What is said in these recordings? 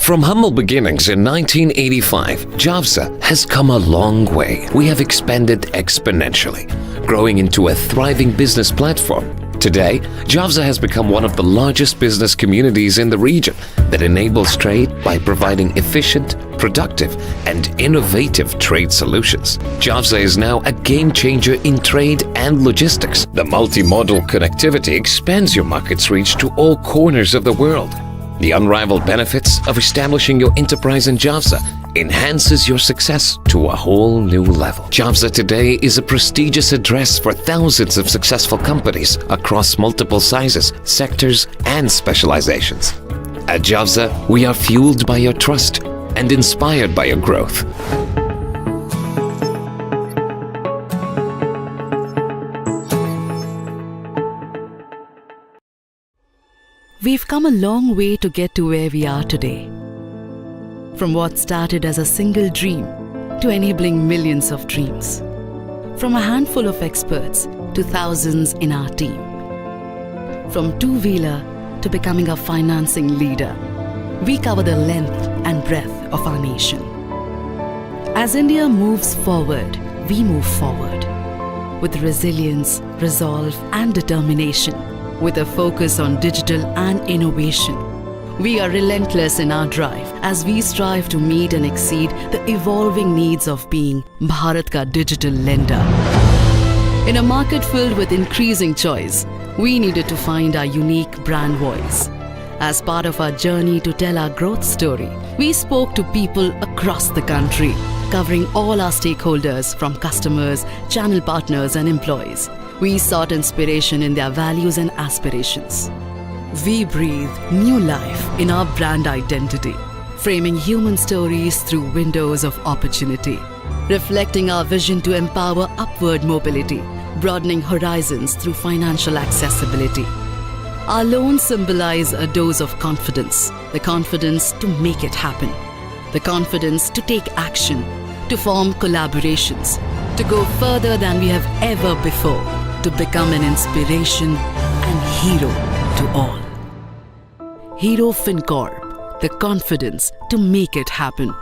From humble beginnings in 1985, Javza has come a long way. We have expanded exponentially, growing into a thriving business platform. Today, Javza has become one of the largest business communities in the region that enables trade by providing efficient, productive, and innovative trade solutions. Javza is now a game changer in trade and logistics. The multimodal connectivity expands your market's reach to all corners of the world. The unrivaled benefits of establishing your enterprise in Javza enhances your success to a whole new level. Javza today is a prestigious address for thousands of successful companies across multiple sizes, sectors, and specializations. At Javza, we are fueled by your trust and inspired by your growth. We've come a long way to get to where we are today. From what started as a single dream to enabling millions of dreams. From a handful of experts to thousands in our team. From two-wheeler to becoming a financing leader, we cover the length and breadth of our nation. As India moves forward, we move forward. With resilience, resolve, and determination. With a focus on digital and innovation. We are relentless in our drive as we strive to meet and exceed the evolving needs of being Bharat ka digital lender. In a market filled with increasing choice, we needed to find our unique brand voice. As part of our journey to tell our growth story, we spoke to people across the country, covering all our stakeholders from customers, channel partners and employees. We sought inspiration in their values and aspirations. We breathe new life in our brand identity, framing human stories through windows of opportunity, reflecting our vision to empower upward mobility, broadening horizons through financial accessibility. Our loans symbolize a dose of confidence, the confidence to make it happen, the confidence to take action, to form collaborations, to go further than we have ever before, to become an inspiration and hero to all. Hero Fincorp, the confidence to make it happen.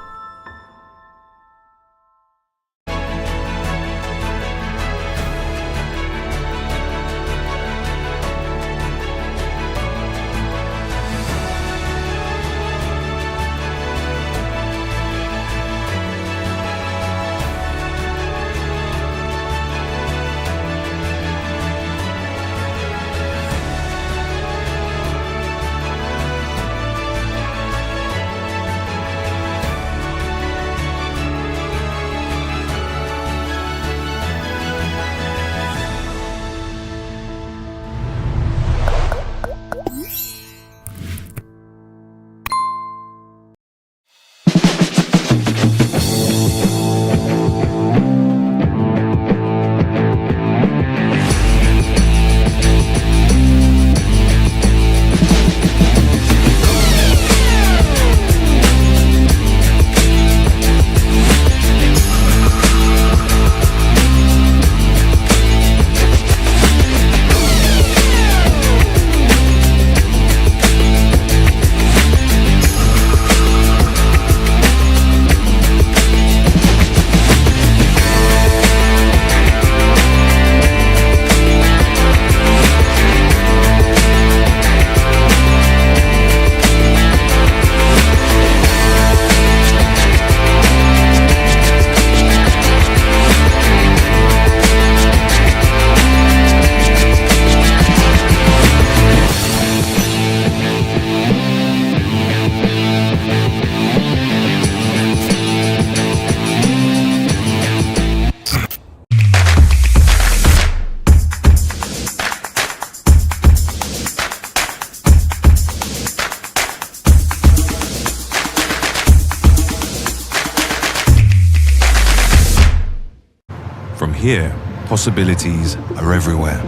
From here, possibilities are everywhere.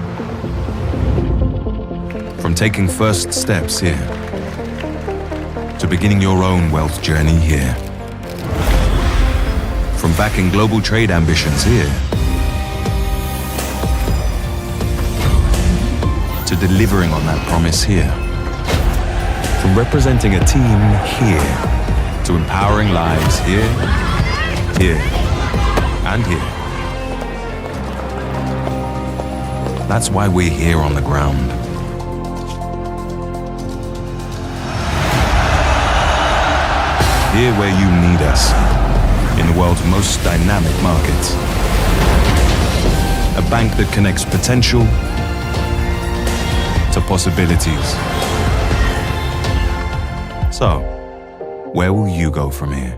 From taking first steps here, to beginning your own wealth journey here. From backing global trade ambitions here, to delivering on that promise here. From representing a team here, to empowering lives here, here, and here. That's why we're here on the ground. Here where you need us, in the world's most dynamic markets. A bank that connects potential to possibilities. So, where will you go from here?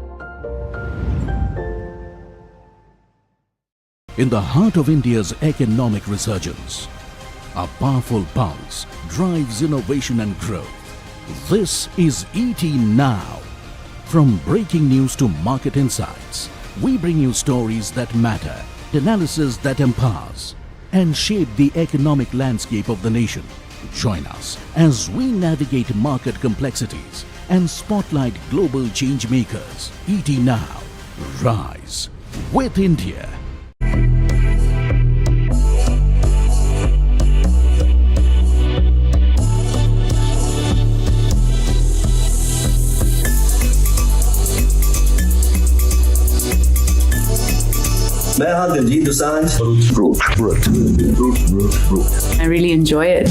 In the heart of India's economic resurgence, a powerful pulse drives innovation and growth. This is ET Now. From breaking news to market insights, we bring you stories that matter, analysis that empowers, and shape the economic landscape of the nation. Join us as we navigate market complexities and spotlight global change makers. ET Now. Rise with India. मैं हाँ Diljit Dosanjh I really enjoy it.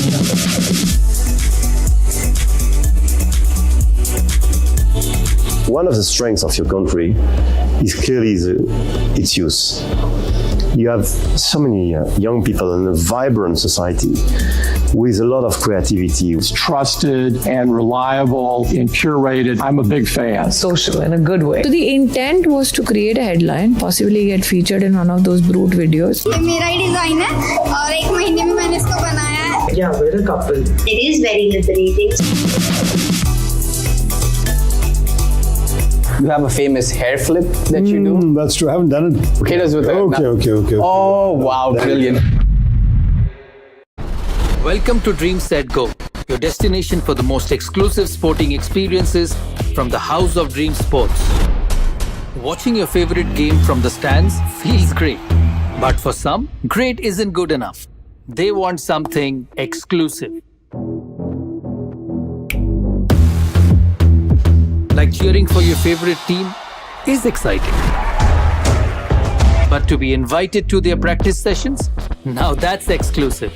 One of the strengths of your country is clearly its youth. You have so many young people in a vibrant society with a lot of creativity. It's trusted and reliable and curated. I'm a big fan. Social in a good way. So the intent was to create a headline, possibly get featured in one of those brute videos. ये मेरा ही design है और एक महीने में मैंने इसको बनाया है. Yeah, we're a couple. It is very liberating. You have a famous hair flip that you do. That's true. I haven't done it. Hit us with it. Okay. Oh, wow, brilliant. Welcome to Dream Set Go, your destination for the most exclusive sporting experiences from the House of Dream Sports. Watching your favorite game from the stands feels great. But for some, great isn't good enough. They want something exclusive. Like cheering for your favorite team is exciting. But to be invited to their practice sessions, now that's exclusive.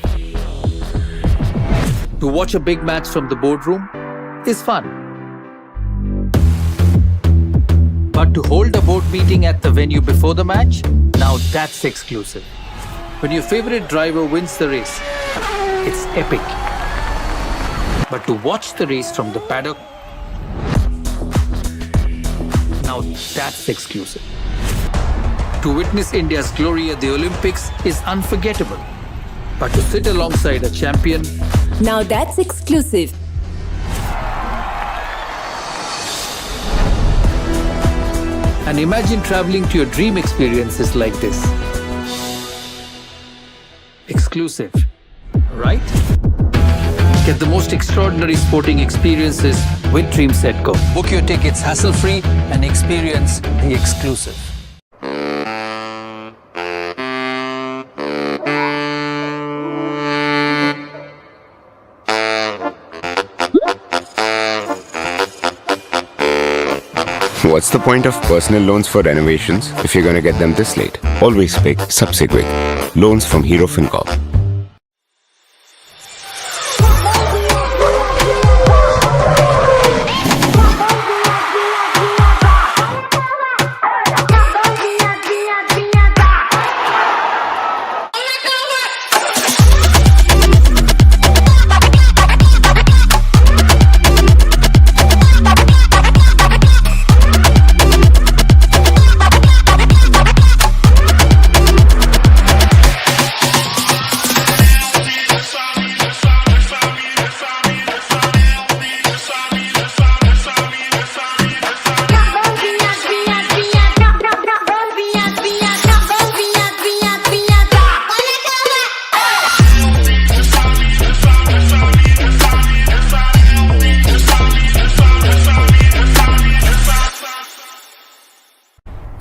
To watch a big match from the boardroom is fun. But to hold a board meeting at the venue before the match, now that's exclusive. When your favorite driver wins the race, it's epic. But to watch the race from the paddock, now that's exclusive. To witness India's glory at the Olympics is unforgettable. But to sit alongside a champion, now that's exclusive. and imagine traveling to your dream experiences like this. Exclusive, right? Get the most extraordinary sporting experiences with Dream Set Go. Book your tickets hassle-free and experience the exclusive. What's the point of personal loans for renovations if you're going to get them this late? Always pick Sabse Quick. Loans from Hero Fincorp.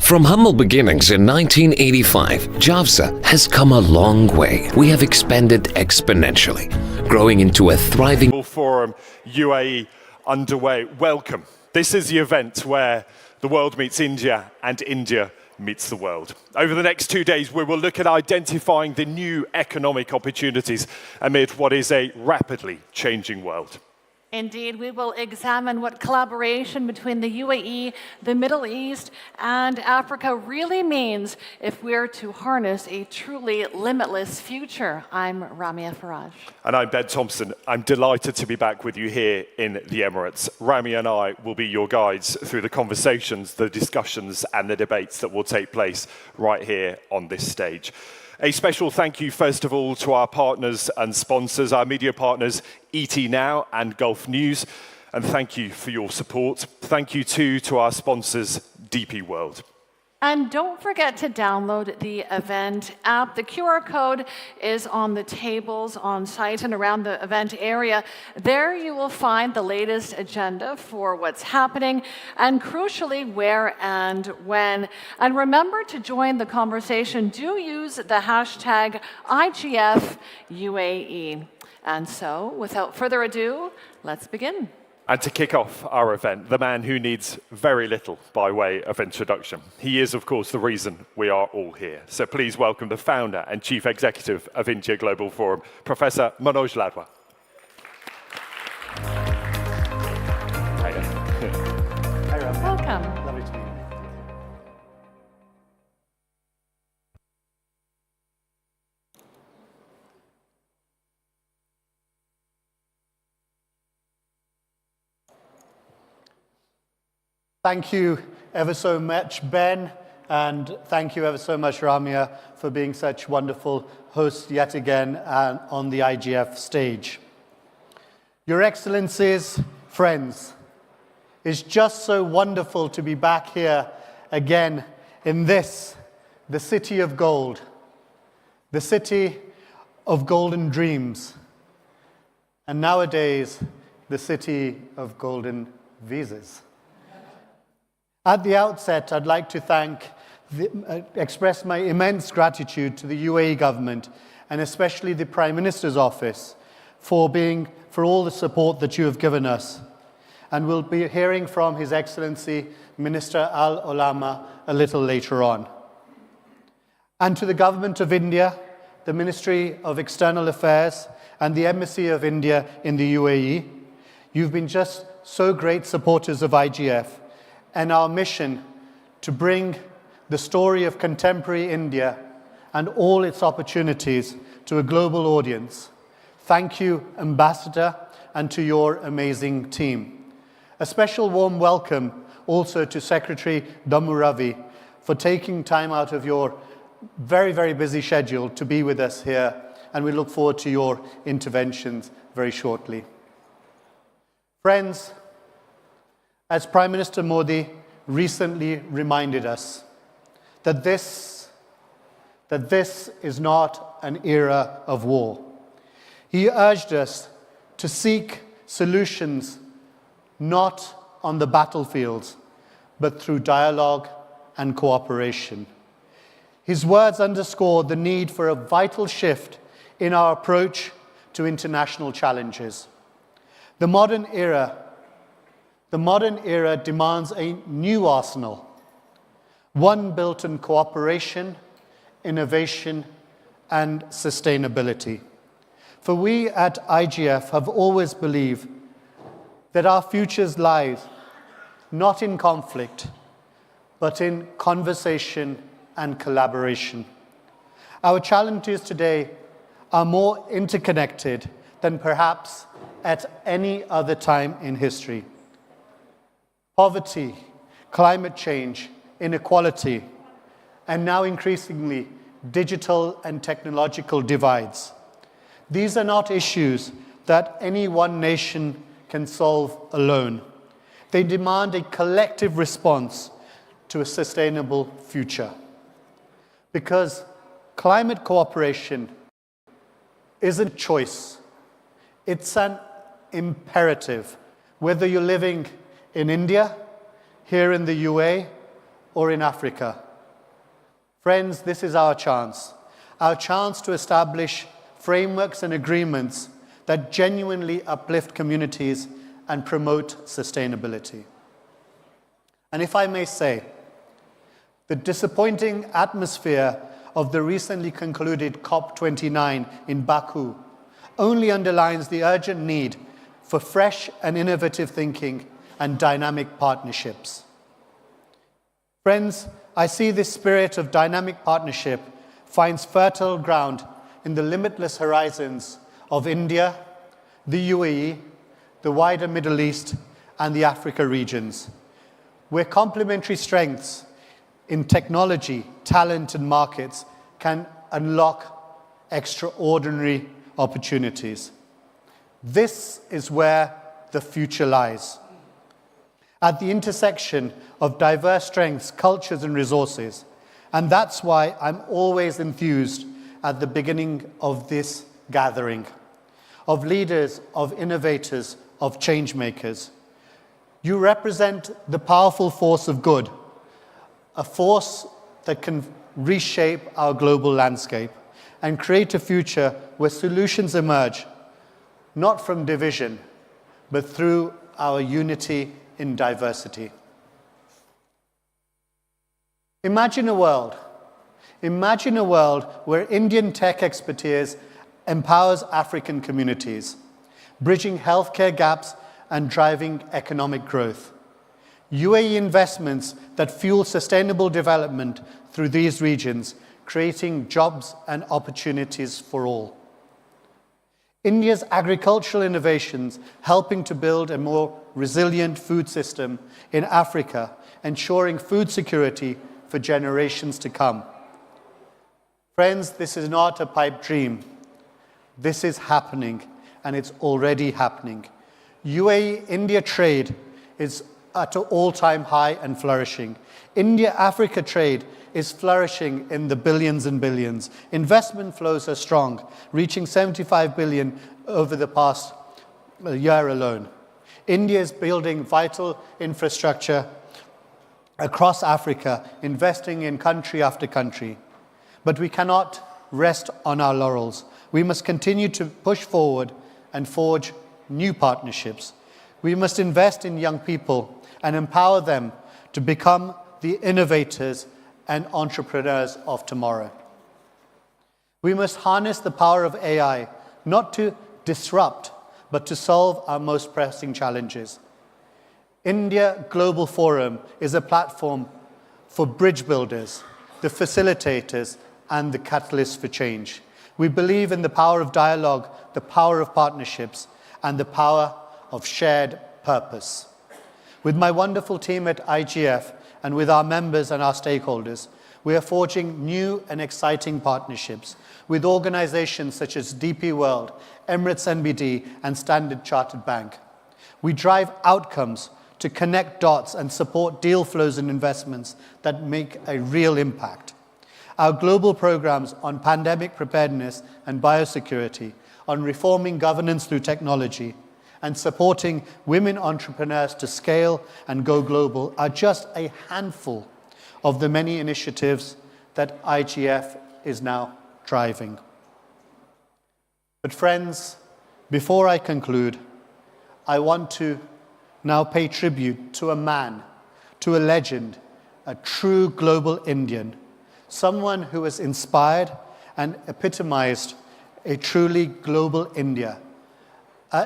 From humble beginnings in 1985, Javza has come a long way. We have expanded exponentially, growing into a thriving Forum UAE underway. Welcome. This is the event where the world meets India and India meets the world. Over the next 2 days, we will look at identifying the new economic opportunities amid what is a rapidly changing world. Indeed, we will examine what collaboration between the UAE, the Middle East, and Africa really means if we're to harness a truly limitless future. I'm Ramia Faraj. And I'm Ben Thompson. I'm delighted to be back with you here in the Emirates. Rami and I will be your guides through the conversations, the discussions, and the debates that will take place right here on this stage. A special thank you, first of all, to our partners and sponsors, our media partners, ET Now and Gulf News, and thank you for your support. Thank you, too, to our sponsors, DP World. And don't forget to download the event app. The QR code is on the tables on site and around the event area. There you will find the latest agenda for what's happening and, crucially, where and when. And remember to join the conversation. Do use the hashtag IGF-UAE. And so, without further ado, let's begin. And to kick off our event, the man who needs very little by way of introduction. He is, of course, the reason we are all here. So please welcome the founder and chief executive of India Global Forum, Professor Manoj Ladwa. Hi, Rob. Welcome. Lovely to meet you. Thank you ever so much, Ben, and thank you ever so much, Ramia, for being such wonderful hosts yet again on the IGF stage. Your Excellencies, friends, it's just so wonderful to be back here again in this, the city of gold, the city of golden dreams, and nowadays, the city of golden visas. At the outset, I'd like to express my immense gratitude to the UAE government and especially the Prime Minister's office for all the support that you have given us. And we'll be hearing from His Excellency Minister Al Olama a little later on. And to the Government of India, the Ministry of External Affairs, and the Embassy of India in the UAE, you've been just so great supporters of IGF and our mission to bring the story of contemporary India and all its opportunities to a global audience. Thank you, Ambassador, and to your amazing team. A special warm welcome also to Secretary Damu Ravi for taking time out of your very, very busy schedule to be with us here, and we look forward to your interventions very shortly. Friends, as Prime Minister Modi recently reminded us, that this is not an era of war. He urged us to seek solutions not on the battlefields, but through dialogue and cooperation. His words underscore the need for a vital shift in our approach to international challenges. The modern era demands a new arsenal, one built on cooperation, innovation, and sustainability. For we at IGF have always believed that our futures lies not in conflict, but in conversation and collaboration. Our challenges today are more interconnected than perhaps at any other time in history. Poverty, climate change, inequality, and now increasingly digital and technological divides. These are not issues that any one nation can solve alone. They demand a collective response to a sustainable future. Because climate cooperation isn't a choice, it's an imperative, whether you're living in India, here in the UAE, or in Africa. Friends, this is our chance to establish frameworks and agreements that genuinely uplift communities and promote sustainability. And if I may say, the disappointing atmosphere of the recently concluded COP29 in Baku only underlines the urgent need for fresh and innovative thinking and dynamic partnerships. Friends, I see this spirit of dynamic partnership finds fertile ground in the limitless horizons of India, the UAE, the wider Middle East, and the Africa regions, where complementary strengths in technology, talent, and markets can unlock extraordinary opportunities. This is where the future lies. At the intersection of diverse strengths, cultures, and resources. And that's why I'm always enthused at the beginning of this gathering, of leaders, of innovators, of change makers. You represent the powerful force of good, a force that can reshape our global landscape and create a future where solutions emerge, not from division, but through our unity in diversity. Imagine a world where Indian tech expertise empowers African communities, bridging healthcare gaps and driving economic growth. UAE investments that fuel sustainable development through these regions, creating jobs and opportunities for all. India's agricultural innovations helping to build a more resilient food system in Africa, ensuring food security for generations to come. Friends, this is not a pipe dream. This is happening, and it's already happening. UAE-India trade is at an all-time high and flourishing. India-Africa trade is flourishing in the billions and billions. Investment flows are strong, reaching 75 billion over the past year alone. India is building vital infrastructure across Africa, investing in country after country. But we cannot rest on our laurels. We must continue to push forward and forge new partnerships. We must invest in young people and empower them to become the innovators and entrepreneurs of tomorrow. We must harness the power of AI, not to disrupt, but to solve our most pressing challenges. India Global Forum is a platform for bridge builders, the facilitators, and the catalysts for change. We believe in the power of dialogue, the power of partnerships, and the power of shared purpose. With my wonderful team at IGF and with our members and our stakeholders, we are forging new and exciting partnerships with organizations such as DP World, Emirates NBD, and Standard Chartered Bank. We drive outcomes to connect dots and support deal flows and investments that make a real impact. Our global programs on pandemic preparedness and biosecurity, on reforming governance through technology, and supporting women entrepreneurs to scale and go global are just a handful of the many initiatives that IGF is now driving. But friends, before I conclude, I want to now pay tribute to a man, to a legend, a true global Indian, someone who has inspired and epitomized a truly global India.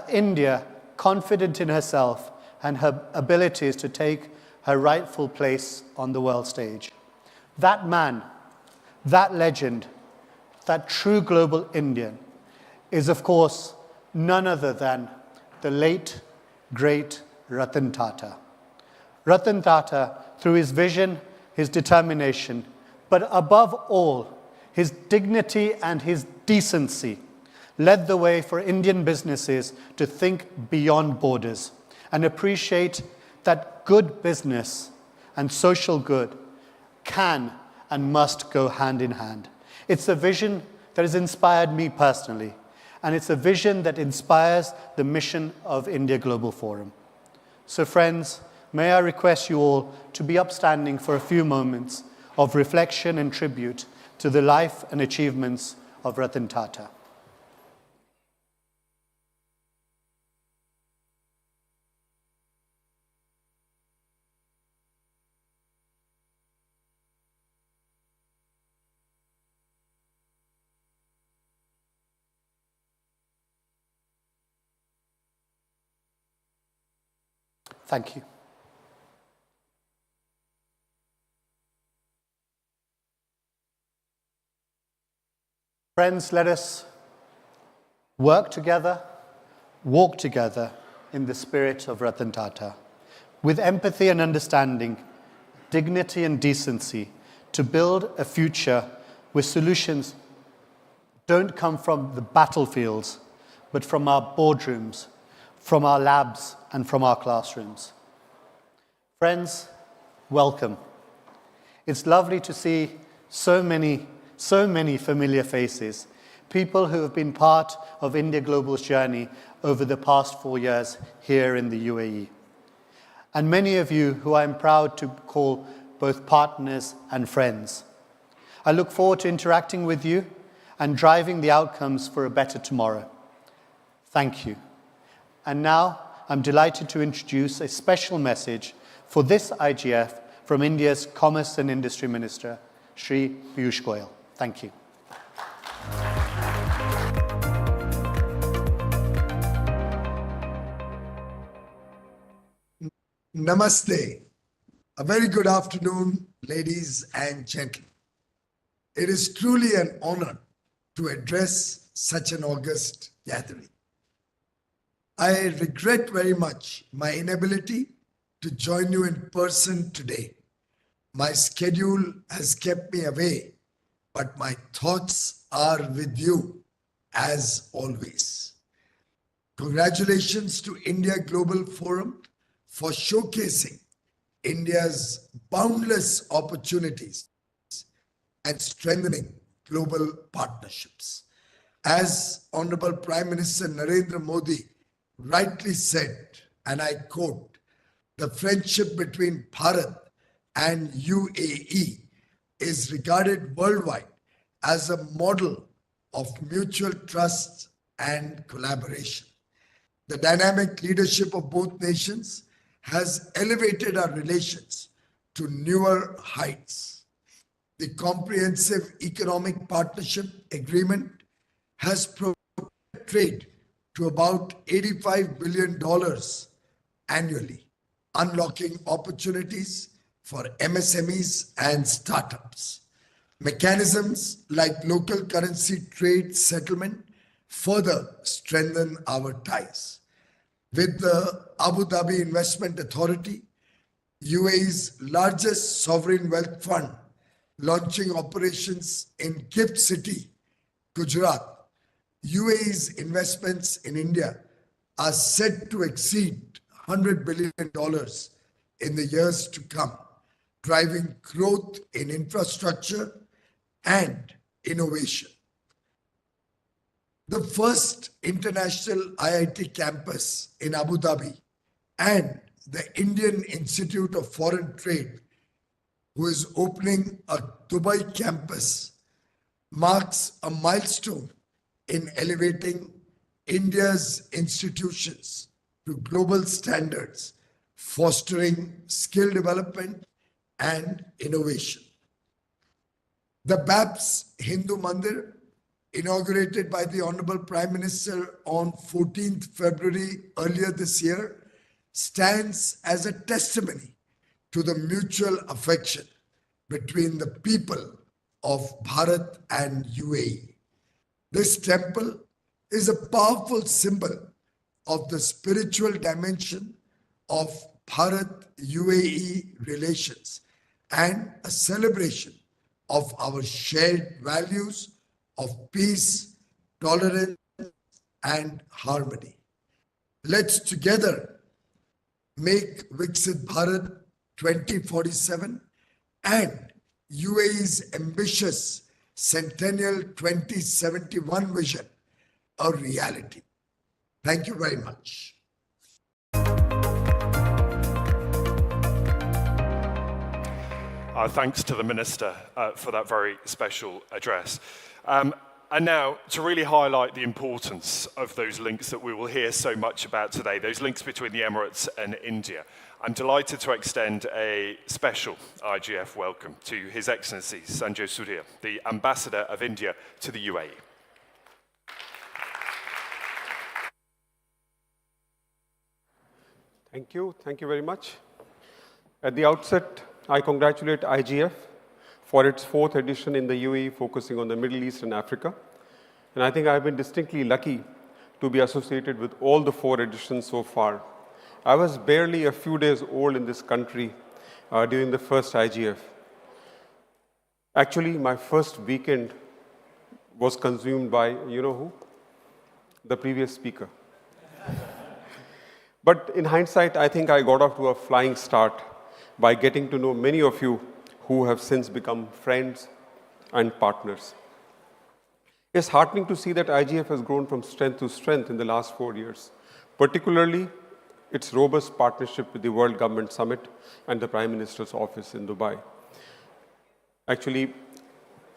India confident in herself and her abilities to take her rightful place on the world stage. That man, that legend, that true global Indian is, of course, none other than the late, great Ratan Tata. Ratan Tata, through his vision, his determination, but above all, his dignity and his decency, led the way for Indian businesses to think beyond borders and appreciate that good business and social good can and must go hand in hand. It's a vision that has inspired me personally, and it's a vision that inspires the mission of India Global Forum. So friends, may I request you all to be upstanding for a few moments of reflection and tribute to the life and achievements of Ratan Tata. Thank you. Friends, let us work together, walk together in the spirit of Ratan Tata, with empathy and understanding, dignity and decency, to build a future where solutions don't come from the battlefields, but from our boardrooms, from our labs, and from our classrooms. Friends, welcome. It's lovely to see so many familiar faces, people who have been part of India Global's journey over the past 4 years here in the UAE. And many of you who I'm proud to call both partners and friends. I look forward to interacting with you and driving the outcomes for a better tomorrow. Thank you. And now I'm delighted to introduce a special message for this IGF from India's Commerce and Industry Minister, Shri Piyush Goyal. Thank you. Namaste. A very good afternoon, ladies and gentlemen. It is truly an honor to address such an august gathering. I regret very much my inability to join you in person today. My schedule has kept me away, but my thoughts are with you as always. Congratulations to India Global Forum for showcasing India's boundless opportunities and strengthening global partnerships. As Honorable Prime Minister Narendra Modi rightly said, and I quote, "The friendship between Bharat and UAE is regarded worldwide as a model of mutual trust and collaboration. The dynamic leadership of both nations has elevated our relations to newer heights. The Comprehensive Economic Partnership Agreement has promoted trade to about $85 billion annually, unlocking opportunities for MSMEs and startups. Mechanisms like local currency trade settlement further strengthen our ties. With the Abu Dhabi Investment Authority, UAE's largest sovereign wealth fund, launching operations in Gift City, Gujarat, UAE's investments in India are set to exceed $100 billion in the years to come, driving growth in infrastructure and innovation. The first international IIT campus in Abu Dhabi and the Indian Institute of Foreign Trade, who is opening a Dubai campus, marks a milestone in elevating India's institutions to global standards, fostering skill development and innovation. The BAPS Hindu Mandir, inaugurated by the Honorable Prime Minister on 14th February earlier this year, stands as a testimony to the mutual affection between the people of Bharat and UAE. This temple is a powerful symbol of the spiritual dimension of Bharat-UAE relations and a celebration of our shared values of peace, tolerance, and harmony. Let's together make Viksit Bharat 2047 and UAE's ambitious Centennial 2071 vision a reality. Thank you very much. Thanks to the Minister for that very special address. And now, to really highlight the importance of those links that we will hear so much about today, those links between the Emirates and India, I'm delighted to extend a special IGF welcome to His Excellency Sanjay Surya, the Ambassador of India to the UAE. Thank you. Thank you very much. At the outset, I congratulate IGF for its 4th edition in the UAE, focusing on the Middle East and Africa. And I think I've been distinctly lucky to be associated with all the 4 editions so far. I was barely a few days old in this country during the first IGF. Actually, my first weekend was consumed by, you know who? The previous speaker. But in hindsight, I think I got off to a flying start by getting to know many of you who have since become friends and partners. It's heartening to see that IGF has grown from strength to strength in the last 4 years, particularly its robust partnership with the World Government Summit and the Prime Minister's office in Dubai. Actually,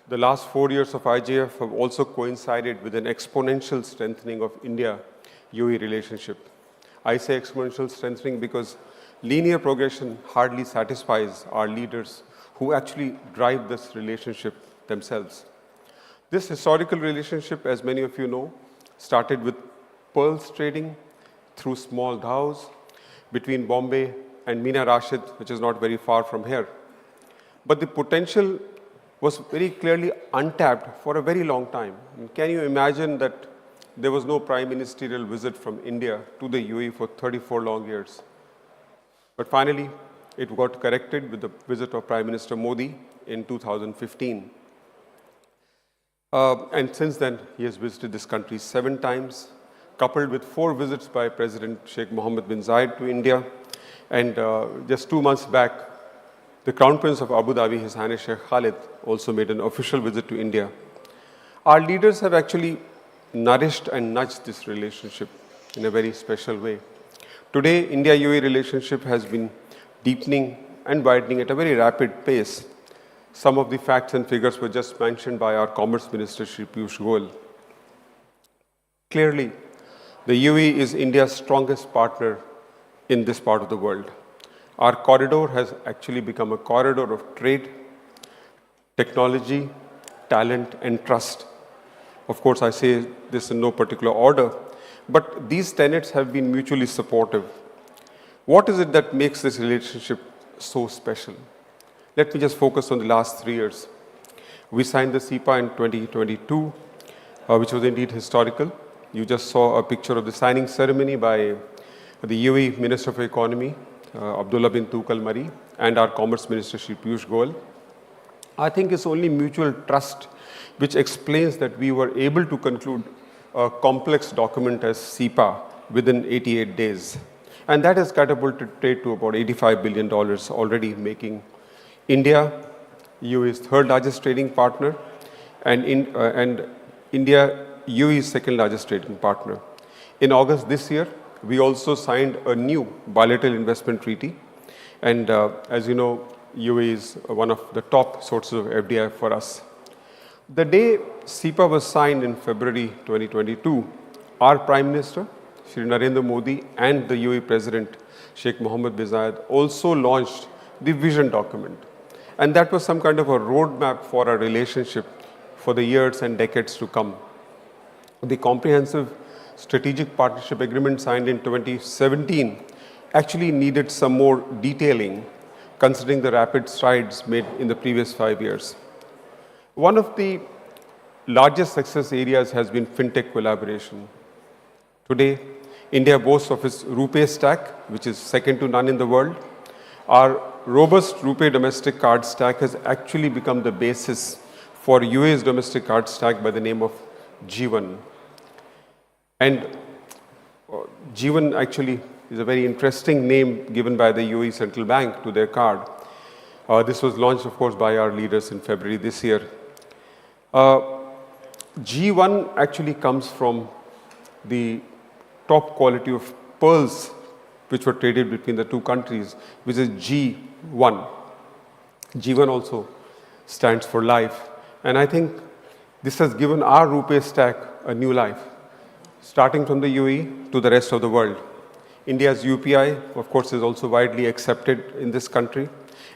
the last 4 years of IGF have also coincided with an exponential strengthening of India-UAE relationship. I say exponential strengthening because linear progression hardly satisfies our leaders who actually drive this relationship themselves. This historical relationship, as many of you know, started with pearls trading through small dhows between Bombay and Mina Rashid, which is not very far from here. But the potential was very clearly untapped for a very long time. And can you imagine that there was no prime ministerial visit from India to the UAE for 34 long years? But finally, it got corrected with the visit of Prime Minister Modi in 2015. And since then, he has visited this country 7 times, coupled with 4 visits by President Sheikh Mohammed bin Zayed to India. And just 2 months back, the Crown Prince of Abu Dhabi, His Highness Sheikh Khalid, also made an official visit to India. Our leaders have actually nourished and nudged this relationship in a very special way. Today, India-UAE relationship has been deepening and widening at a very rapid pace. Some of the facts and figures were just mentioned by our Commerce Minister, Shri Piyush Goyal. Clearly, the UAE is India's strongest partner in this part of the world. Our corridor has actually become a corridor of trade, technology, talent, and trust. Of course, I say this in no particular order, but these tenets have been mutually supportive. What is it that makes this relationship so special? Let me just focus on the last 3 years. We signed the CEPA in 2022, which was indeed historical. You just saw a picture of the signing ceremony by the UAE Minister of Economy, Abdullah bin Tuq Mari, and our Commerce Minister, Shri Piyush Goyal. I think it's only mutual trust which explains that we were able to conclude a complex document as CEPA within 88 days. And that has catapulted trade to about $85 billion already, making India UAE's 3rd largest trading partner and India UAE's 2nd largest trading partner. In August this year, we also signed a new bilateral investment treaty. And as you know, UAE is one of the top sources of FDI for us. The day CEPA was signed in February 2022, our Prime Minister, Shri Narendra Modi, and the UAE President, Sheikh Mohammed bin Zayed, also launched the vision document. And that was some kind of a roadmap for our relationship for the years and decades to come. The comprehensive strategic partnership agreement signed in 2017 actually needed some more detailing, considering the rapid strides made in the previous 5 years. One of the largest success areas has been fintech collaboration. Today, India boasts of its RuPay stack, which is second to none in the world. Our robust RuPay domestic card stack has actually become the basis for UAE's domestic card stack by the name of Jeevan. And Jeevan actually is a very interesting name given by the UAE Central Bank to their card. This was launched, of course, by our leaders in February this year. G1 actually comes from the top quality of pearls which were traded between the 2 countries, which is G1. G1 also stands for life. And I think this has given our RuPay stack a new life, starting from the UAE to the rest of the world. India's UPI, of course, is also widely accepted in this country.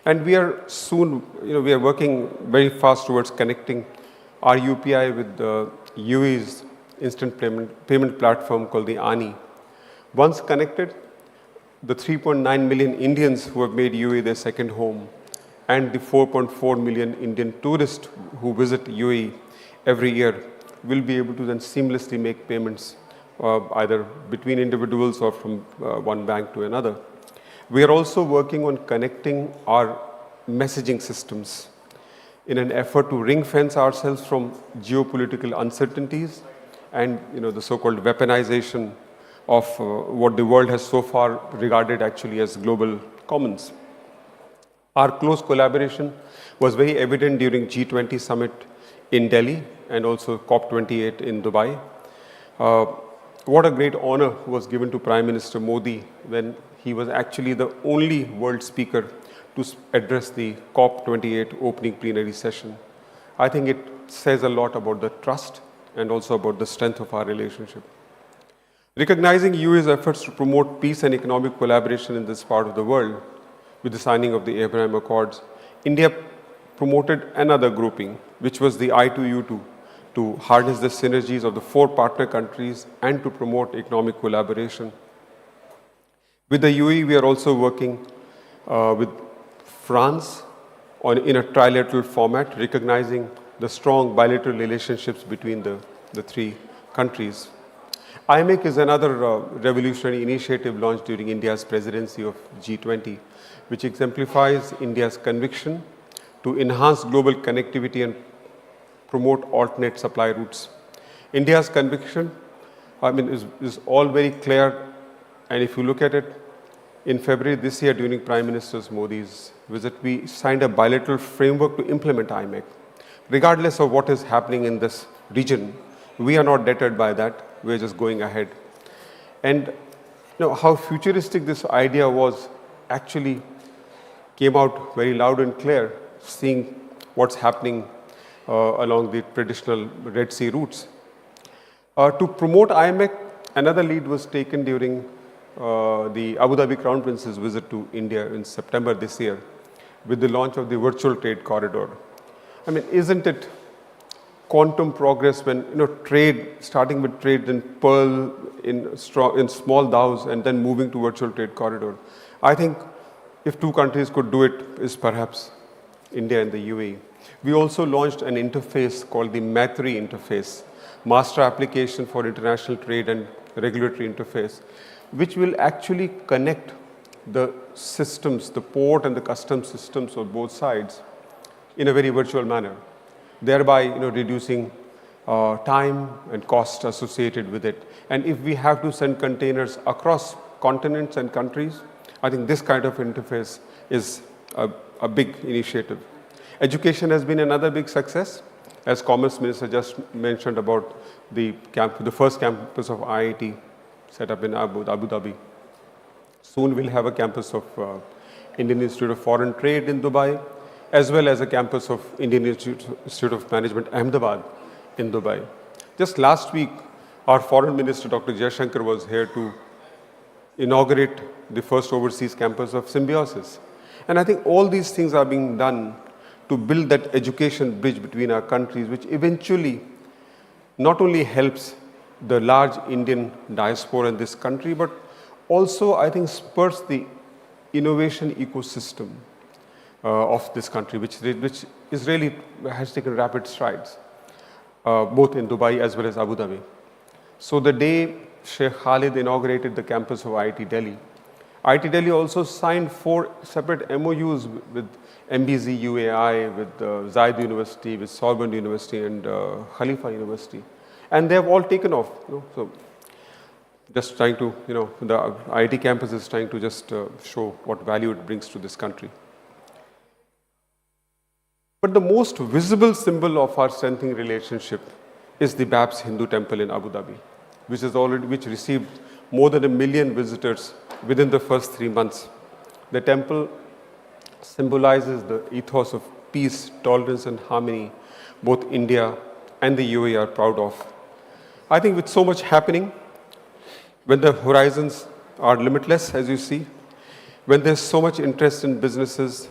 And we are soon, we are working very fast towards connecting our UPI with the UAE's instant payment platform called the ANI. Once connected, the 3.9 million Indians who have made UAE their second home, and the 4.4 million Indian tourists who visit UAE every year will be able to then seamlessly make payments either between individuals or from one bank to another. We are also working on connecting our messaging systems in an effort to ring fence ourselves from geopolitical uncertainties and the so-called weaponization of what the world has so far regarded actually as global commons. Our close collaboration was very evident during G20 summit in Delhi and also COP28 in Dubai. What a great honor was given to Prime Minister Modi when he was actually the only world speaker to address the COP28 opening plenary session. I think it says a lot about the trust and also about the strength of our relationship. Recognizing UAE's efforts to promote peace and economic collaboration in this part of the world, with the signing of the Abraham Accords, India promoted another grouping, which was the I2U2, to harness the synergies of the 4 partner countries and to promote economic collaboration. With the UAE, we are also working with France in a trilateral format, recognizing the strong bilateral relationships between the 3 countries. IMEC is another revolutionary initiative launched during India's presidency of G20, which exemplifies India's conviction to enhance global connectivity and promote alternate supply routes. India's conviction, is all very clear, and if you look at it, in February this year during Prime Minister Modi's visit, we signed a bilateral framework to implement IMEC. Regardless of what is happening in this region, we are not deterred by that. We're just going ahead. And how futuristic this idea was actually came out very loud and clear, seeing what's happening along the traditional Red Sea routes. To promote IMEC, another lead was taken during the Abu Dhabi Crown Prince's visit to India in September this year with the launch of the virtual trade corridor. Isn't it quantum progress when trade, starting with trade in pearl, in small dhows, and then moving to virtual trade corridor? I think if 2 countries could do it, is perhaps India and the UAE. We also launched an interface called the Maitri interface, Master Application for International Trade and Regulatory Interface, which will actually connect the systems, the port and the customs systems of both sides in a very virtual manner, thereby reducing time and cost associated with it. And if we have to send containers across continents and countries, I think this kind of interface is a big initiative. Education has been another big success. As Commerce Minister just mentioned about the first campus of IIT set up in Abu Dhabi. Soon we'll have a campus of Indian Institute of Foreign Trade in Dubai, as well as a campus of Indian Institute of Management, Ahmedabad, in Dubai. Just last week, our Foreign Minister, Dr. Jaishankar, was here to inaugurate the first overseas campus of Symbiosis. And I think all these things are being done to build that education bridge between our countries, which eventually not only helps the large Indian diaspora in this country, but also, I think, spurs the innovation ecosystem of this country, which is really has taken rapid strides, both in Dubai as well as Abu Dhabi. So the day Sheikh Khalid inaugurated the campus of IIT Delhi, IIT Delhi also signed 4 separate MOUs with MBZ UAI, with Zayed University, with Sorbonne University, and Khalifa University. And they have all taken off. So just trying to, the IIT campus is trying to just show what value it brings to this country. But the most visible symbol of our strengthening relationship is the Babs Hindu Temple in Abu Dhabi, which received more than 1 million visitors within the first 3 months. The temple symbolizes the ethos of peace, tolerance, and harmony both India and the UAE are proud of. I think with so much happening, when the horizons are limitless, as you see, when there's so much interest in businesses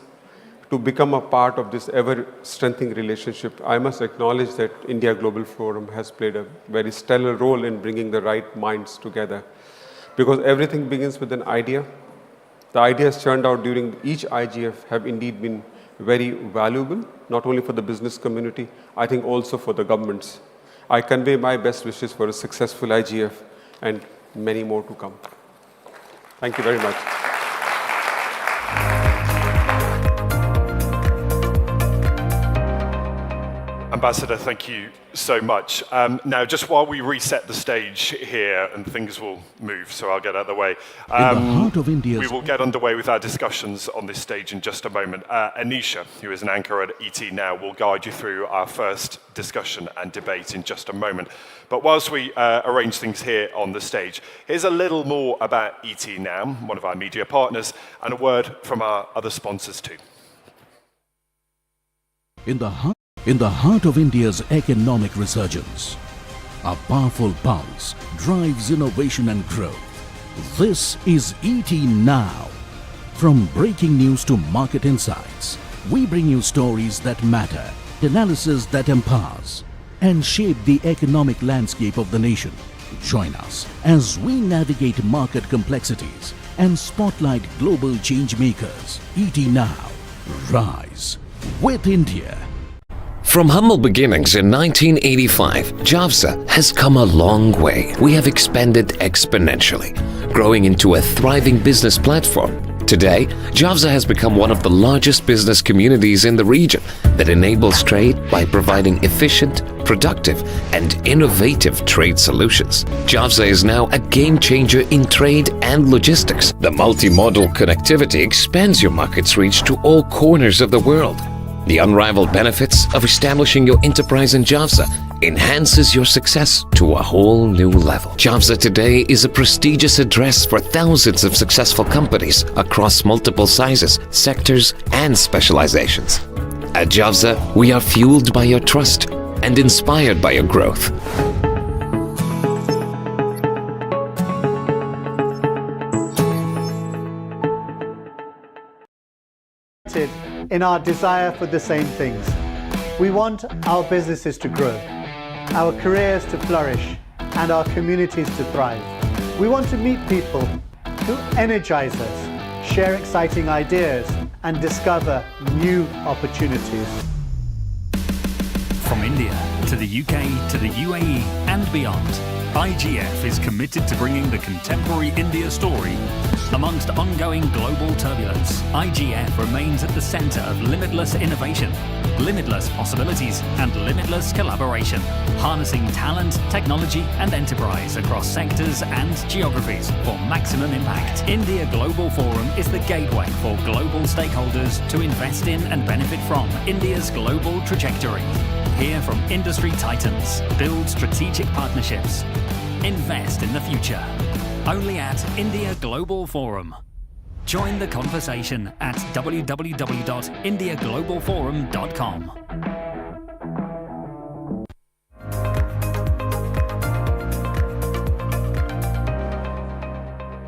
to become a part of this ever-strengthening relationship, I must acknowledge that India Global Forum has played a very stellar role in bringing the right minds together. Because everything begins with an idea, The ideas churned out during each IGF have indeed been very valuable, not only for the business community, I think also for the governments. I convey my best wishes for a successful IGF and many more to come. Thank you very much. Ambassador, thank you so much. Now, just while we reset the stage here, and things will move, so I'll get out of the way. In the heart of India's... We will get underway with our discussions on this stage in just a moment. Anisha, who is an anchor at ET Now, will guide you through our first discussion and debate in just a moment. But whilst we arrange things here on the stage, here's a little more about ET Now, one of our media partners, and a word from our other sponsors too. In the heart of India's economic resurgence, a powerful pulse drives innovation and growth. This is ET Now. From breaking news to market insights, we bring you stories that matter, analysis that empowers, and shape the economic landscape of the nation. Join us as we navigate market complexities and spotlight global change makers. ET Now. Rise with India. From humble beginnings in 1985, Javza has come a long way. We have expanded exponentially, growing into a thriving business platform. Today, Javza has become one of the largest business communities in the region that enables trade by providing efficient, productive, and innovative trade solutions. Javza is now a game changer in trade and logistics. The multimodal connectivity expands your market's reach to all corners of the world. The unrivaled benefits of establishing your enterprise in Javza enhances your success to a whole new level. Javza today is a prestigious address for thousands of successful companies across multiple sizes, sectors, and specializations. At Javza, we are fueled by your trust and inspired by your growth. In our desire for the same things. We want our businesses to grow, our careers to flourish, and our communities to thrive. We want to meet people who energize us, share exciting ideas, and discover new opportunities. From India to the UK to the UAE and beyond, IGF is committed to bringing the contemporary India story. Amongst ongoing global turbulence, IGF remains at the center of limitless innovation, limitless possibilities, and limitless collaboration, harnessing talent, technology, and enterprise across sectors and geographies for maximum impact. India Global Forum is the gateway for global stakeholders to invest in and benefit from India's global trajectory. Hear from industry titans, build strategic partnerships, invest in the future. Only at India Global Forum. Join the conversation at www.indiaglobalforum.com.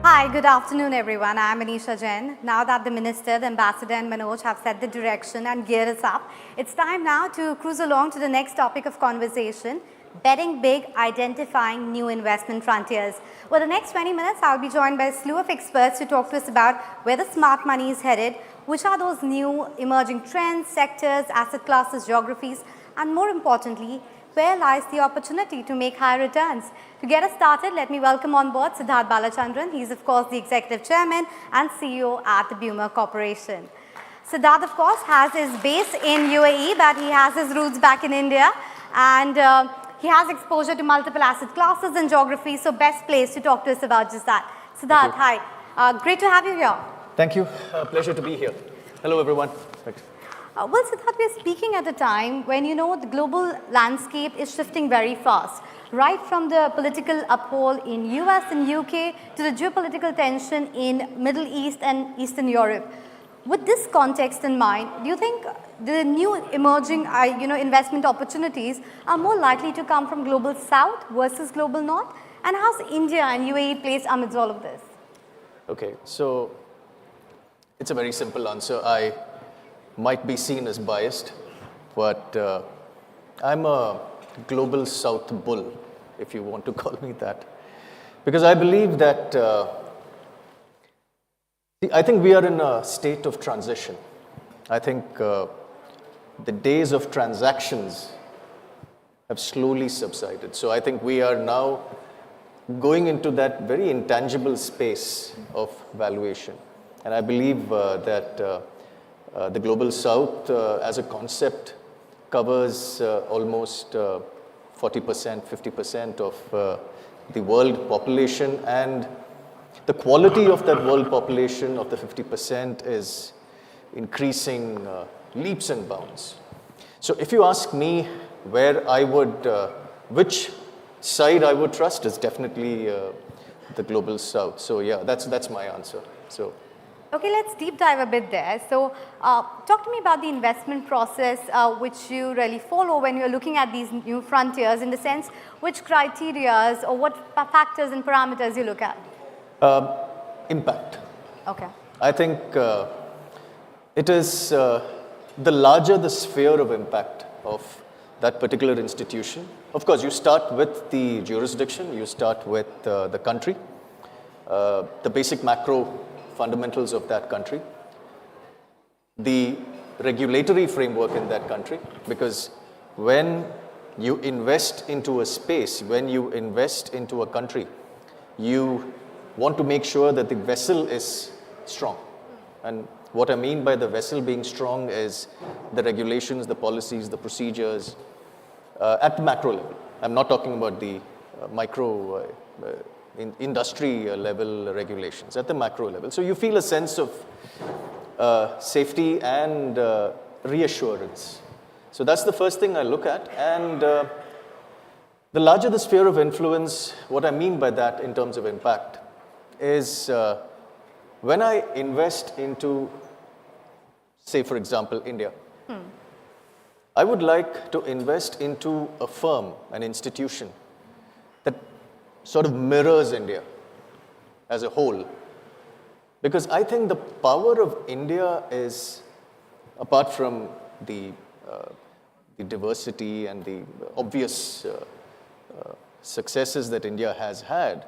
Hi, good afternoon everyone. I am Anisha Jain. Now that the Minister, the Ambassador and Manoj have set the direction and geared us up, it's time now to cruise along to the next topic of conversation, betting big, identifying new investment frontiers. For the next 20 minutes, I'll be joined by a slew of experts to talk to us about where the smart money is headed, which are those new emerging trends, sectors, asset classes, geographies, and more importantly, where lies the opportunity to make higher returns. To get us started, let me welcome on board Siddharth Balachandran. He's of course the Executive Chairman and CEO at the Buma Corporation. Siddharth of course has his base in UAE, but he has his roots back in India, and he has exposure to multiple asset classes and geographies, so best placed to talk to us about just that. Siddharth, hi. Great to have you here. Thank you. Pleasure to be here. Hello, everyone. Thanks. Well, Siddharth, we're speaking at a time when, you know, the global landscape is shifting very fast. Right from the political upheaval in US and UK to the geopolitical tension in Middle East and Eastern Europe. With this context in mind, do you think the new emerging investment opportunities are more likely to come from global south versus global north? And how's India and UAE placed amidst all of this? Okay, so it's a very simple answer. I might be seen as biased, but I'm a global south bull, if you want to call me that. Because I believe that See, I think we are in a state of transition. I think the days of transactions have slowly subsided. So I think we are now going into that very intangible space of valuation. And I believe that the Global South as a concept covers almost 40%, 50% of the world population, and the quality of that world population of the 50% is increasing leaps and bounds. So if you ask me where I would, which side I would trust, is definitely the Global South. So yeah, that's my answer. So. Okay, let's deep dive a bit there. So talk to me about the investment process which you really follow when you're looking at these new frontiers, in the sense which criteria or what factors and parameters you look at. Impact. Okay. I think it is the larger the sphere of impact of that particular institution. Of course, you start with the jurisdiction, you start with the country, the basic macro fundamentals of that country, the regulatory framework in that country, because when you invest into a space, when you invest into a country, you want to make sure that the vessel is strong. And what I mean by the vessel being strong is the regulations, the policies, the procedures at the macro level. I'm not talking about the micro industry level regulations, at the macro level. So you feel a sense of safety and reassurance. So that's the first thing I look at. And the larger the sphere of influence, what I mean by that in terms of impact is when I invest into, say for example, India, I would like to invest into a firm, an institution that sort of mirrors India as a whole. Because I think the power of India is, apart from the diversity and the obvious successes that India has had,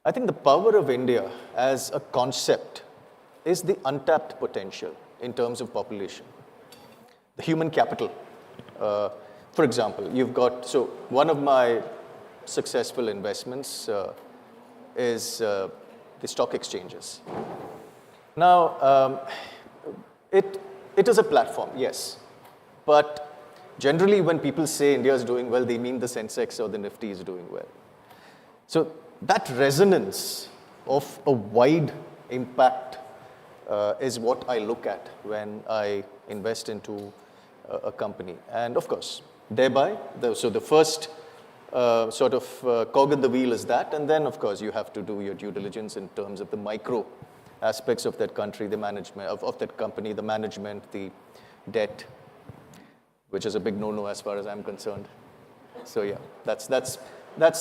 I think the power of India as a concept is the untapped potential in terms of population. The human capital. For example, you've got, so one of my successful investments is the stock exchanges. Now, it is a platform, yes. But generally when people say India is doing well, they mean the Sensex or the Nifty is doing well. So that resonance of a wide impact is what I look at when I invest into a company. And of course, thereby, so the first sort of cog in the wheel is that, and then of course you have to do your due diligence in terms of the micro aspects of that country, the management of that company, the management, the debt, which is a big no-no as far as I'm concerned. So yeah, that's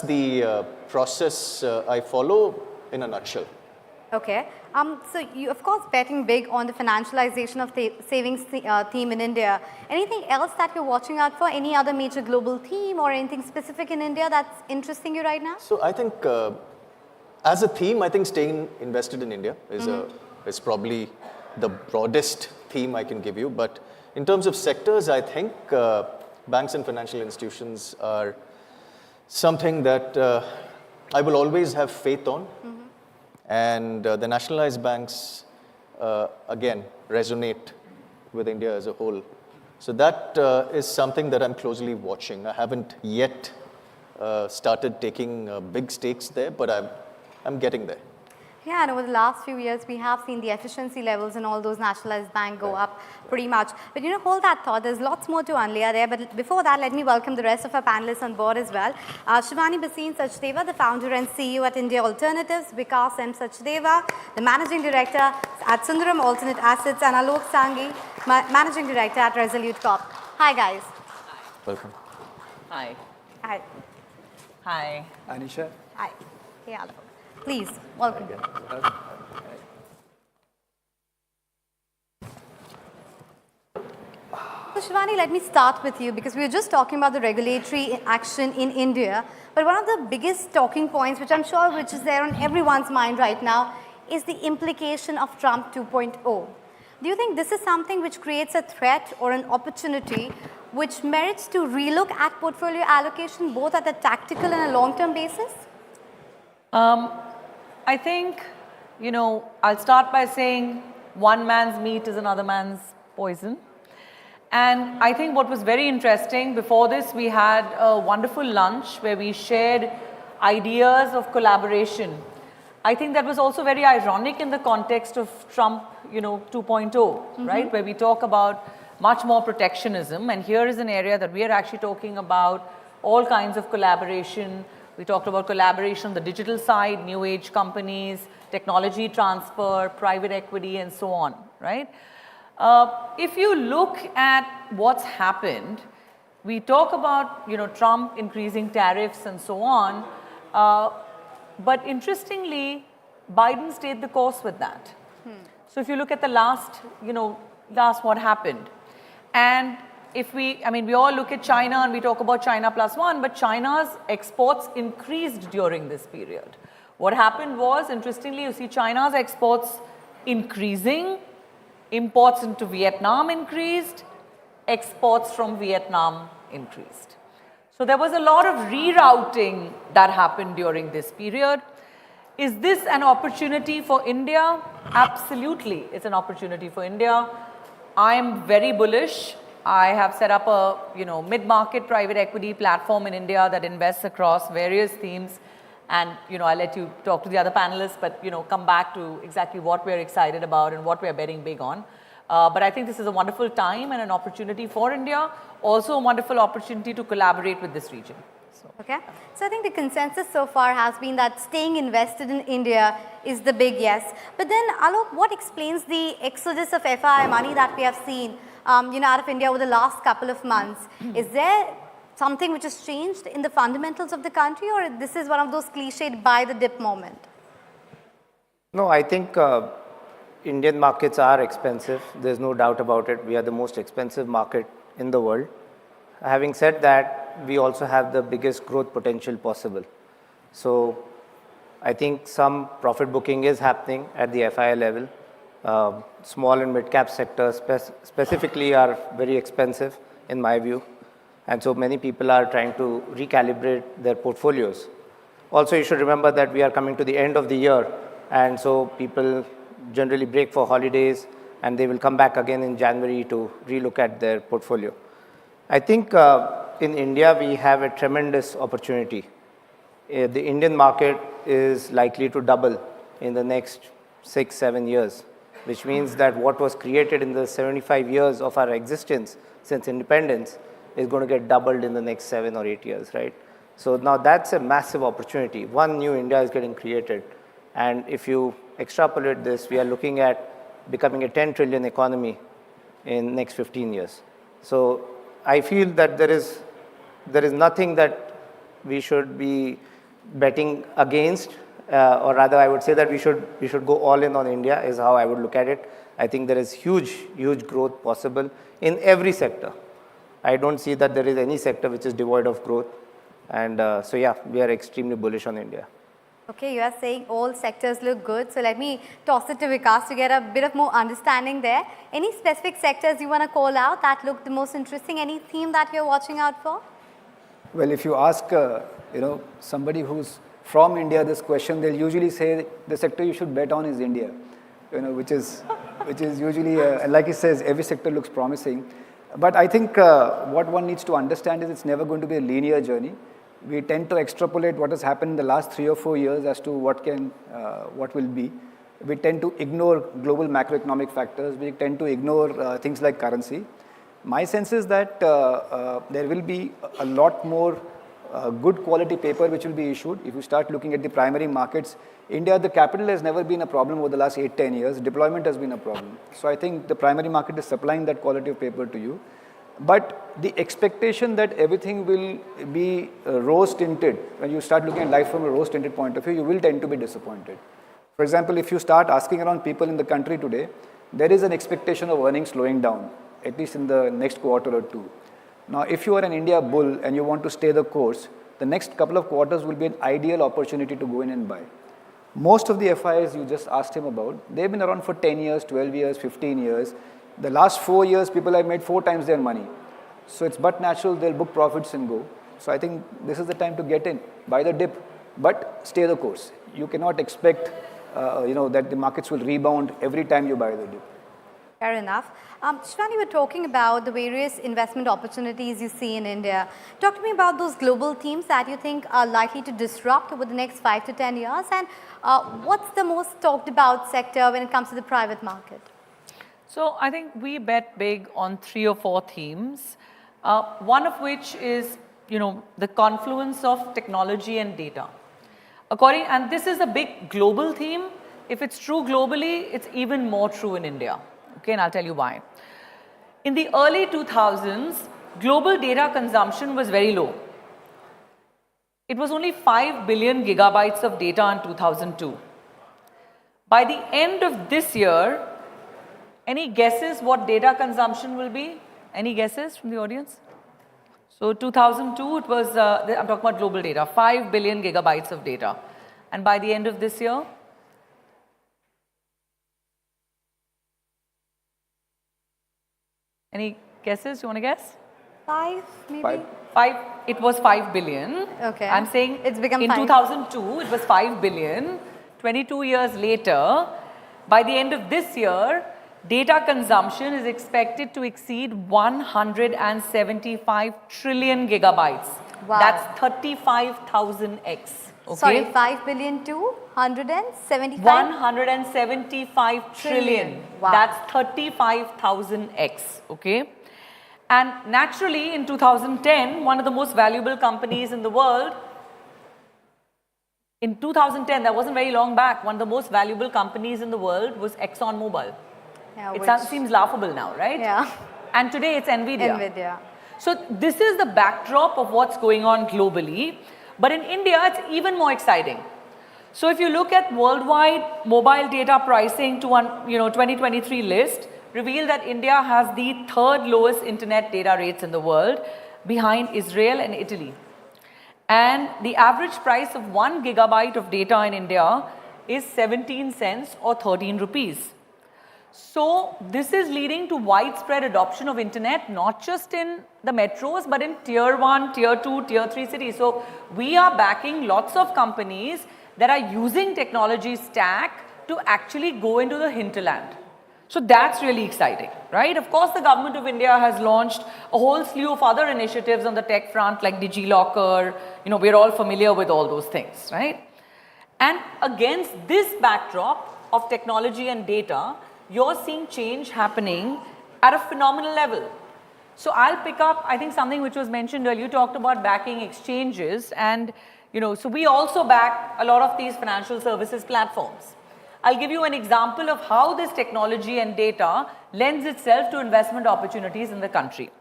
the process I follow in a nutshell. Okay. So you, of course, betting big on the financialization of the savings theme in India. Anything else that you're watching out for? Any other major global theme or anything specific in India that's interesting you right now? So I think as a theme, I think staying invested in India is probably the broadest theme I can give you. But in terms of sectors, I think banks and financial institutions are something that I will always have faith on. And the nationalized banks, again, resonate with India as a whole. So that is something that I'm closely watching. I haven't yet started taking big stakes there, but I'm getting there. Yeah, and over the last few years, we have seen the efficiency levels in all those nationalized banks go up pretty much. But hold that thought. There's lots more to unlayer there. But before that, let me welcome the rest of our panelists on board as well. Shivani Bhasin Sachdeva, the founder and CEO at India Alternatives, Vikas M. Sachdeva, the managing director at Sundaram Alternate Assets, and Alok Sanghi, managing director at Resolute Corp. Hi, guys. Welcome. Hi. Hi. Hi. Anisha. Hi. Hey, Alok. Please, welcome. So Shivani, let me start with you because we were just talking about the regulatory action in India. But one of the biggest talking points, which I'm sure which is there on everyone's mind right now, is the implication of Trump 2.0. Do you think this is something which creates a threat or an opportunity which merits to relook at portfolio allocation both at a tactical and a long-term basis? I think, I'll start by saying one man's meat is another man's poison. And I think what was very interesting, before this we had a wonderful lunch where we shared ideas of collaboration. I think that was also very ironic in the context of Trump, 2.0, right? Where we talk about much more protectionism. And here is an area that we are actually talking about all kinds of collaboration. We talked about collaboration on the digital side, new age companies, technology transfer, private equity, and so on, right? If you look at what's happened, we talk about, Trump increasing tariffs and so on. But interestingly, Biden stayed the course with that. So if you look at the last what happened. And if we all look at China and we talk about China +1, but China's exports increased during this period. What happened was, interestingly, you see China's exports increasing, imports into Vietnam increased, exports from Vietnam increased. So there was a lot of rerouting that happened during this period. Is this an opportunity for India? Absolutely, it's an opportunity for India. I am very bullish. I have set up a mid-market private equity platform in India that invests across various themes. And I'll let you talk to the other panelists, but come back to exactly what we're excited about and what we're betting big on. But I think this is a wonderful time and an opportunity for India. Also a wonderful opportunity to collaborate with this region. Okay. So I think the consensus so far has been that staying invested in India is the big yes. But then, Alok, what explains the exodus of FII money that we have seen out of India over the last couple of months? Is there something which has changed in the fundamentals of the country, or this is one of those cliched buy the dip moment? No, I think Indian markets are expensive. There's no doubt about it. We are the most expensive market in the world. Having said that, we also have the biggest growth potential possible. So I think some profit booking is happening at the FII level. Small and mid-cap sectors specifically are very expensive in my view. And so many people are trying to recalibrate their portfolios. Also, you should remember that we are coming to the end of the year. And so people generally break for holidays and they will come back again in January to relook at their portfolio. I think in India, we have a tremendous opportunity. The Indian market is likely to double in the next 6-7 years, which means that what was created in the 75 years of our existence since independence is going to get doubled in the next 7 or 8 years, right? So now that's a massive opportunity. One new India is getting created. And if you extrapolate this, we are looking at becoming a 10 trillion economy in next 15 years. So I feel that there is nothing that we should be betting against, or rather I would say that we should go all in on India is how I would look at it. I think there is huge growth possible in every sector. I don't see that there is any sector which is devoid of growth. And so yeah, we are extremely bullish on India. Okay, you are saying all sectors look good. So let me toss it to Vikas to get a bit of more understanding there. Any specific sectors you want to call out that look the most interesting? Any theme that you're watching out for? Well, if you ask, somebody who's from India this question, they'll usually say the sector you should bet on is India, which is usually, like he says, every sector looks promising. But I think what one needs to understand is it's never going to be a linear journey. We tend to extrapolate what has happened in the last 3 or 4 years as to what will be. We tend to ignore global macroeconomic factors. We tend to ignore things like currency. My sense is that there will be a lot more good quality paper which will be issued. If you start looking at the primary markets, India, the capital has never been a problem over the last 8-10 years. Deployment has been a problem. So I think the primary market is supplying that quality of paper to you. But the expectation that everything will be rose-tinted, when you start looking at life from a rose-tinted point of view, you will tend to be disappointed. For example, if you start asking around people in the country today, there is an expectation of earnings slowing down, at least in the next quarter or two. Now, if you are an India bull and you want to stay the course, the next couple of quarters will be an ideal opportunity to go in and buy. Most of the FIs you just asked him about, they've been around for 10 years, 12 years, 15 years. The last 4 years, people have made 4 times their money. So it's but natural they'll book profits and go. So I think this is the time to get in, buy the dip, but stay the course. You cannot expect that the markets will rebound every time you buy the dip. Fair enough. Shivani, you were talking about the various investment opportunities you see in India. Talk to me about those global themes that you think are likely to disrupt over the next 5 to 10 years, and what's the most talked about sector when it comes to the private market? So I think we bet big on 3 or 4 themes, one of which is, the confluence of technology and data. And this is a big global theme. If it's true globally, it's even more true in India. Okay, and I'll tell you why. In the early 2000s, global data consumption was very low. It was only 5 billion gigabytes of data in 2002. By the end of this year, any guesses what data consumption will be? Any guesses from the audience? So 2002, it was, I'm talking about global data, 5 billion gigabytes of data. And by the end of this year, any guesses? You want to guess? 5, maybe? 5. It was 5 billion. Okay. I'm saying it's become in 5. 2002, it was 5 billion. 22 years later, by the end of this year, data consumption is expected to exceed 175 trillion gigabytes. Wow. That's 35,000x. Okay? Sorry, 5 billion to 175? 175 trillion. Wow. That's 35,000x. Okay? And naturally, in 2010, one of the most valuable companies in the world, in 2010, that wasn't very long back, one of the most valuable companies in the world was ExxonMobil. Yeah, It seems laughable now, right? Yeah. And today it's NVIDIA. NVIDIA. So this is the backdrop of what's going on globally. But in India, it's even more exciting. So if you look at worldwide mobile data pricing to 2023 list, reveal that India has the 3rd lowest internet data rates in the world, behind Israel and Italy. And the average price of 1 gigabyte of data in India is 17 cents or 13 rupees. So this is leading to widespread adoption of internet, not just in the metros, but in tier 1, tier 2, tier 3 cities. So we are backing lots of companies that are using technology stack to actually go into the hinterland. So that's really exciting, right? Of course, the government of India has launched a whole slew of other initiatives on the tech front, like DigiLocker. We're all familiar with all those things, right? And against this backdrop of technology and data, you're seeing change happening at a phenomenal level. So I'll pick up, I think, something which was mentioned earlier. You talked about backing exchanges, and so we also back a lot of these financial services platforms. I'll give you an example of how this technology and data lends itself to investment opportunities in the country.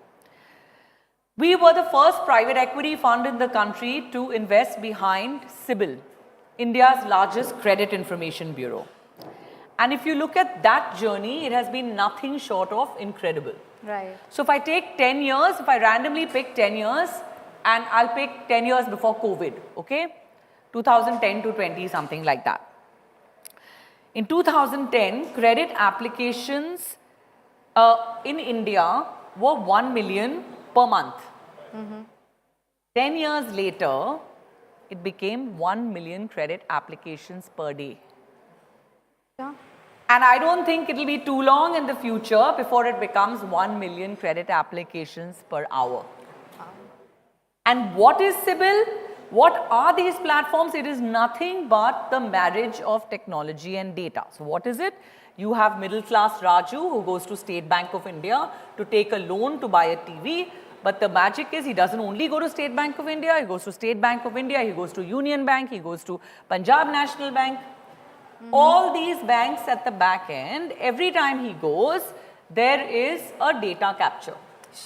We were the first private equity fund in the country to invest behind CIBIL, India's largest credit information bureau. And if you look at that journey, it has been nothing short of incredible. Right. So if I take 10 years, if I randomly pick 10 years, and I'll pick 10 years before COVID, okay? 2010 to 20, something like that. In 2010, credit applications in India were 1 million per month. 10 years later, it became 1 million credit applications per day. Yeah. And I don't think it'll be too long in the future before it becomes 1 million credit applications per hour. And what is CIBIL? What are these platforms? It is nothing but the marriage of technology and data. So what is it? You have middle class Raju who goes to State Bank of India to take a loan to buy a TV. But the magic is he doesn't only go to State Bank of India, he goes to State Bank of India, he goes to Union Bank, he goes to Punjab National Bank. All these banks at the back end, every time he goes, there is a data capture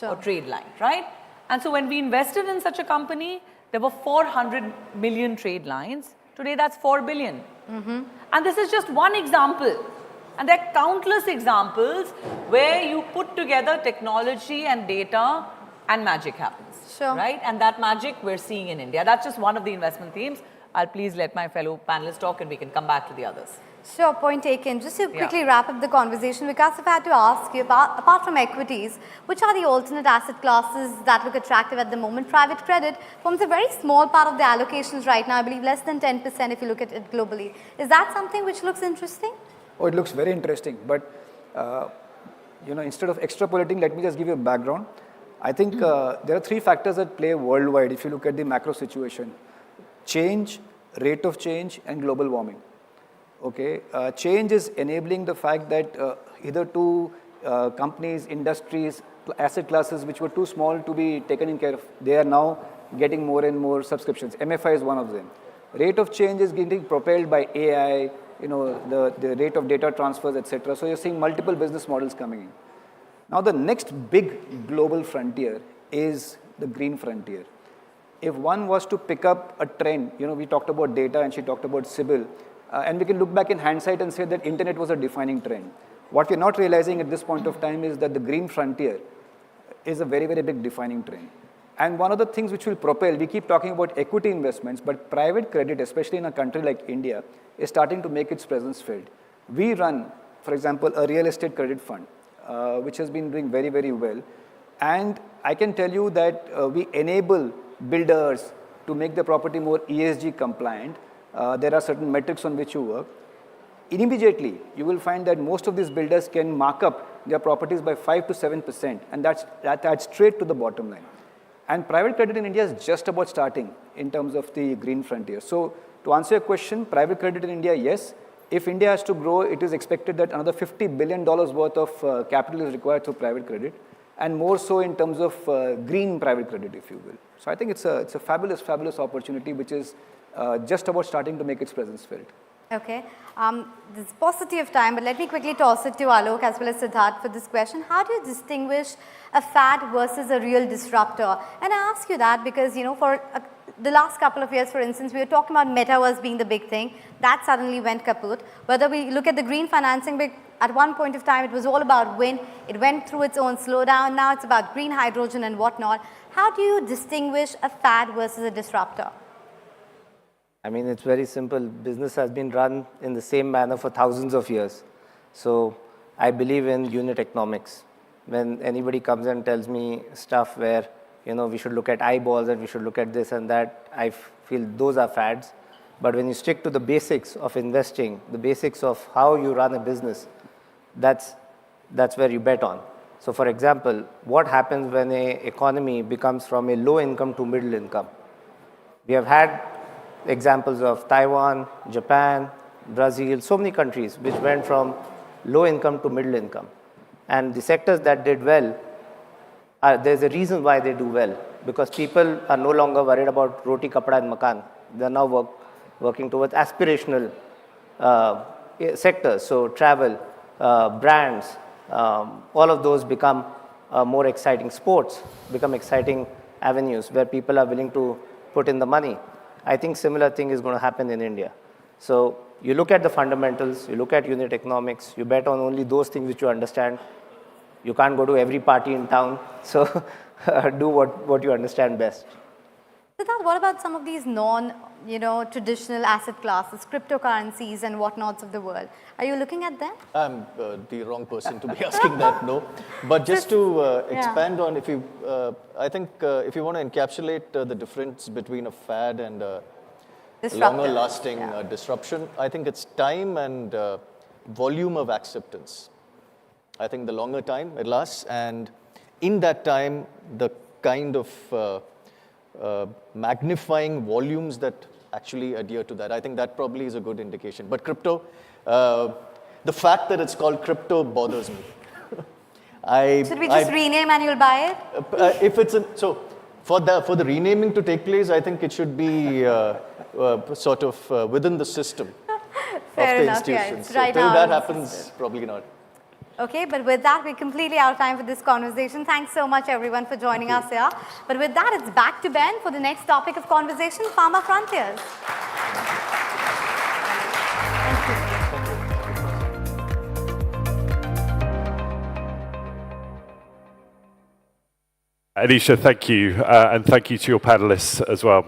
or trade line, right? And so when we invested in such a company, there were 400 million trade lines. Today that's 4 billion. And this is just one example. And there are countless examples where you put together technology and data and magic happens, right? And that magic we're seeing in India. That's just one of the investment themes. I'll please let my fellow panelists talk and we can come back to the others. Sure, point taken. Just to quickly wrap up the conversation, Vikas, if I had to ask you, apart from equities, which are the alternate asset classes that look attractive at the moment? Private credit forms a very small part of the allocations right now, I believe less than 10% if you look at it globally. Is that something which looks interesting? Oh, it looks very interesting, but instead of extrapolating, let me just give you a background. I think there are three factors that play worldwide if you look at the macro situation. Change, rate of change, and global warming. Okay, change is enabling the fact that either two companies, industries, asset classes which were too small to be taken in care of, they are now getting more and more subscriptions. MFI is one of them. Rate of change is getting propelled by AI, the rate of data transfers, etc. So you're seeing multiple business models coming in. Now the next big global frontier is the green frontier. If one was to pick up a trend, we talked about data and she talked about Sybil, and we can look back in hindsight and say that internet was a defining trend. What we're not realizing at this point of time is that the green frontier is a very, very big defining trend. And one of the things which will propel, we keep talking about equity investments, but private credit, especially in a country like India, is starting to make its presence felt. We run, for example, a real estate credit fund, which has been doing very, very well. And I can tell you that we enable builders to make the property more ESG compliant. There are certain metrics on which you work. Immediately, you will find that most of these builders can mark up their properties by 5 to 7%, and that adds straight to the bottom line. And private credit in India is just about starting in terms of the green frontier. So to answer your question, private credit in India, yes. If India has to grow, it is expected that another $50 billion worth of capital is required through private credit, and more so in terms of green private credit, if you will. So I think it's a fabulous, fabulous opportunity which is just about starting to make its presence felt. Okay. There's paucity of time, but let me quickly toss it to Alok as well as Siddharth for this question. How do you distinguish a fad versus a real disruptor? And I ask you that because, for the last couple of years, for instance, we were talking about metaverse being the big thing. That suddenly went kaput. Whether we look at the green financing, at one point of time, it was all about wind. It went through its own slowdown. Now it's about green hydrogen and whatnot. How do you distinguish a fad versus a disruptor? I mean, it's very simple. Business has been run in the same manner for thousands of years. So I believe in unit economics. When anybody comes and tells me stuff where, we should look at eyeballs and we should look at this and that, I feel those are fads. But when you stick to the basics of investing, the basics of how you run a business, that's where you bet on. So for example, what happens when an economy becomes from a low income to middle income? We have had examples of Taiwan, Japan, Brazil, so many countries which went from low income to middle income. And the sectors that did well, there's a reason why they do well, because people are no longer worried about roti, kapda and makan. They're now working towards aspirational sectors. So travel, brands, all of those become more exciting. Sports become exciting avenues where people are willing to put in the money. I think similar thing is going to happen in India. So you look at the fundamentals, you look at unit economics, you bet on only those things which you understand. You can't go to every party in town, so do what you understand best. Siddharth, what about some of these traditional asset classes, cryptocurrencies and whatnots of the world? Are you looking at them? I'm the wrong person to be asking that, no. But just to expand on, I think if you want to encapsulate the difference between a fad and a longer lasting disruption, I think it's time and volume of acceptance. I think the longer time it lasts, and in that time, the kind of magnifying volumes that actually adhere to that. I think that probably is a good indication. But crypto, the fact that it's called crypto bothers me. Should we just rename and you'll buy it? If it's for the renaming to take place, I think it should be sort of within the system of the institution. So right till now that happens, probably not. Okay, but with that, we're completely out of time for this conversation. Thanks so much, everyone, for joining us here. But with that, it's back to Ben for the next topic of conversation, Pharma Frontiers. Anisha, thank you, and thank you to your panelists as well.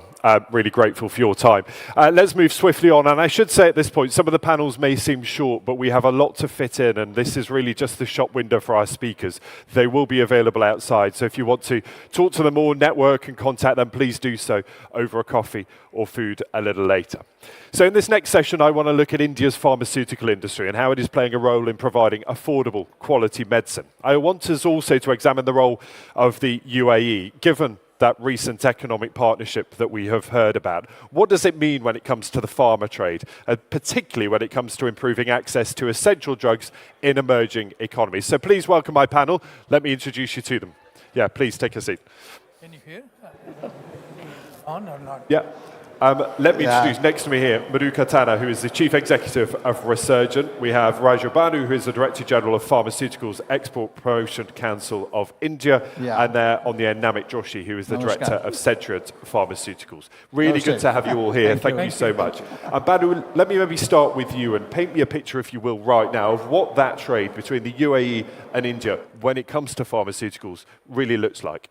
Really grateful for your time. Let's move swiftly on. And I should say at this point, some of the panels may seem short, but we have a lot to fit in. And this is really just the shop window for our speakers. They will be available outside. So if you want to talk to them or network and contact them, please do so over a coffee or food a little later. So in this next session, I want to look at India's pharmaceutical industry and how it is playing a role in providing affordable, quality medicine. I want us also to examine the role of the UAE, given that recent economic partnership that we have heard about. What does it mean when it comes to the pharma trade, particularly when it comes to improving access to essential drugs in emerging economies? So please welcome my panel. Let me introduce you to them. Yeah, please take a seat. Can you hear? On or not? Yeah. Let me introduce next to me here, Tata, who is the Chief Executive of Resurgent. We have Raju Banu, who is the Director General of Pharmaceuticals Export Promotion Council of India. And on the end, Namit Joshi, who is the Director of Centriant Pharmaceuticals. Really good to have you all here. Thank you so much. Banu, let me maybe start with you and paint me a picture, if you will, right now of what that trade between the UAE and India, when it comes to pharmaceuticals, really looks like.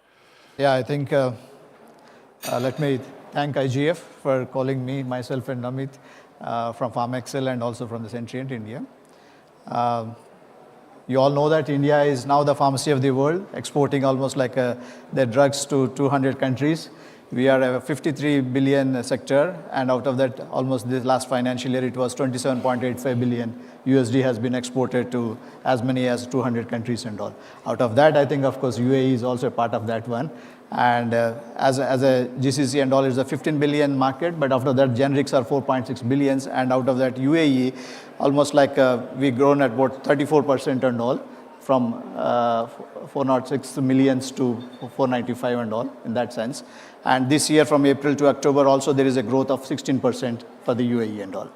Yeah, I think let me thank IGF for calling me, myself and Namit from Pharma Excel and also from the Centriant India. You all know that India is now the pharmacy of the world, exporting almost like their drugs to 200 countries. We are a 53 billion sector, and out of that, almost this last financial year, it was 27.85 billion USD has been exported to as many as 200 countries and all. Out of that, I think, of course, UAE is also a part of that one. And as a GCC and all, it's a 15 billion market, but after that, generics are 4.6 billions, and out of that, UAE, almost like we've grown at about 34% and all, from 406 millions to 495 and all, in that sense. And this year, from April to October, also there is a growth of 16% for the UAE and all.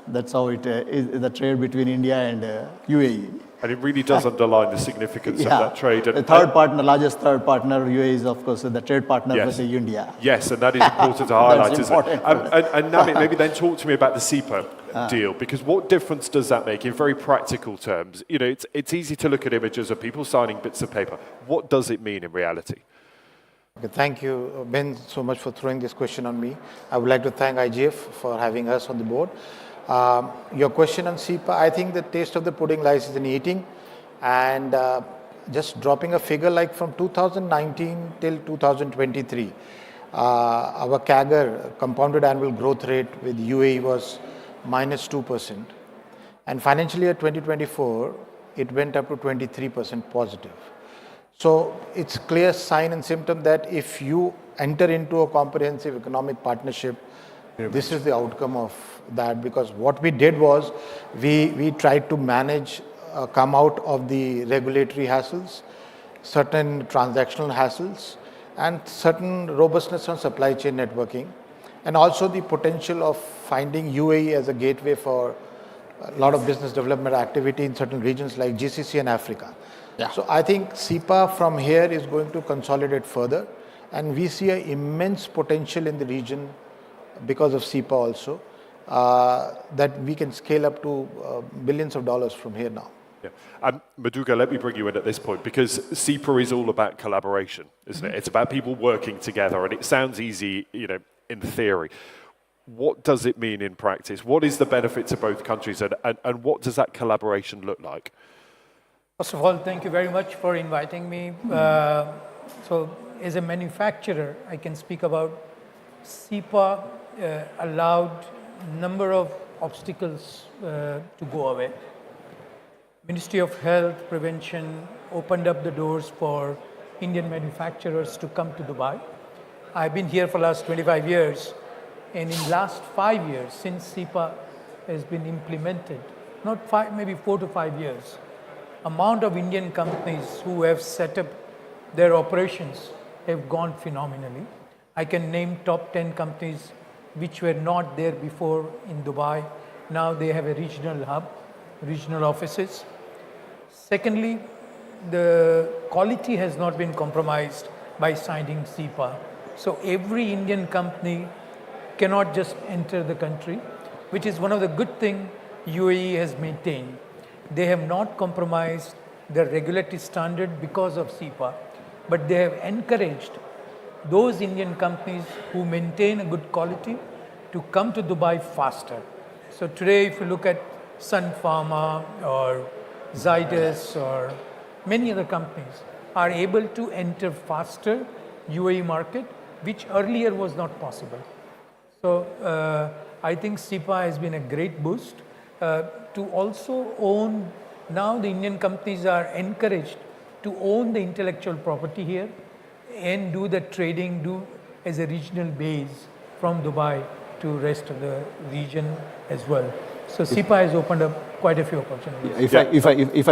That's how it is, the trade between India and UAE. And it really does underline the significance of that trade. And the third partner, largest third partner, UAE is, of course, the trade partner with India. Yes, and that is important to highlight, isn't it? And Namit, maybe then talk to me about the CEPA deal, because what difference does that make in very practical terms? You know, it's easy to look at images of people signing bits of paper. What does it mean in reality? Okay, thank you, Ben, so much for throwing this question on me. I would like to thank IGF for having us on the board. Your question on CEPA, I think the taste of the pudding lies in eating, and just dropping a figure like from 2019 till 2023, our CAGR, compounded annual growth rate with UAE was -2%. And financial year 2024, it went up to 23% positive. So it's clear sign and symptom that if you enter into a comprehensive economic partnership, this is the outcome of that, because what we did was we tried to manage, come out of the regulatory hassles, certain transactional hassles, and certain robustness on supply chain networking, and also the potential of finding UAE as a gateway for a lot of business development activity in certain regions like GCC and Africa. So I think CEPA from here is going to consolidate further, and we see an immense potential in the region because of CEPA also, that we can scale up to billions of dollars from here now. Yeah. Madhuga, let me bring you in at this point, because CEPA is all about collaboration, isn't it? It's about people working together, and it sounds easy, you know, in theory. What does it mean in practice? What is the benefit to both countries, and what does that collaboration look like? First of all, thank you very much for inviting me. So, as a manufacturer, I can speak about CEPA allowed number of obstacles to go away. Ministry of Health Prevention opened up the doors for Indian manufacturers to come to Dubai. I've been here for the last 25 years, and in last 5 years, since CEPA has been implemented, not 5, maybe 4 to 5 years, amount of Indian companies who have set up their operations have gone phenomenally. I can name top 10 companies which were not there before in Dubai. Now they have a regional hub, regional offices. Secondly, the quality has not been compromised by signing CEPA. So every Indian company cannot just enter the country, which is one of the good things UAE has maintained. They have not compromised the regulatory standard because of CEPA, but they have encouraged those Indian companies who maintain a good quality to come to Dubai faster. So today, if you look at Sun Pharma or Zydus or many other companies are able to enter faster UAE market, which earlier was not possible. So I think SEPA has been a great boost to also own. Now the Indian companies are encouraged to own the intellectual property here and do the trading, do as a regional base from Dubai to rest of the region as well. So SEPA has opened up quite a few opportunities. If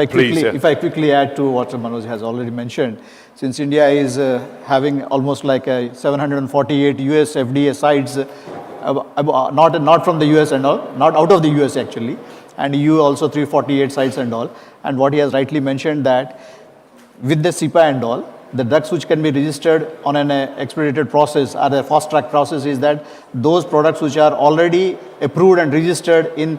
I quickly add to what Manoj has already mentioned, since India is having almost like 748 US FDA sites, not from the US and all, not out of the US actually, and EU also 348 sites and all. And what he has rightly mentioned that with the SEPA and all, the drugs which can be registered on an expedited process or a fast track process is that those products which are already approved and registered in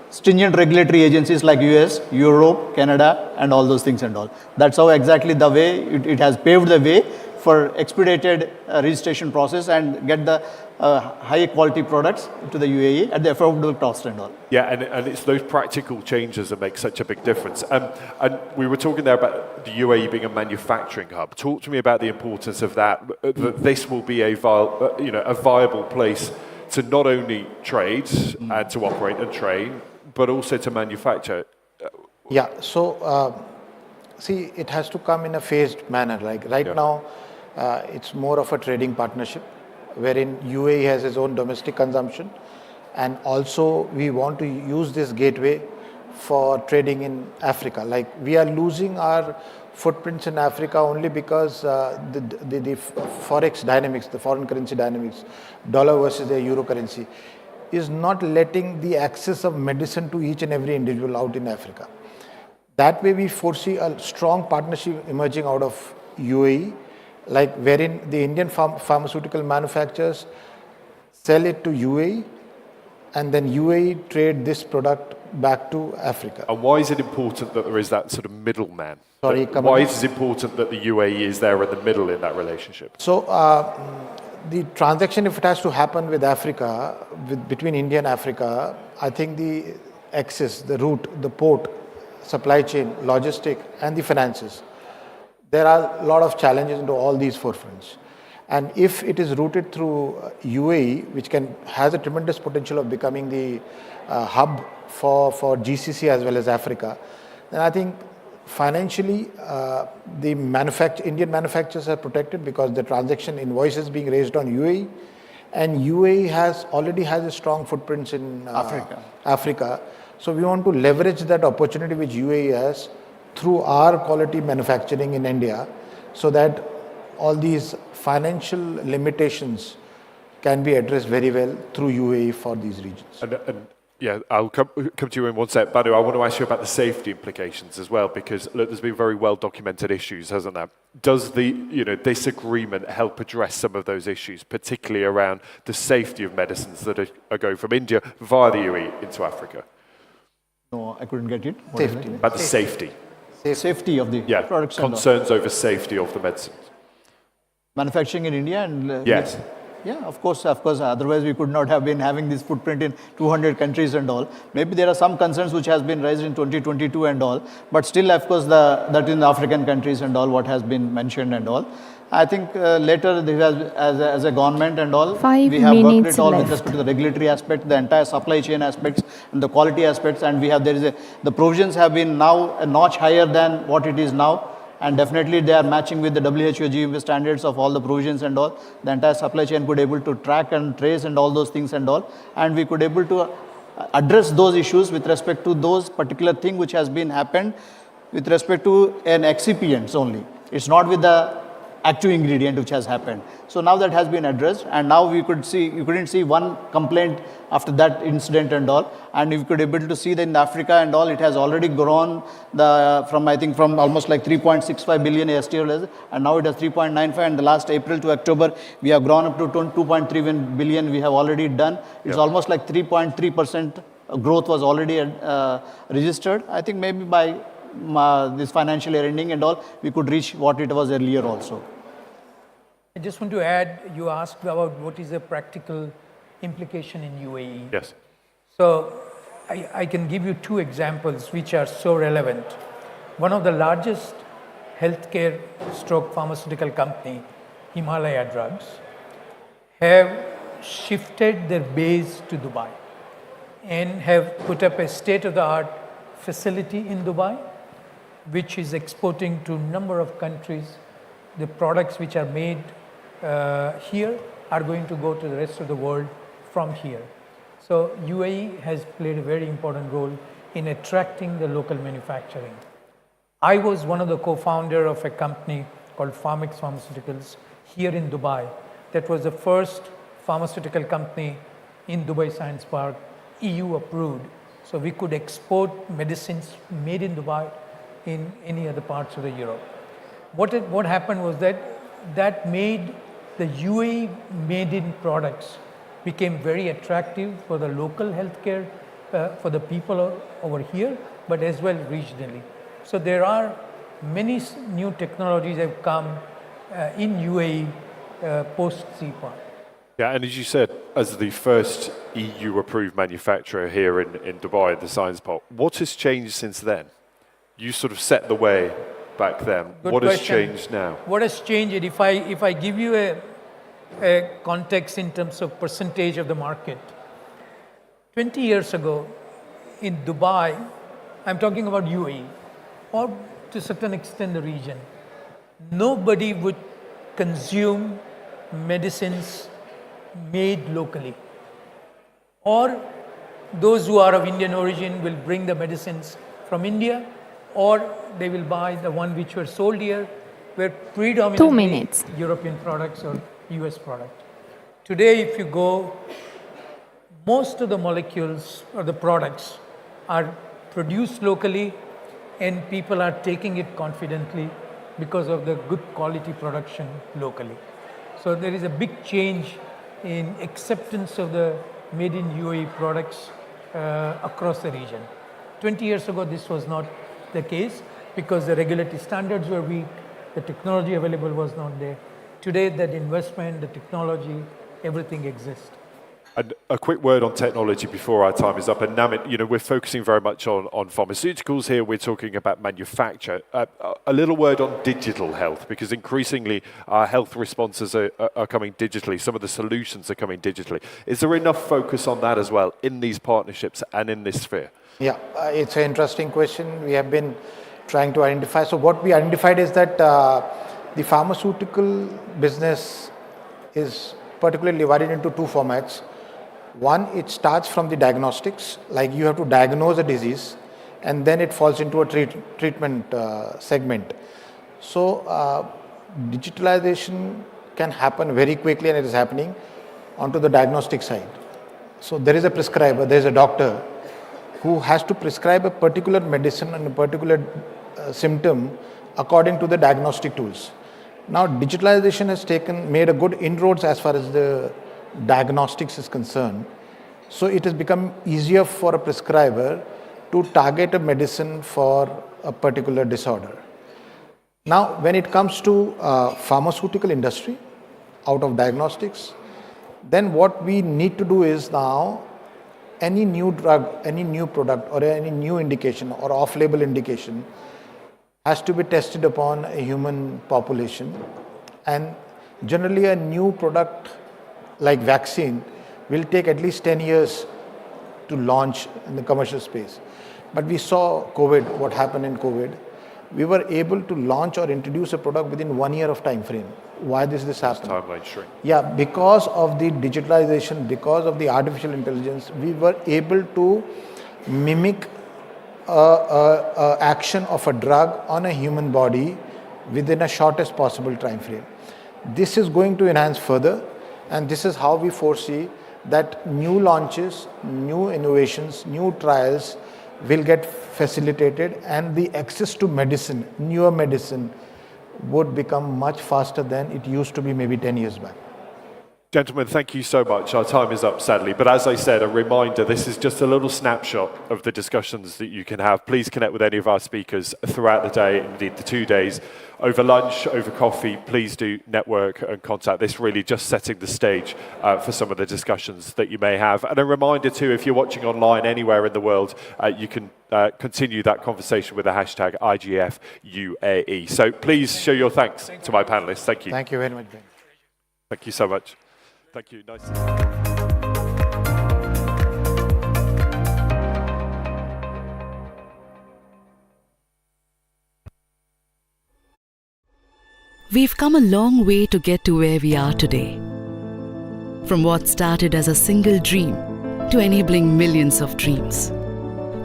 stringent regulatory agencies like US, Europe, Canada and all those things and all. That's how exactly the way it has paved the way for expedited registration process and get the high quality products to the UAE at the affordable cost and all. Yeah, and it's those practical changes that make such a big difference. And we were talking there about the UAE being a manufacturing hub. Talk to me about the importance of that. That this will be a viable place to not only trade and to operate and train, but also to manufacture. Yeah. So see, it has to come in a phased manner. Like right now, it's more of a trading partnership, wherein UAE has its own domestic consumption, and also we want to use this gateway for trading in Africa. Like we are losing our footprints in Africa only because the forex dynamics, the foreign currency dynamics, dollar versus the euro currency, is not letting the access of medicine to each and every individual out in Africa. That way we foresee a strong partnership emerging out of UAE, like wherein the Indian pharmaceutical manufacturers sell it to UAE, and then UAE trade this product back to Africa. And why is it important that there is that sort of middleman? Sorry, why is it important that the UAE is there in the middle in that relationship? So the transaction, if it has to happen with Africa, between India and Africa, I think the access, the route, the port, supply chain, logistic, and the finances, there are a lot of challenges into all these forefronts. And if it is routed through UAE, which has a tremendous potential of becoming the hub for GCC as well as Africa, then I think financially the Indian manufacturers are protected because the transaction invoices being raised on UAE, and UAE already has a strong footprints in Africa. So we want to leverage that opportunity which UAE has through our quality manufacturing in India, so that all these financial limitations can be addressed very well through UAE for these regions. Yeah, I'll come to you in one sec. Badu, I want to ask you about the safety implications as well, because look, there's been very well documented issues, hasn't there? Does this agreement help address some of those issues, particularly around the safety of medicines that are going from India via the UAE into Africa? No, I couldn't get it. Safety. About the safety. Safety of the products. Concerns over safety of the medicines. Manufacturing in India and yes. Yeah, of course. Otherwise, we could not have been having this footprint in 200 countries and all. Maybe there are some concerns which has been raised in 2022 and all, but still, of course, that in the African countries and all, what has been mentioned and all. I think later, as a government and all, we have worked it all with respect to the regulatory aspect, the entire supply chain aspects, and the quality aspects, and the provisions have been now a notch higher than what it is now. And definitely they are matching with the WHO GMP standards of all the provisions and all. The entire supply chain could able to track and trace and all those things and all. And we could able to address those issues with respect to those particular thing which has been happened with respect to an excipients only. It's not with the active ingredient which has happened. So now that has been addressed, and now you couldn't see one complaint after that incident and all, and you could able to see that in Africa and all, it has already grown from almost like 3.65 billion STLs, and now it has 3.95, and the last April to October, we have grown up to 2.31 billion we have already done. It's almost like 3.3% growth was already registered. I think maybe by this financial year ending and all, we could reach what it was earlier also. I just want to add, you asked about what is the practical implication in UAE. Yes. So I can give you two examples which are so relevant. One of the largest healthcare stroke pharmaceutical company, Himalaya Drugs, have shifted their base to Dubai and have put up a state-of-the-art facility in Dubai, which is exporting to a number of countries. The products which are made here are going to go to the rest of the world from here. So UAE has played a very important role in attracting the local manufacturing. I was one of the co-founder of a company called Pharma Pharmaceuticals here in Dubai. That was the first pharmaceutical company in Dubai Science Park, EU approved. So we could export medicines made in Dubai in any other parts of the Europe. What happened was that made the UAE made in products became very attractive for the local healthcare, for the people over here, but as well regionally. So there are many new technologies that have come in UAE post-CEPA. Yeah, and as you said, as the first EU-approved manufacturer here in Dubai, at the Science Park, what has changed since then? You sort of set the way back then. What has changed now? What has changed? If I give you a context in terms of percentage of the market, 20 years ago in Dubai, I'm talking about UAE, or to a certain extent the region, nobody would consume medicines made locally. Or those who are of Indian origin will bring the medicines from India, or they will buy the one which were sold here, were predominantly European products or US product. Today, if you go, most of the molecules or the products are produced locally and people are taking it confidently because of the good quality production locally. So there is a big change in acceptance of the made in UAE products across the region. 20 years ago, this was not the case because the regulatory standards were weak, the technology available was not there. Today, that investment, the technology, everything exists. And a quick word on technology before our time is up. And Namit, we're focusing very much on pharmaceuticals here. We're talking about manufacture. A little word on digital health, because increasingly our health responses are coming digitally. Some of the solutions are coming digitally. Is there enough focus on that as well in these partnerships and in this sphere? Yeah, it's an interesting question. We have been trying to identify. So what we identified is that the pharmaceutical business is particularly divided into two formats. One, it starts from the diagnostics, like you have to diagnose a disease, and then it falls into a treatment segment. So digitalization can happen very quickly, and it is happening onto the diagnostic side. So there is a prescriber, there is a doctor who has to prescribe a particular medicine and a particular symptom according to the diagnostic tools. Now, digitalization has made a good inroads as far as the diagnostics is concerned. So it has become easier for a prescriber to target a medicine for a particular disorder. Now, when it comes to pharmaceutical industry, out of diagnostics, then what we need to do is now any new drug, any new product or any new indication or off-label indication has to be tested upon a human population. And generally a new product like vaccine will take at least 10 years to launch in the commercial space. But we saw COVID, what happened in COVID. We were able to launch or introduce a product within 1 year of time frame. Why does this happen? Timeline shrink. Yeah, because of the digitalization, because of the artificial intelligence, we were able to mimic action of a drug on a human body within a shortest possible time frame. This is going to enhance further, and this is how we foresee that new launches, new innovations, new trials will get facilitated, and the access to medicine, newer medicine, would become much faster than it used to be maybe 10 years back. Gentlemen, thank you so much. Our time is up, sadly. But as I said, a reminder, this is just a little snapshot of the discussions that you can have. Please connect with any of our speakers throughout the day, indeed the 2 days. Over lunch, over coffee, please do network and contact. This really just setting the stage for some of the discussions that you may have. And a reminder too, if you're watching online anywhere in the world, you can continue that conversation with the hashtag IGF-UAE. So please show your thanks to my panelists. Thank you. Thank you very much, Ben. Thank you so much. Thank you. Nice. We've come a long way to get to where we are today. From what started as a single dream to enabling millions of dreams.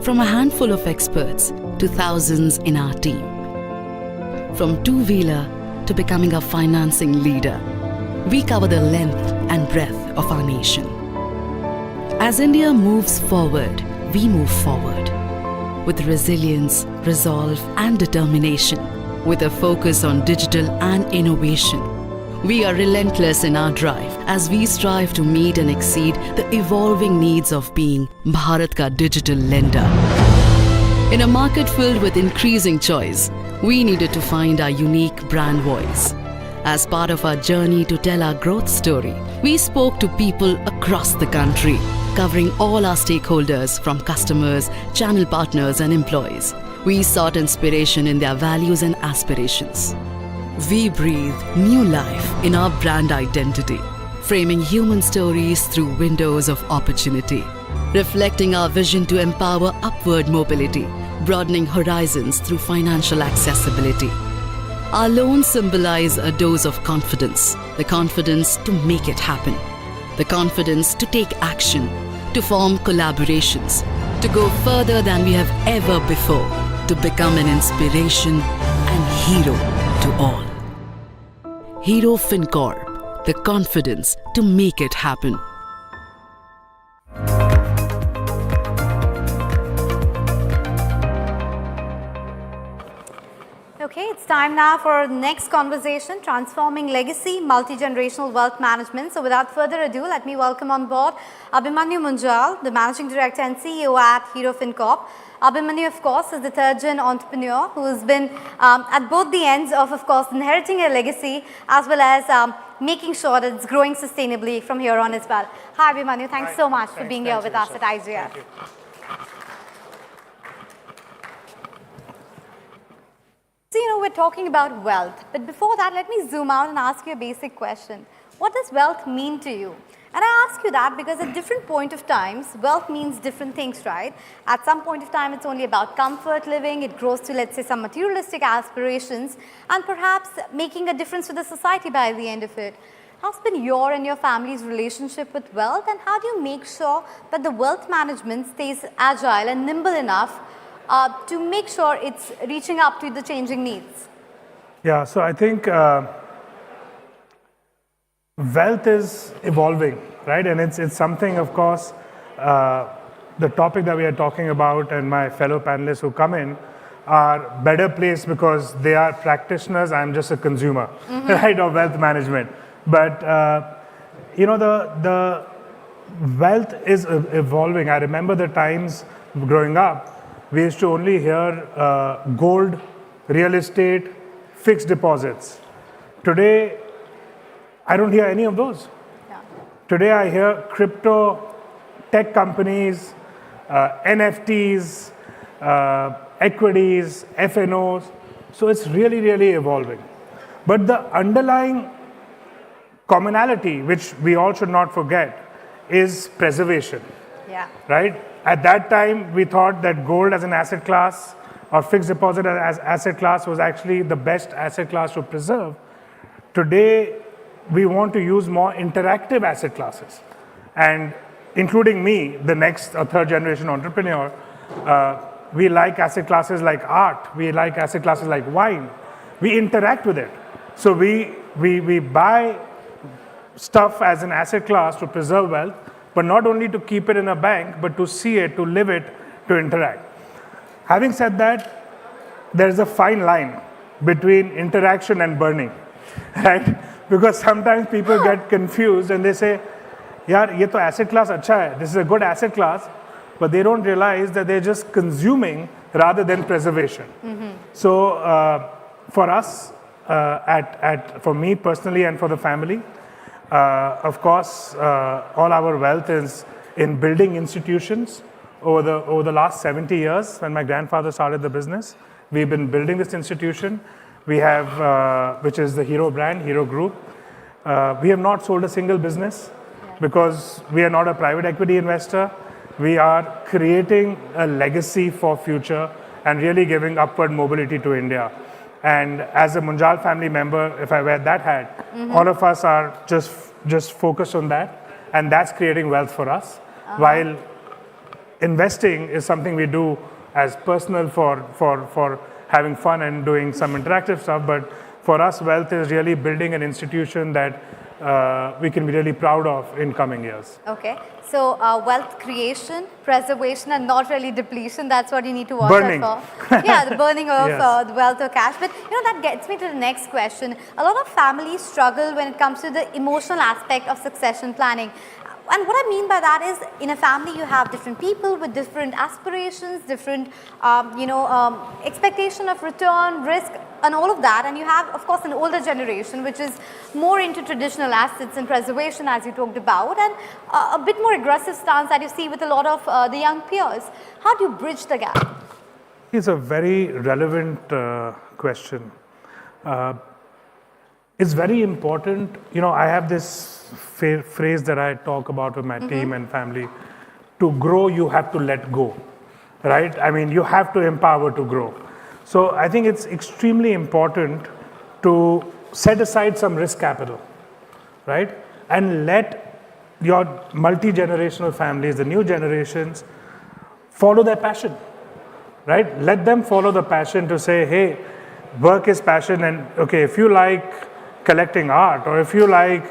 From a handful of experts to thousands in our team. From two-wheeler to becoming a financing leader. We cover the length and breadth of our nation. As India moves forward, we move forward. With resilience, resolve and determination. With a focus on digital and innovation. We are relentless in our drive as we strive to meet and exceed the evolving needs of being Bharat ka digital lender. In a market filled with increasing choice, we needed to find our unique brand voice. As part of our journey to tell our growth story, we spoke to people across the country, covering all our stakeholders from customers, channel partners and employees. We sought inspiration in their values and aspirations. We breathe new life in our brand identity, framing human stories through windows of opportunity, reflecting our vision to empower upward mobility, broadening horizons through financial accessibility. Our loans symbolize a dose of confidence, the confidence to make it happen, the confidence to take action, to form collaborations, to go further than we have ever before, to become an inspiration and hero to all. Hero Fincorp, the confidence to make it happen. Okay, it's time now for our next conversation, Transforming Legacy, Multi-Generational Wealth Management. So without further ado, let me welcome on board Abhimanyu Munjal, the Managing Director and CEO at Hero Fincorp. Abhimanyu, of course, is the third-gen entrepreneur who has been at both the ends of course, inheriting a legacy as well as making sure that it's growing sustainably from here on as well. Hi, Abhimanyu. Thanks so much for being here with us at IGF. So, we're talking about wealth, but before that, let me zoom out and ask you a basic question. What does wealth mean to you? And I ask you that because at different point of times, wealth means different things, right? At some point of time, it's only about comfort living. It grows to, let's say, some materialistic aspirations and perhaps making a difference to the society by the end of it. How's been your and your family's relationship with wealth, and how do you make sure that the wealth management stays agile and nimble enough to make sure it's reaching up to the changing needs? Yeah, so I think wealth is evolving, right? And it's something, of course, the topic that we are talking about and my fellow panelists who come in are better placed because they are practitioners. I'm just a consumer, right, of wealth management. But, the wealth is evolving. I remember the times growing up, we used to only hear gold, real estate, fixed deposits. Today, I don't hear any of those. Yeah. Today, I hear crypto, tech companies, NFTs, equities, FNOs. So it's really, really evolving. But the underlying commonality, which we all should not forget, is preservation. Yeah. Right? At that time, we thought that gold as an asset class or fixed deposit as asset class was actually the best asset class to preserve. Today, we want to use more interactive asset classes. And including me, the next third generation entrepreneur, we like asset classes like art. We like asset classes like wine. We interact with it. So we buy stuff as an asset class to preserve wealth, but not only to keep it in a bank, but to see it, to live it, to interact. Having said that, there's a fine line between interaction and burning, right? Because sometimes people get confused and they say, yaar, ye to asset class acha hai. This is a good asset class, but they don't realize that they're just consuming rather than preservation. So for us, for me personally and for the family, of course, all our wealth is in building institutions. Over the last 70 years, when my grandfather started the business, we've been building this institution. We have, which is the Hero brand, Hero Group. We have not sold a single business because we are not a private equity investor. We are creating a legacy for future and really giving upward mobility to India. And as a Munjal family member, if I wear that hat, all of us are just focused on that, and that's creating wealth for us. While investing is something we do as personal for having fun and doing some interactive stuff, but for us, wealth is really building an institution that we can be really proud of in coming years. Okay, so wealth creation, preservation, and not really depletion. That's what you need to watch Burning. out for. Yeah, the burning of Yes. the wealth or cash. But that gets me to the next question. A lot of families struggle when it comes to the emotional aspect of succession planning. And what I mean by that is, in a family, you have different people with different aspirations, different, expectation of return, risk, and all of that. And you have, of course, an older generation, which is more into traditional assets and preservation, as you talked about, and a bit more aggressive stance that you see with a lot of the young peers. How do you bridge the gap? It's a very relevant question. It's very important. I have this phrase that I talk about with my team and family. To grow, you have to let go, right? I mean, you have to empower to grow. So I think it's extremely important to set aside some risk capital, right? And let your multi-generational families, the new generations, follow their passion, right? Let them follow the passion to say, hey, work is passion, and okay, if you like collecting art, or if you like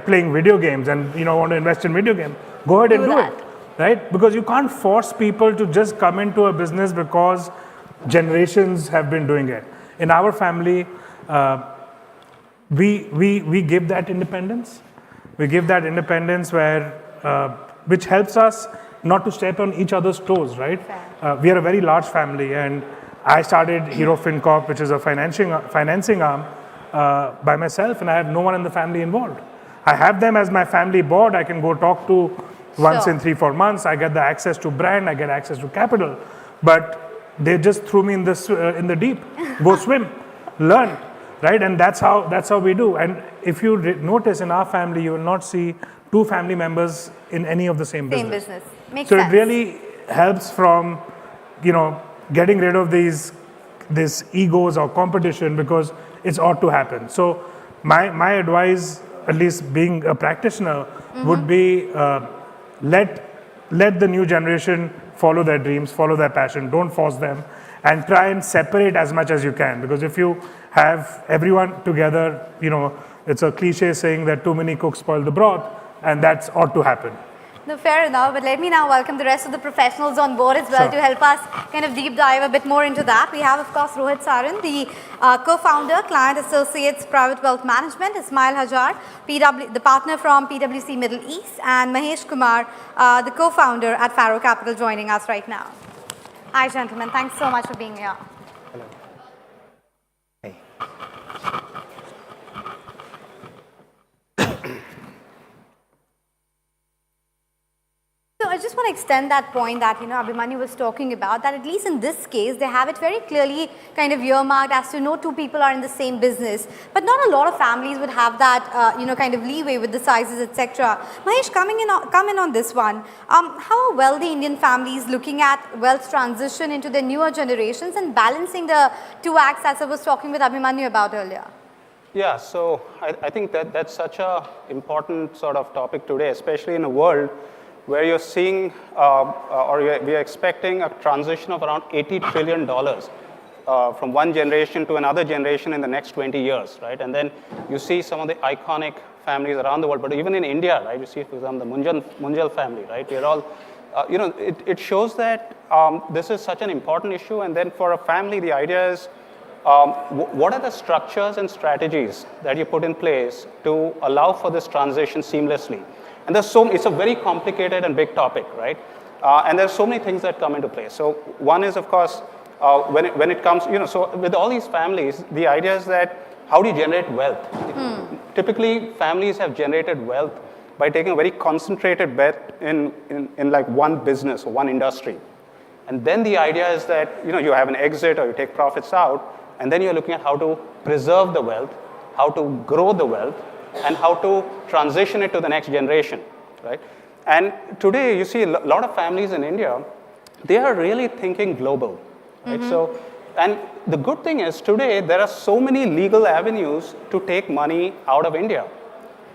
playing video games and want to invest in video games, go ahead and do it, right? Because you can't force people to just come into a business because generations have been doing it. In our family, we give that independence. We give that independence where, which helps us not to step on each other's toes, right? We are a very large family, and I started Hero Fincorp, which is a financing arm, by myself, and I have no one in the family involved. I have them as my family board. I can go talk to once in 3-4 months. I get the access to brand. I get access to capital. But they just threw me in the deep. Go swim, learn, right? And that's how we do. And if you notice in our family, you will not see two family members in any of the same business. Makes so sense. It really helps from, getting rid of these egos or competition, because it's ought to happen. So my advice, at least being a practitioner, would be let the new generation follow their dreams, follow their passion. Don't force them, and try and separate as much as you can. Because if you have everyone together, it's a cliche saying that too many cooks spoil the broth, and that's ought to happen. No, fair enough, but let me now welcome the rest of the professionals on board as well to help us kind of deep dive a bit more into that. We have, of course, Rohit Saran, the co-founder, Client Associates Private Wealth Management, Ismail Hajar, the partner from PwC Middle East, and Mahesh Kumar, the co-founder at Faro Capital, joining us right now. Hi, gentlemen. Thanks so much for being here. Hello. Hey. So I just want to extend that point that Abhimanyu was talking about, that at least in this case they have it very clearly kind of earmarked as to two people are in the same business, but not a lot of families would have that kind of leeway with the sizes, etc. Mahesh, come in on this one. How are wealthy Indian families looking at wealth transition into their newer generations and balancing the two acts, as I was talking with Abhimanyu about earlier? Yeah, so I think that's such an important sort of topic today, especially in a world where you're seeing, we are expecting a transition of around $80 trillion from one generation to another generation in the next 20 years, right? And then you see some of the iconic families around the world, but even in India, right? You see, for example, the Munjal family, right? We're all, it shows that this is such an important issue, and then for a family, the idea is what are the structures and strategies that you put in place to allow for this transition seamlessly? And it's a very complicated and big topic, right? And there's so many things that come into play. So one is, of course, when it comes, so with all these families, the idea is that how do you generate wealth? Typically, families have generated wealth by taking a very concentrated bet in like one business or one industry. And then the idea is that, you have an exit or you take profits out, and then you're looking at how to preserve the wealth, how to grow the wealth, and how to transition it to the next generation, right? And today, you see a lot of families in India, they are really thinking global, right? So, and the good thing is today, there are so many legal avenues to take money out of India.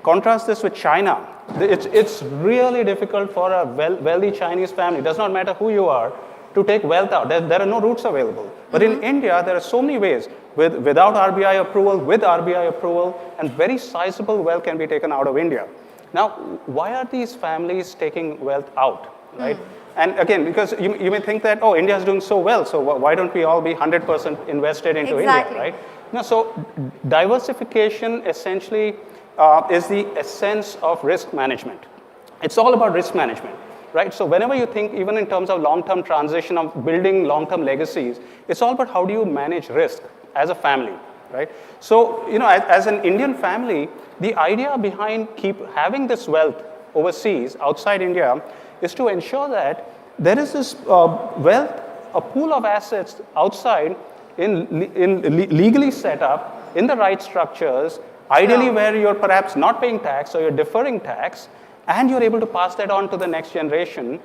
Contrast this with China. It's really difficult for a wealthy Chinese family, it does not matter who you are, to take wealth out. There are no routes available. But in India, there are so many ways, without RBI approval, with RBI approval, and very sizable wealth can be taken out of India. Now, why are these families taking wealth out, right? And again, because you may think that, oh, India is doing so well, so why don't we all be 100% invested into India, right? No, so diversification essentially is the essence of risk management. It's all about risk management. Right? So whenever you think, even in terms of long-term transition, of building long-term legacies, it's all about how do you manage risk as a family, right? So, as an Indian family, the idea behind having this wealth overseas, outside India, is to ensure that there is this wealth, a pool of assets outside, legally set up, in the right structures, ideally where you're perhaps not paying tax or you're deferring tax, and you're able to pass that on to the next generation,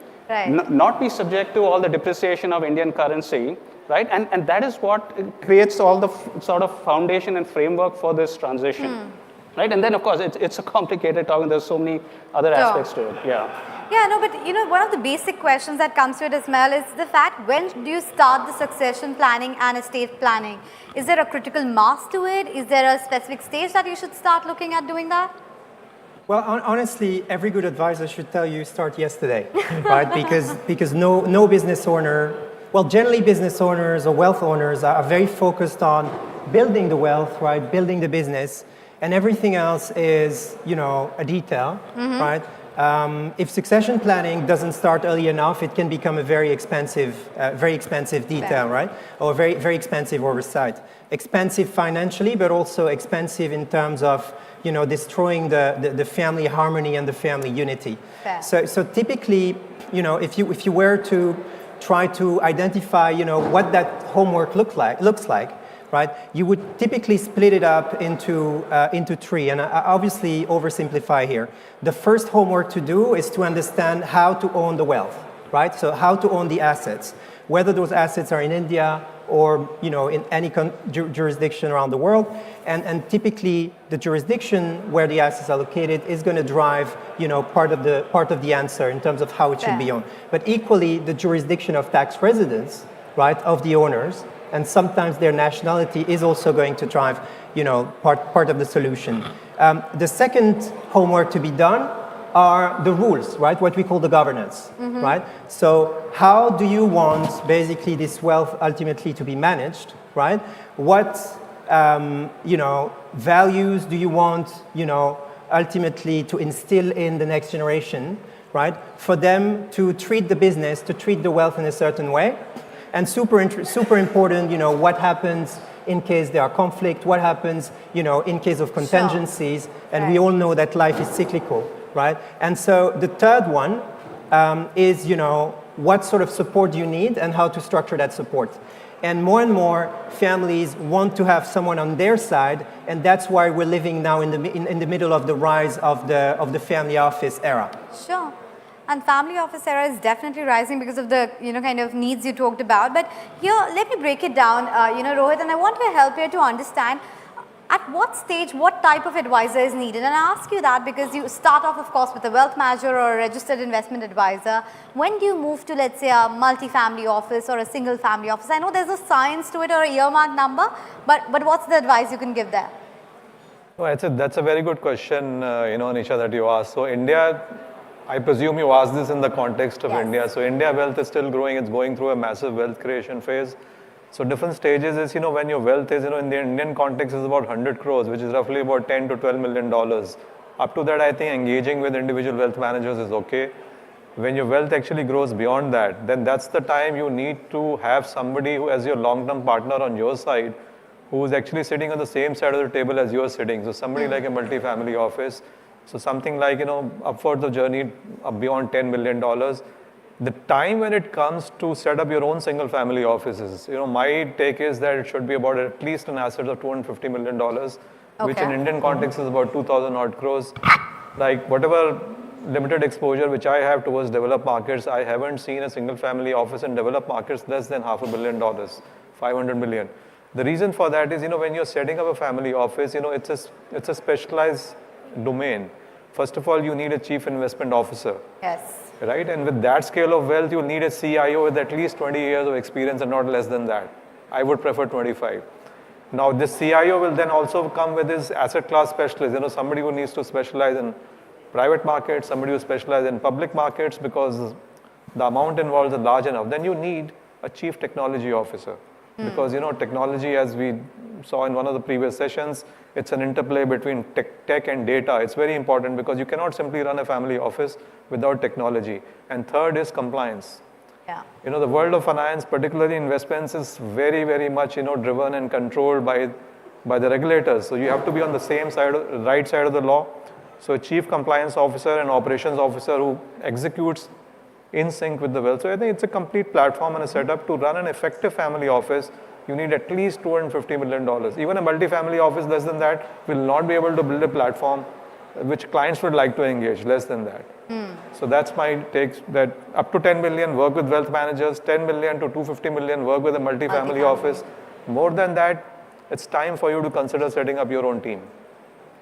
not be subject to all the depreciation of Indian currency, right? And that is what creates all the sort of foundation and framework for this transition, right? And then, of course, it's a complicated topic. There's so many other aspects to it, Yeah, no, but one of the basic questions that comes to it as well is the fact, when do you start the succession planning and estate planning? Is there a critical mass to it? Is there a specific stage that you should start looking at doing that? Well, honestly, every good advisor should tell you start yesterday, right? Because no business owner, well, generally business owners or wealth owners are very focused on building the wealth, right? Building the business, and everything else is, a detail, right? If succession planning doesn't start early enough, it can become a very expensive detail, right? Or very, very expensive oversight. Expensive financially, but also expensive in terms of, destroying the family harmony and the family unity. So typically, if you were to try to identify, what that homework looks like, right? You would typically split it up into three, and I obviously oversimplify here. The first homework to do is to understand how to own the wealth, right? So how to own the assets, whether those assets are in India or in any jurisdiction around the world, and typically the jurisdiction where the assets are located is going to drive part of the answer in terms of how it should be owned. But equally, the jurisdiction of tax residence, right, of the owners, and sometimes their nationality is also going to drive part of the solution. The second homework to be done are the rules, right? What we call the governance, right? So how do you want basically this wealth ultimately to be managed, right? What values do you want ultimately to instill in the next generation, right? For them to treat the business, to treat the wealth in a certain way, and super important, what happens in case there are conflict, what happens, in case of contingencies, and we all know that life is cyclical. Right? And so the third one is, what sort of support do you need and how to structure that support. And more families want to have someone on their side, and that's why we're living now in the middle of the rise of the family office era. Sure. And family office era is definitely rising because of the kind of needs you talked about. But here, let me break it down, Rohit, and I want your help here to understand at what stage, what type of advisor is needed? And I ask you that because you start off, of course, with a wealth manager or a registered investment advisor. When do you move to, let's say, a multi-family office or a single family office? I know there's a science to it or a earmark number, but what's the advice you can give there? Well, that's a very good question, Nisha, that you asked. So India, I presume you asked this in the context of India. So India wealth is still growing. It's going through a massive wealth creation phase. So different stages is, when your wealth is, in the Indian context is about 100 crores, which is roughly about 10 to 12 million dollars. Up to that, I think engaging with individual wealth managers is okay. When your wealth actually grows beyond that, then that's the time you need to have somebody who, as your long-term partner on your side, who is actually sitting on the same side of the table as you're sitting. So somebody like a multi-family office. So something like, upwards of journey beyond $10 million. The time when it comes to set up your own single family offices, my take is that it should be about at least an asset of $250 million, which in Indian context is about 2,000 odd crores. Like whatever limited exposure which I have towards developed markets, I haven't seen a single family office in developed markets less than $500 million, 500 million. The reason for that is, when you're setting up a family office, it's a specialized domain. First of all, you need a chief investment officer. Yes. Right? And with that scale of wealth, you need a CIO with at least 20 years of experience and not less than that. I would prefer 25. Now, this CIO will then also come with his asset class specialist, somebody who needs to specialize in private markets, somebody who specializes in public markets because the amount involved is large enough. Then you need a chief technology officer. Because, technology, as we saw in one of the previous sessions, it's an interplay between tech and data. It's very important because you cannot simply run a family office without technology. And third is compliance. Yeah. The world of finance, particularly investments, is very, very much, driven and controlled by the regulators. So you have to be on the same side, right side of the law. So a chief compliance officer and operations officer who executes in sync with the wealth. So I think it's a complete platform and a setup to run an effective family office. You need at least $250 million. Even a multi-family office less than that will not be able to build a platform which clients would like to engage, less than that. So that's my take, that up to 10 million, work with wealth managers, 10 million to 250 million, work with a multi-family office. More than that, it's time for you to consider setting up your own team.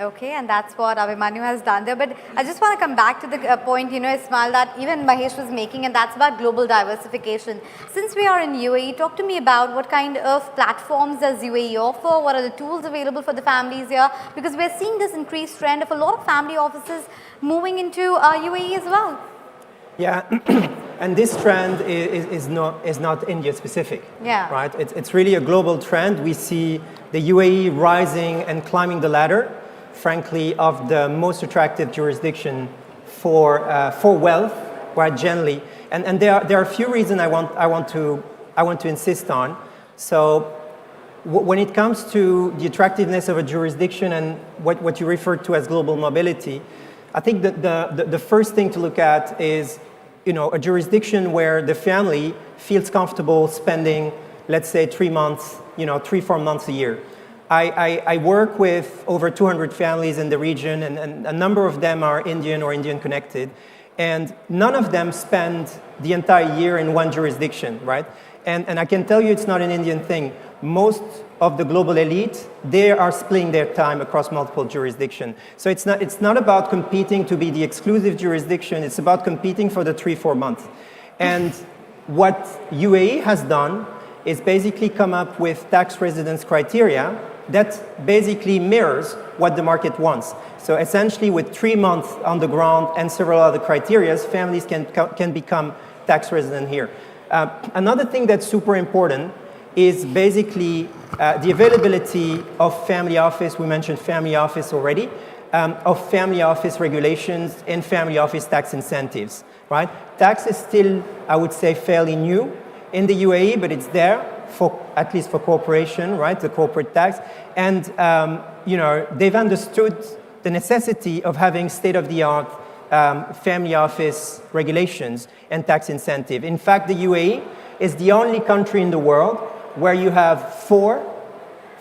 Okay, and that's what Abhimanyu has done there. But I just want to come back to the point, Ismail, that even Mahesh was making, and that's about global diversification. Since we are in UAE, talk to me about what kind of platforms does UAE offer? What are the tools available for the families here? Because we're seeing this increased trend of a lot of family offices moving into UAE as well. Yeah, and this trend is not India specific. Yeah. Right? It's really a global trend. We see the UAE rising and climbing the ladder, frankly, of the most attractive jurisdiction for wealth, right? Generally, and there are a few reasons I want to insist on. So, when it comes to the attractiveness of a jurisdiction and what you refer to as global mobility, I think that the first thing to look at is, a jurisdiction where the family feels comfortable spending, let's say, 3 months, 3-4 months a year. I work with over 200 families in the region, and a number of them are Indian or Indian connected, and none of them spend the entire year in one jurisdiction, right? And I can tell you it's not an Indian thing. Most of the global elite, they are splitting their time across multiple jurisdictions. So it's not about competing to be the exclusive jurisdiction, it's about competing for the 3-4 months. And what UAE has done is basically come up with tax residence criteria that basically mirrors what the market wants. So essentially with 3 months on the ground and several other criteria, families can become tax resident here. Another thing that's super important is basically the availability of family office. We mentioned family office already, of family office regulations and family office tax incentives, right? Tax is still, I would say, fairly new in the UAE, but it's there at least for corporation, right? The corporate tax. And, they've understood the necessity of having state-of-the-art family office regulations and tax incentive. In fact, the UAE is the only country in the world where you have 4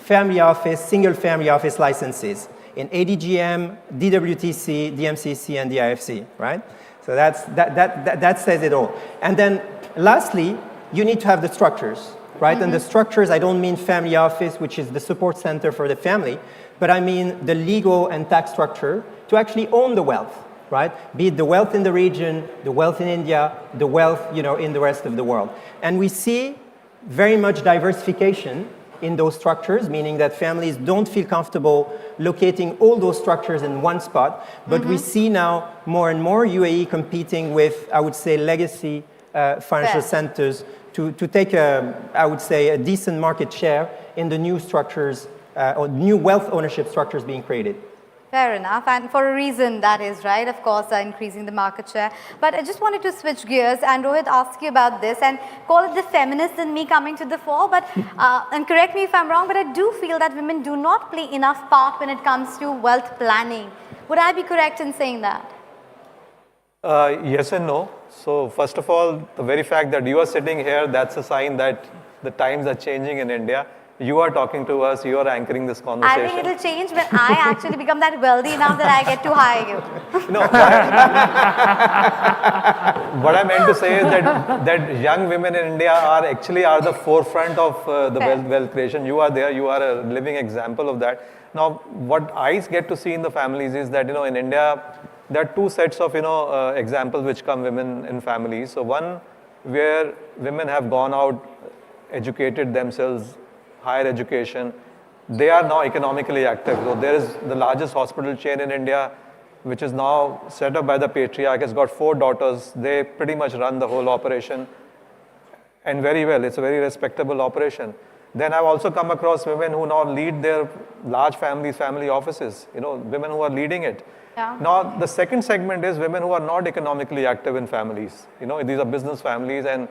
single family office licenses in ADGM, DWTC, DMCC, and the IFC, right? So that says it all. And then lastly, you need to have the structures, right? Mm-hmm. And the structures, I don't mean family office, which is the support center for the family, but I mean the legal and tax structure to actually own the wealth, right? Be it the wealth in the region, the wealth in India, the wealth, in the rest of the world. And we see very much diversification in those structures, meaning that families don't feel comfortable locating all those structures in one spot, but we see now more and more UAE competing with, I would say, legacy financial centers to take, I would say, a decent market share in the new structures or new wealth ownership structures being created. Fair enough, and for a reason that is, right, of course, increasing the market share. But I just wanted to switch gears and Rohit ask you about this and call it the feminist in me coming to the fore, but, and correct me if I'm wrong, but I do feel that women do not play enough part when it comes to wealth planning. Would I be correct in saying that? Yes and no. So first of all, the very fact that you are sitting here, that's a sign that the times are changing in India. You are talking to us, you are anchoring this conversation. I think it'll change when I actually become that wealthy enough that I get to hire you. No, what I meant to say is that young women in India are the forefront of the wealth creation. You are there, you are a living example of that. Now, what I get to see in the families is that, in India, there are two sets of, examples which come women in families. So one, where women have gone out, educated themselves, higher education, they are now economically active. So there is the largest hospital chain in India, which is now set up by the patriarch. It's got 4 daughters. They pretty much run the whole operation, and very well. It's a very respectable operation. Then I've also come across women who now lead their large families, family offices, women who are leading it. Yeah. Now, the second segment is women who are not economically active in families. These are business families, and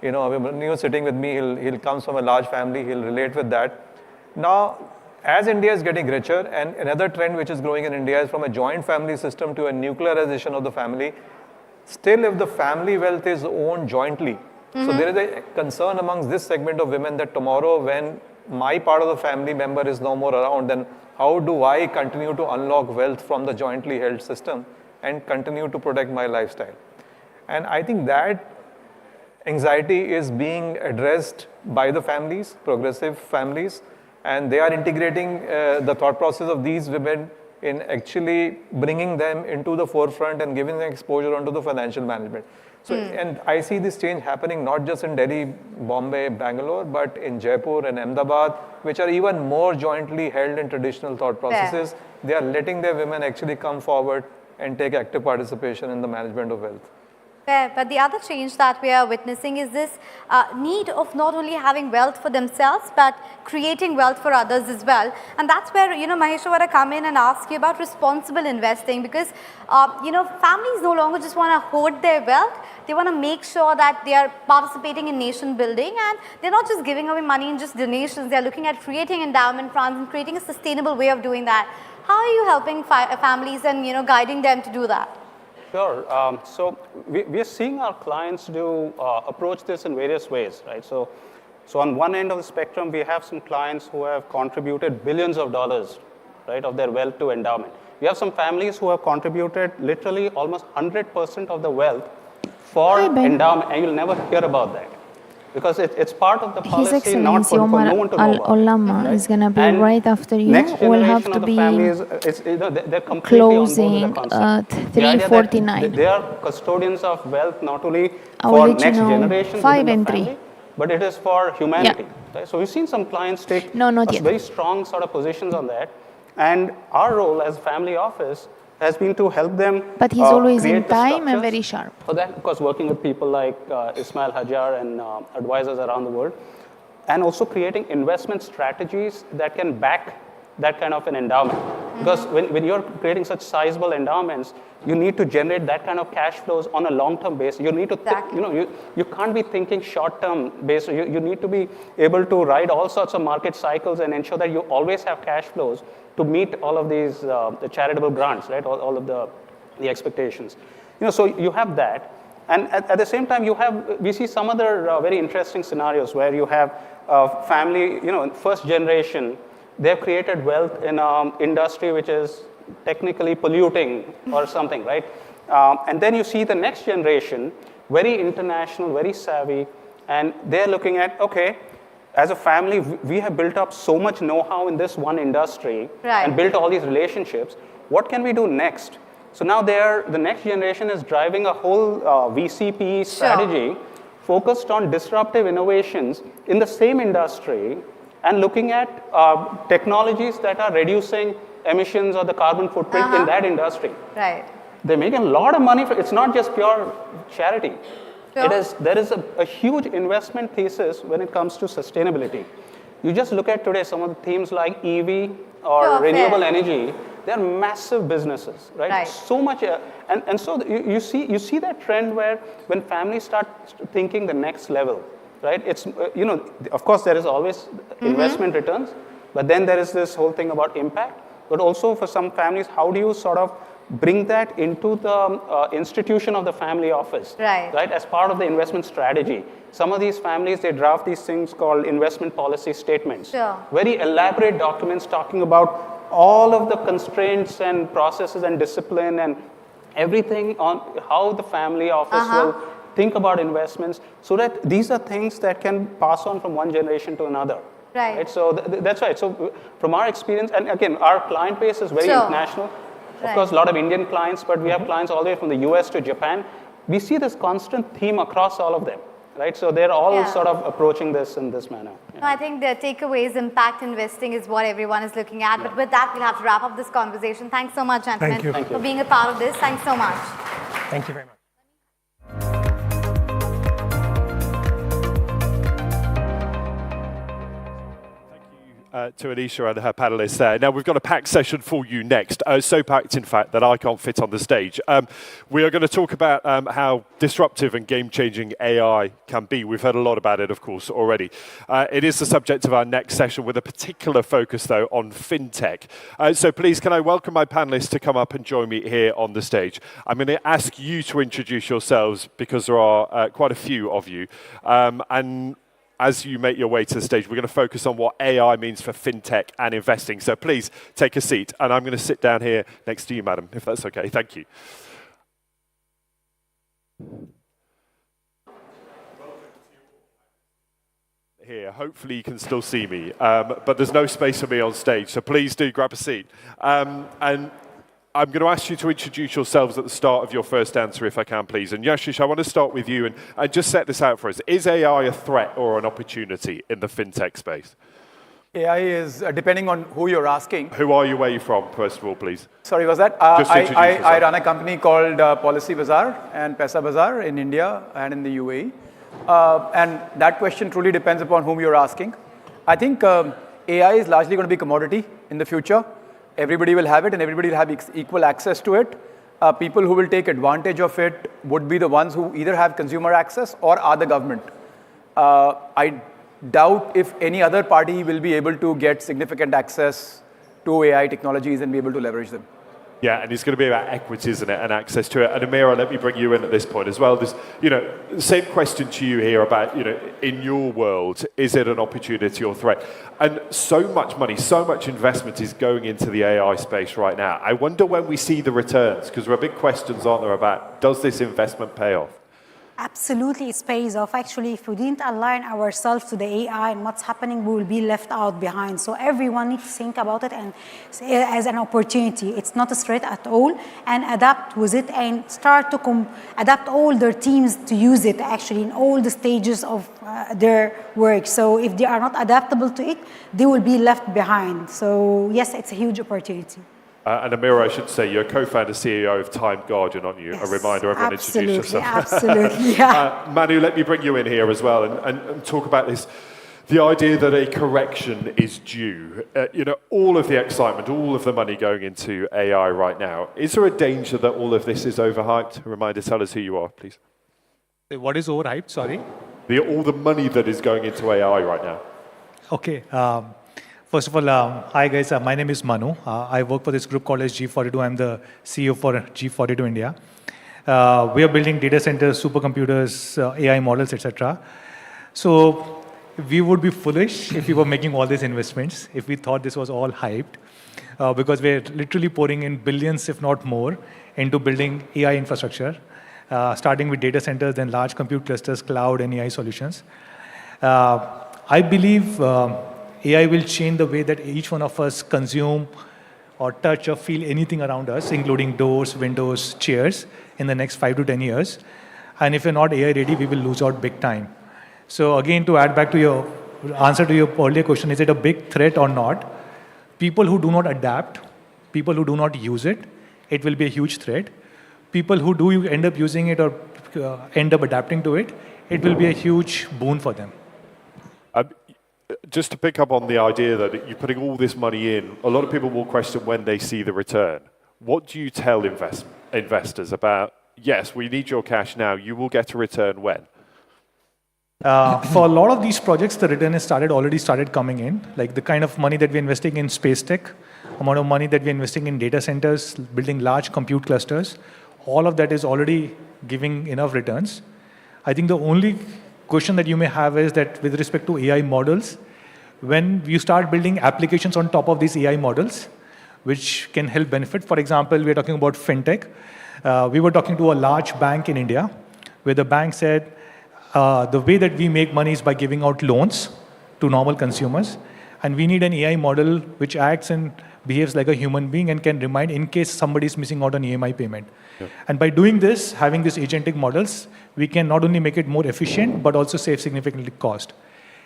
when you're sitting with me, he'll comes from a large family, he'll relate with that. Now, as India is getting richer, and another trend which is growing in India is from a joint family system to a nuclearization of the family. Still, if the family wealth is owned jointly, so there is a concern amongst this segment of women that tomorrow when my part of the family member is no more around, then how do I continue to unlock wealth from the jointly held system and continue to protect my lifestyle? And I think that anxiety is being addressed by the families, progressive families, and they are integrating the thought process of these women in actually bringing them into the forefront and giving them exposure onto the financial management. So, and I see this change happening not just in Delhi, Bombay, Bangalore, but in Jaipur and Ahmedabad, which are even more jointly held in traditional thought processes. They are letting their women actually come forward and take active participation in the management of wealth. But the other change that we are witnessing is this need of not only having wealth for themselves, but creating wealth for others as well. And that's where, Mahesh, I want to come in and ask you about responsible investing, because, families no longer just want to hoard their wealth. They want to make sure that they are participating in nation building, and they're not just giving away money in just donations. They're looking at creating endowment funds and creating a sustainable way of doing that. How are you helping families and, guiding them to do that? Sure. So we are seeing our clients approach this in various ways, right? So on one end of the spectrum, we have some clients who have contributed billions of dollars, right, of their wealth to endowment. We have some families who have contributed literally almost 100% of the wealth for endowment, and you'll never hear about that. Because it's part of the policy, His Excellency not for no one to know about. Al-Olama is going to be And right after you. Next We'll have generation to of the be families, they're completely closing on board with the at concept. The idea that 3:49. they are custodians of wealth not only I'll for let you next know. generation 5 within and the 3. family, but it is for humanity. Right? So we've seen some clients take not yet. very strong sort of positions on that. And our role as family office has been to help them But he's always in create the time and structures. very sharp. For that, of course, working with people like Ismail Hajar and advisors around the world, and also creating investment strategies that can back that kind of an endowment. Because when you're creating such sizable endowments, you need to generate that kind of cash flows on a long-term basis. You need to, you can't be thinking short-term basis. You need to be able to ride all sorts of market cycles and ensure that you always have cash flows to meet all of these the charitable grants, right? All of the expectations. So you have that. And at the same time, we see some other very interesting scenarios where you have family, first generation, they've created wealth in an industry which is technically polluting or something, right? And then you see the next generation, very international, very savvy, and they're looking at, okay, as a family, we have built up so much know-how in this one industry and built all these relationships. What can we do next? So now the next generation is driving a whole VCP strategy focused on disruptive innovations in the same industry and looking at technologies that are reducing emissions or the carbon footprint in that industry. Right. They're making a lot of money. It's not just pure charity. There is a huge investment thesis when it comes to sustainability. You just look at today some of the themes like EV or renewable energy. They're massive businesses, right? So much, and so you see that trend where when families start thinking the next level, right? It's of course there is always investment returns, but then there is this whole thing about impact. But also for some families, how do you sort of bring that into the institution of the family office, right? As part of the investment strategy. Some of these families, they draft these things called investment policy statements. Very elaborate documents talking about all of the constraints and processes and discipline and everything on how the family office will think about investments, so that these are things that can pass on from one generation to another. Right. So that's right. So from our experience, and again, our client base is very international. Of course, a lot of Indian clients, but we have clients all the way from the US to Japan. We see this constant theme across all of them. Right, so they're all sort of approaching this in this manner. No, I think the takeaways, impact investing is what everyone is looking at. But with that, we'll have to wrap up this conversation. Thanks so much, gentlemen, for being a part of this. Thanks so much. Thank you very much. To Anisha and her panelists there. Now, we've got a packed session for you next. So packed, in fact, that I can't fit on the stage. We are going to talk about how disruptive and game-changing AI can be. We've heard a lot about it, of course, already. It is the subject of our next session with a particular focus, though, on fintech. So please, can I welcome my panelists to come up and join me here on the stage? I'm going to ask you to introduce yourselves because there are quite a few of you. And as you make your way to the stage, we're going to focus on what AI means for fintech and investing. So please take a seat. And I'm going to sit down here next to you, madam, if that's okay. Thank you. Here, hopefully you can still see me, but there's no space for me on stage. So please do grab a seat. And I'm going to ask you to introduce yourselves at the start of your first answer, if I can, please. And Yashish, I want to start with you and just set this out for us. Is AI a threat or an opportunity in the fintech space? AI is, depending on who you're asking. Who are you, where are you from, first of all, please? Sorry, was that? I run a company called Policy Bazaar and Paisa Bazaar in India and in the UAE. And that question truly depends upon whom you're asking. I think AI is largely going to be commodity in the future. Everybody will have it and everybody will have equal access to it. People who will take advantage of it would be the ones who either have consumer access or are the government. I doubt if any other party will be able to get significant access to AI technologies and be able to leverage them. Yeah, and it's going to be about equity, isn't it, and access to it. And Amira, let me bring you in at this point as well. There's, the same question to you here about, in your world, is it an opportunity or threat? And so much money, so much investment is going into the AI space right now. I wonder when we see the returns, because there are big questions, aren't there, about does this investment pay off? Absolutely, it pays off. Actually, if we didn't align ourselves to the AI and what's happening, we will be left out behind. So everyone needs to think about it and as an opportunity. It's not a threat at all, and adapt with it and start to adapt all their teams to use it actually in all the stages of their work. So if they are not adaptable to it, they will be left behind. So yes, it's a huge opportunity. And Amira, I should say, you're co-founder, CEO of Time Guardian, aren't you? Yes, a reminder, everyone introduce yourself. Absolutely, yeah. Manu, let me bring you in here as well and talk about this. The idea that a correction is due. All of the excitement, all of the money going into AI right now. Is there a danger that all of this is overhyped? A reminder, tell us who you are, please. What is overhyped, sorry? All the money that is going into AI right now. Okay. First of all, hi guys, my name is Manu. I work for this group called as G42. I'm the CEO for G42 India. We are building data centers, supercomputers, AI models, etc. So we would be foolish if we were making all these investments, if we thought this was all hyped, because we're literally pouring in billions, if not more, into building AI infrastructure, starting with data centers, then large compute clusters, cloud, and AI solutions. I believe AI will change the way that each one of us consume or touch or feel anything around us, including doors, windows, chairs, in the next 5 to 10 years. And if you're not AI ready, we will lose out big time. So again, to add back to your answer to your earlier question, is it a big threat or not? People who do not adapt, people who do not use it, it will be a huge threat. People who do end up using it or end up adapting to it, it will be a huge boon for them. Just to pick up on the idea that you're putting all this money in, a lot of people will question when they see the return. What do you tell investors about, yes, we need your cash now, you will get a return when? For a lot of these projects, the return has already started coming in. Like the kind of money that we're investing in space tech, amount of money that we're investing in data centers, building large compute clusters, all of that is already giving enough returns. I think the only question that you may have is that with respect to AI models, when you start building applications on top of these AI models, which can help benefit, for example, we're talking about fintech. We were talking to a large bank in India, where the bank said, the way that we make money is by giving out loans to normal consumers. And we need an AI model which acts and behaves like a human being and can remind in case somebody is missing out on EMI payment. Yeah. And by doing this, having these agentic models, we can not only make it more efficient, but also save significantly cost.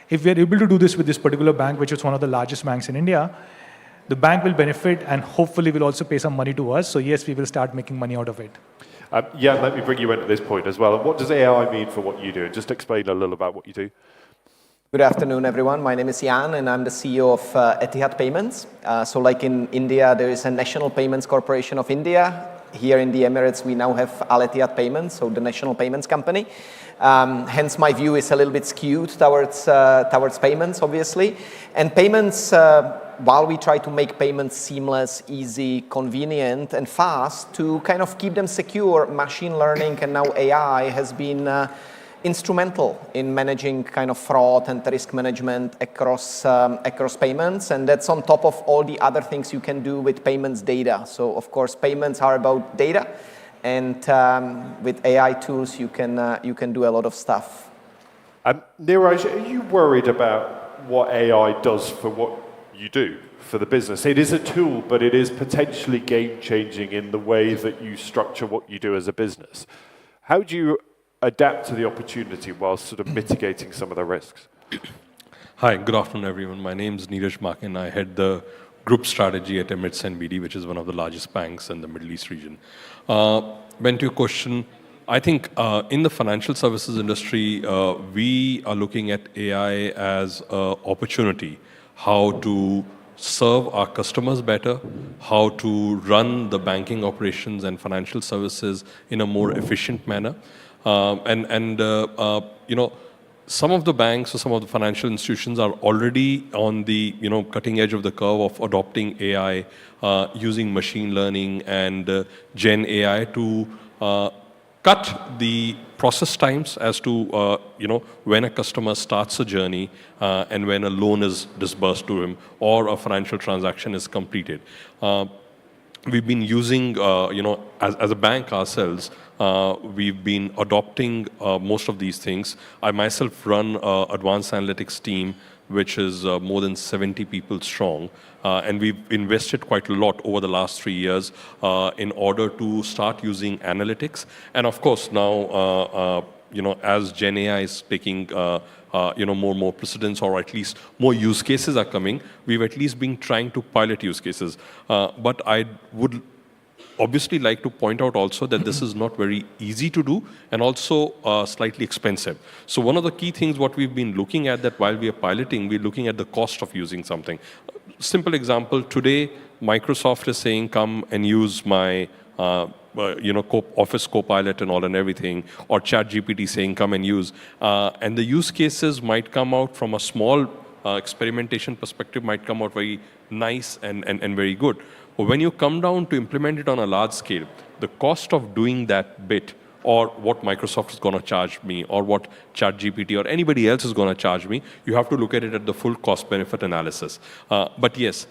If we are able to do this with this particular bank, which is one of the largest banks in India, the bank will benefit and hopefully will also pay some money to us. So yes, we will start making money out of it. Yeah, let me bring you in at this point as well. What does AI mean for what you do? Just explain a little about what you do. Good afternoon, everyone. My name is Jan, and I'm the CEO of Etihad Payments. So like in India, there is a National Payments Corporation of India. Here in the Emirates, we now have Al Etihad Payments, so the national payments company. Hence, my view is a little bit skewed towards payments, obviously. And payments, while we try to make payments seamless, easy, convenient, and fast, to kind of keep them secure, machine learning and now AI has been instrumental in managing kind of fraud and risk management across payments, and that's on top of all the other things you can do with payments data. So of course, payments are about data, and with AI tools, you can do a lot of stuff. Neeraj, are you worried about what AI does for what you do for the business? It is a tool, but it is potentially game-changing in the way that you structure what you do as a business. How do you adapt to the opportunity while sort of mitigating some of the risks? Hi, good afternoon, everyone. My name is Neeraj Makin. I head the group strategy at Emirates NBD, which is one of the largest banks in the Middle East region. Ben, to your question, I think in the financial services industry, we are looking at AI as an opportunity, how to serve our customers better, how to run the banking operations and financial services in a more efficient manner. You know, some of the banks or some of the financial institutions are already on the cutting edge of the curve of adopting AI, using machine learning and Gen AI to cut the process times as to when a customer starts a journey and when a loan is disbursed to him or a financial transaction is completed. We've been using, as a bank ourselves, we've been adopting most of these things. I myself run an advanced analytics team, which is more than 70 people strong. And we've invested quite a lot over the last 3 years in order to start using analytics. And of course, now, as Gen AI is taking more precedence, or at least more use cases are coming, we've at least been trying to pilot use cases. But I would obviously like to point out also that this is not very easy to do and also slightly expensive. So one of the key things what we've been looking at, that while we are piloting, we're looking at the cost of using something. Simple example, today Microsoft is saying come and use my Office Copilot and all and everything, or ChatGPT saying come and use. And the use cases might come out from a small experimentation perspective, might come out very nice and very good. But when you come down to implement it on a large scale, the cost of doing that bit, or what Microsoft is going to charge me, or what ChatGPT or anybody else is going to charge me, you have to look at it at the full cost-benefit analysis. But yes,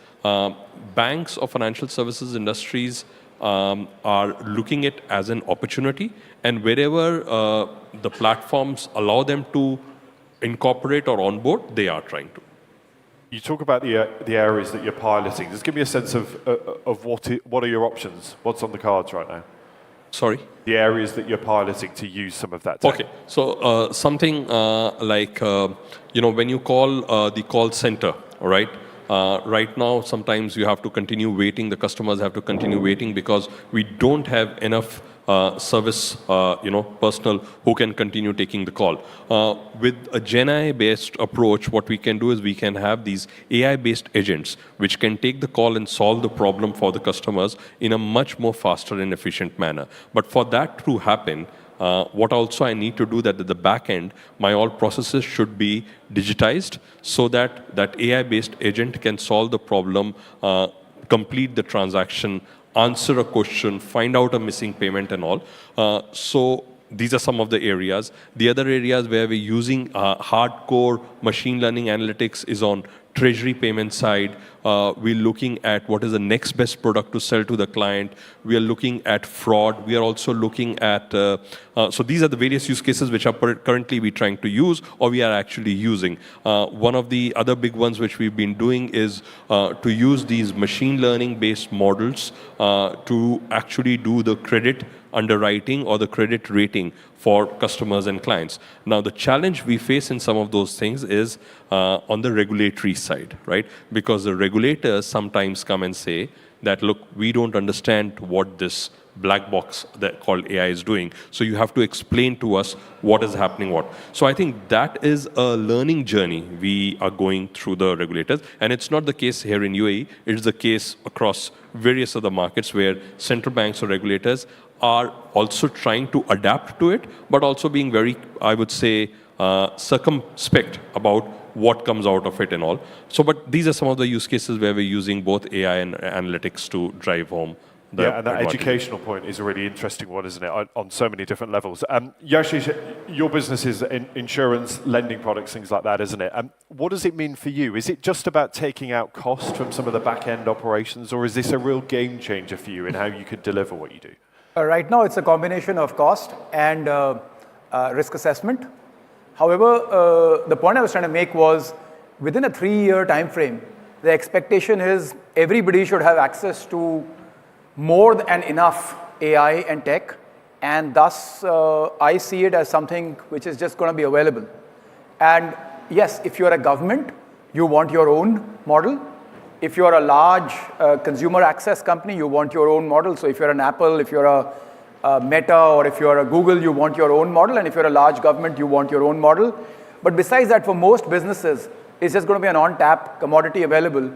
banks or financial services industries are looking at it as an opportunity, and wherever the platforms allow them to incorporate or onboard, they are trying to. You talk about the areas that you're piloting. Just give me a sense of what are your options? What's on the cards right now? Sorry? The areas that you're piloting to use some of that tech. Okay, so something like, when you call the call center, all right? Right now, sometimes you have to continue waiting. The customers have to continue waiting because we don't have enough service, personnel who can continue taking the call. With a Gen AI-based approach, what we can do is we can have these AI-based agents which can take the call and solve the problem for the customers in a much more faster and efficient manner. But for that to happen, what also I need to do that at the back end, my all processes should be digitized so that that AI-based agent can solve the problem, complete the transaction, answer a question, find out a missing payment and all. So these are some of the areas. The other areas where we're using hardcore machine learning analytics is on treasury payment side. We're looking at what is the next best product to sell to the client. We are looking at fraud. We are also looking at, so these are the various use cases which are currently we're trying to use or we are actually using. One of the other big ones which we've been doing is to use these machine learning based models to actually do the credit underwriting or the credit rating for customers and clients. Now, the challenge we face in some of those things is on the regulatory side, right? Because the regulators sometimes come and say that, look, we don't understand what this black box that called AI is doing. So you have to explain to us what is happening, what. So I think that is a learning journey we are going through the regulators. And it's not the case here in UAE. It's the case across various other markets where central banks or regulators are also trying to adapt to it, but also being very, I would say, circumspect about what comes out of it and all. So, but these are some of the use cases where we're using both AI and analytics to drive home. Yeah, and that educational point is a really interesting one, isn't it, on so many different levels. Yashish, your business is insurance, lending products, things like that, isn't it? What does it mean for you? Is it just about taking out cost from some of the back-end operations, or is this a real game changer for you in how you could deliver what you do? Right now, it's a combination of cost and risk assessment. However, the point I was trying to make was within a 3-year time frame, the expectation is everybody should have access to more than enough AI and tech, and thus I see it as something which is just going to be available. And yes, if you're a government, you want your own model. If you're a large consumer access company, you want your own model. So if you're an Apple, if you're a Meta, or if you're a Google, you want your own model. And if you're a large government, you want your own model. But besides that, for most businesses, it's just going to be an on-tap commodity available.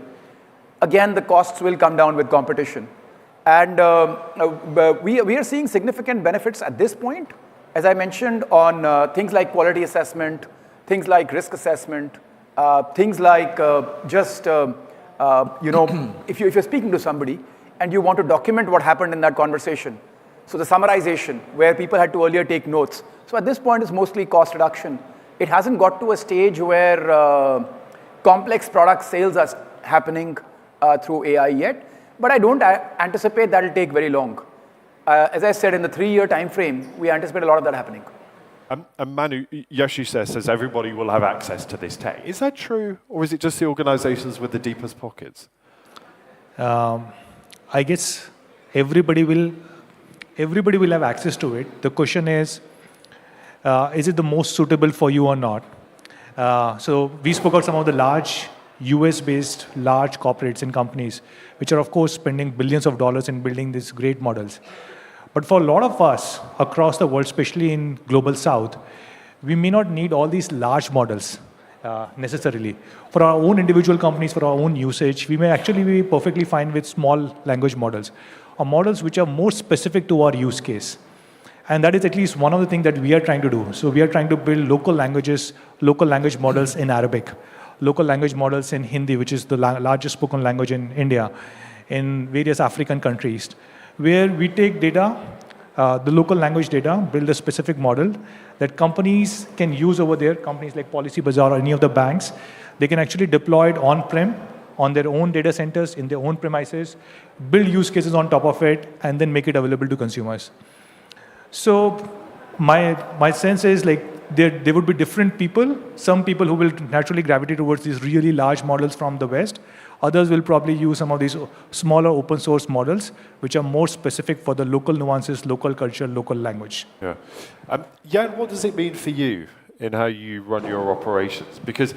Again, the costs will come down with competition. And we are seeing significant benefits at this point, as I mentioned, on things like quality assessment, things like risk assessment, things like if you're speaking to somebody and you want to document what happened in that conversation, so the summarization where people had to earlier take notes. So at this point, it's mostly cost reduction. It hasn't got to a stage where complex product sales are happening through AI yet, but I don't anticipate that'll take very long. As I said, in the 3-year time frame, we anticipate a lot of that happening. And Manu, Yashish says everybody will have access to this tech. Is that true, or is it just the organizations with the deepest pockets? I guess everybody will have access to it. The question is it the most suitable for you or not? So we spoke about some of the large US-based large corporates and companies, which are of course spending billions of dollars in building these great models. But for a lot of us across the world, especially in Global South, we may not need all these large models necessarily. For our own individual companies, for our own usage, we may actually be perfectly fine with small language models, or models which are more specific to our use case. And that is at least one of the things that we are trying to do. So we are trying to build local language models in Arabic, local language models in Hindi, which is the largest spoken language in India, in various African countries, where we take data, the local language data, build a specific model that companies can use over there, companies like Policy Bazaar or any of the banks. They can actually deploy it on-prem, on their own data centers, in their own premises, build use cases on top of it, and then make it available to consumers. So my sense is like there would be different people. Some people who will naturally gravitate towards these really large models from the West. Others will probably use some of these smaller open source models, which are more specific for the local nuances, local culture, local language. Yeah. Jan, what does it mean for you in how you run your operations? Because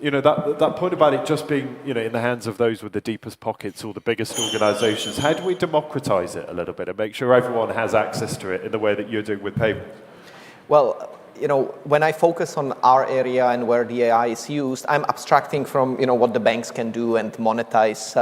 that point about it just being, in the hands of those with the deepest pockets or the biggest organizations, how do we democratize it a little bit and make sure everyone has access to it in the way that you're doing with payments? Well, when I focus on our area and where the AI is used, I'm abstracting from, what the banks can do and monetize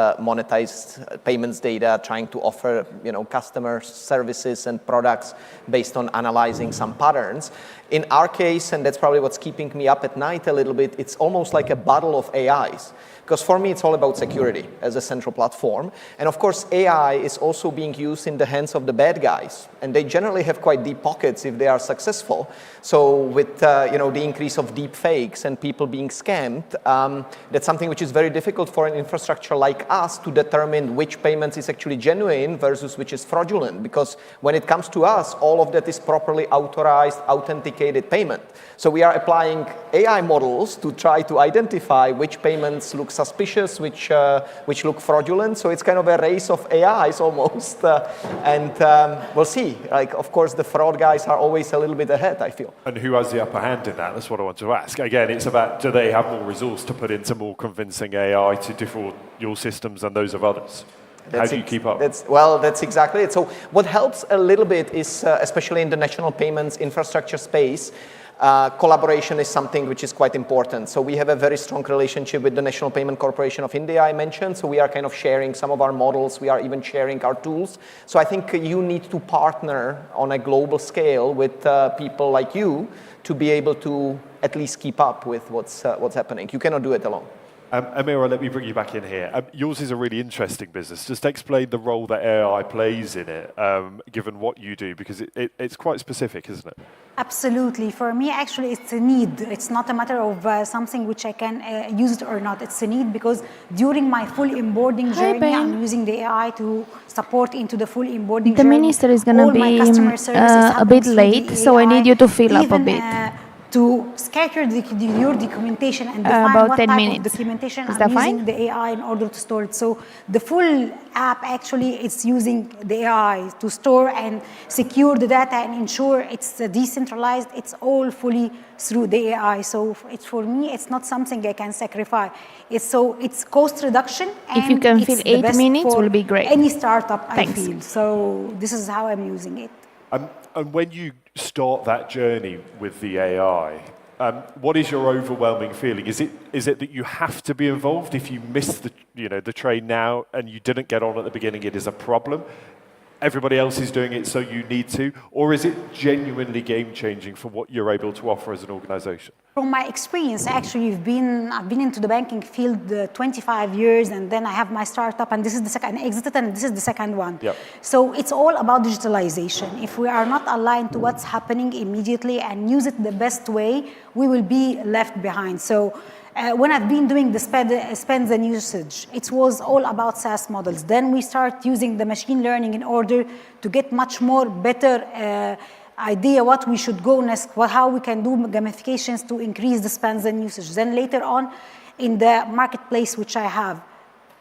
payments data, trying to offer, customer services and products based on analyzing some patterns. In our case, and that's probably what's keeping me up at night a little bit, it's almost like a battle of AIs. Because for me, it's all about security as a central platform. And of course, AI is also being used in the hands of the bad guys. And they generally have quite deep pockets if they are successful. So with the increase of deep fakes and people being scammed, that's something which is very difficult for an infrastructure like us to determine which payments is actually genuine versus which is fraudulent. Because when it comes to us, all of that is properly authorized, authenticated payment. So we are applying AI models to try to identify which payments look suspicious, which look fraudulent. So it's kind of a race of AIs almost. And we'll see. Of course, the fraud guys are always a little bit ahead, I feel. And who has the upper hand in that? That's what I want to ask. Again, it's about, do they have more resource to put into more convincing AI to defraud your systems than those of others? How do you keep up? That's exactly it. So what helps a little bit is, especially in the national payments infrastructure space, collaboration is something which is quite important. So we have a very strong relationship with the National Payment Corporation of India, I mentioned. So we are kind of sharing some of our models. We are even sharing our tools. So I think you need to partner on a global scale with people like you to be able to at least keep up with what's happening. You cannot do it alone. Amira, let me bring you back in here. Yours is a really interesting business. Just explain the role that AI plays in it, given what you do, because it's quite specific, isn't it? Absolutely. For me, actually, it's a need. It's not a matter of something which I can use it or not. It's a need because during my full onboarding journey, I'm using the AI to support into the full onboarding journey. The minister is going to be a bit late, so I need you to fill up a bit. To scatter your documentation and define about what 10 type minutes. of documentation Is I'm that using fine? the AI in order to store it. So the full app actually is using the AI to store and secure the data and ensure it's decentralized. It's all fully through the AI. So for me, it's not something I can sacrifice. It's cost reduction. And if you can fill 8 minutes, will be great. Any startup, Thanks. I feel. So this is how I'm using it. And when you start that journey with the AI, what is your overwhelming feeling? Is it that you have to be involved? If you miss the train now and you didn't get on at the beginning, it is a problem? Everybody else is doing it, so you need to? Or is it genuinely game-changing for what you're able to offer as an organization? From my experience, actually, I've been into the banking field 25 years, and then I have my startup, and this is the second, I exited, and this is the second one. Yep. So it's all about digitalization. If we are not aligned to what's happening immediately and use it the best way, we will be left behind. So when I've been doing the spends and usage, it was all about SaaS models. Then we start using the machine learning in order to get much more better idea what we should go next, how we can do gamifications to increase the spends and usage. Then later on in the marketplace, which I have,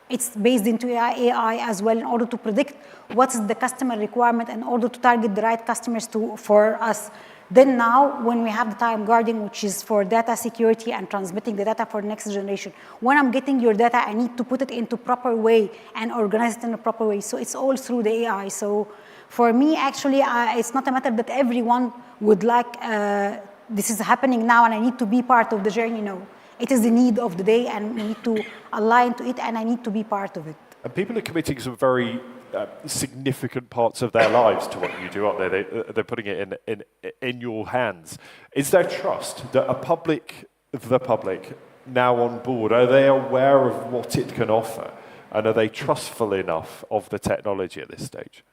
it's based into AI as well in order to predict what's the customer requirement in order to target the right customers for us. Then now, when we have the time guarding, which is for data security and transmitting the data for next generation, when I'm getting your data, I need to put it into proper way and organize it in a proper way. So it's all through the AI. So for me, actually, it's not a matter that everyone would like, this is happening now and I need to be part of the journey. No, it is the need of the day and we need to align to it and I need to be part of it. And people are committing some very significant parts of their lives to what you do, aren't they? They're putting it in your hands. Is there trust that the public now on board, are they aware of what it can offer? And are they trustful enough of the technology at this stage?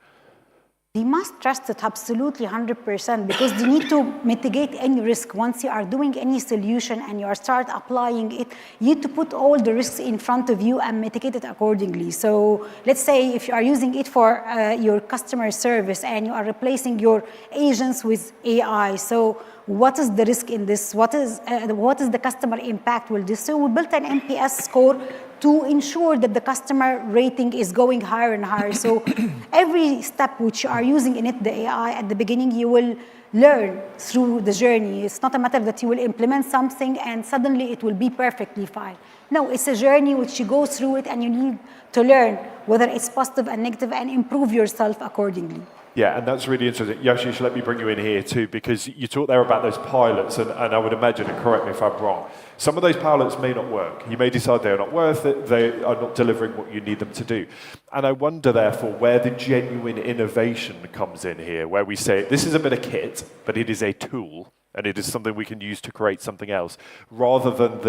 They must trust it absolutely 100% because they need to mitigate any risk. Once you are doing any solution and you are start applying it, you need to put all the risks in front of you and mitigate it accordingly. So let's say if you are using it for your customer service and you are replacing your agents with AI. So what is the risk in this? What is the customer impact with this? So we built an NPS score to ensure that the customer rating is going higher and higher. So every step which you are using in it, the AI, at the beginning, you will learn through the journey. It's not a matter that you will implement something and suddenly it will be perfectly fine. No, it's a journey which you go through it and you need to learn whether it's positive and negative and improve yourself accordingly. Yeah, and that's really interesting. Yashish, let me bring you in here too, because you talked there about those pilots, and I would imagine, and correct me if I'm wrong, some of those pilots may not work. You may decide they're not worth it, they are not delivering what you need them to do. And I wonder, therefore, where the genuine innovation comes in here, where we say, this is a bit of kit, but it is a tool, and it is something we can use to create something else, rather than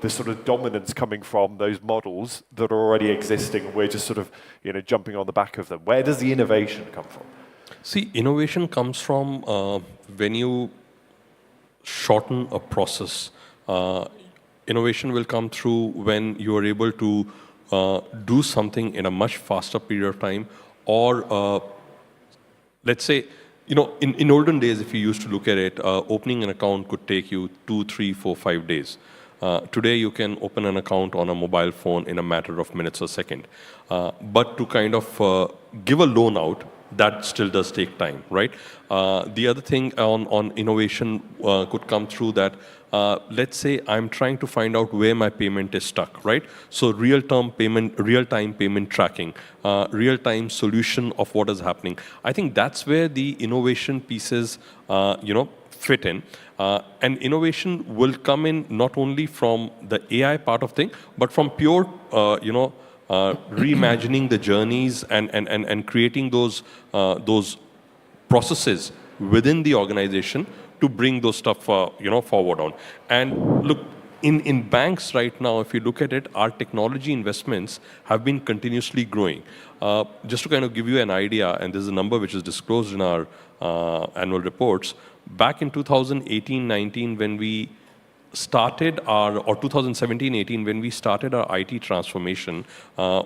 the sort of dominance coming from those models that are already existing, and we're just sort of jumping on the back of them. Where does the innovation come from? See, innovation comes from when you shorten a process. Innovation will come through when you are able to do something in a much faster period of time, or let's say, in olden days, if you used to look at it, opening an account could take you 2, 3, 4, 5 days. Today, you can open an account on a mobile phone in a matter of minutes or second. But to kind of give a loan out, that still does take time, right? The other thing on innovation could come through that, let's say I'm trying to find out where my payment is stuck, right? So real-time payment tracking, real-time solution of what is happening. I think that's where the innovation pieces, fit in. And innovation will come in not only from the AI part of thing, but from pure, reimagining the journeys and creating those processes within the organization to bring those stuff forward on. And look, in banks right now, if you look at it, our technology investments have been continuously growing. Just to kind of give you an idea, and this is a number which is disclosed in our annual reports, back in 2018-19 when we started or 2017-18 when we started our IT transformation,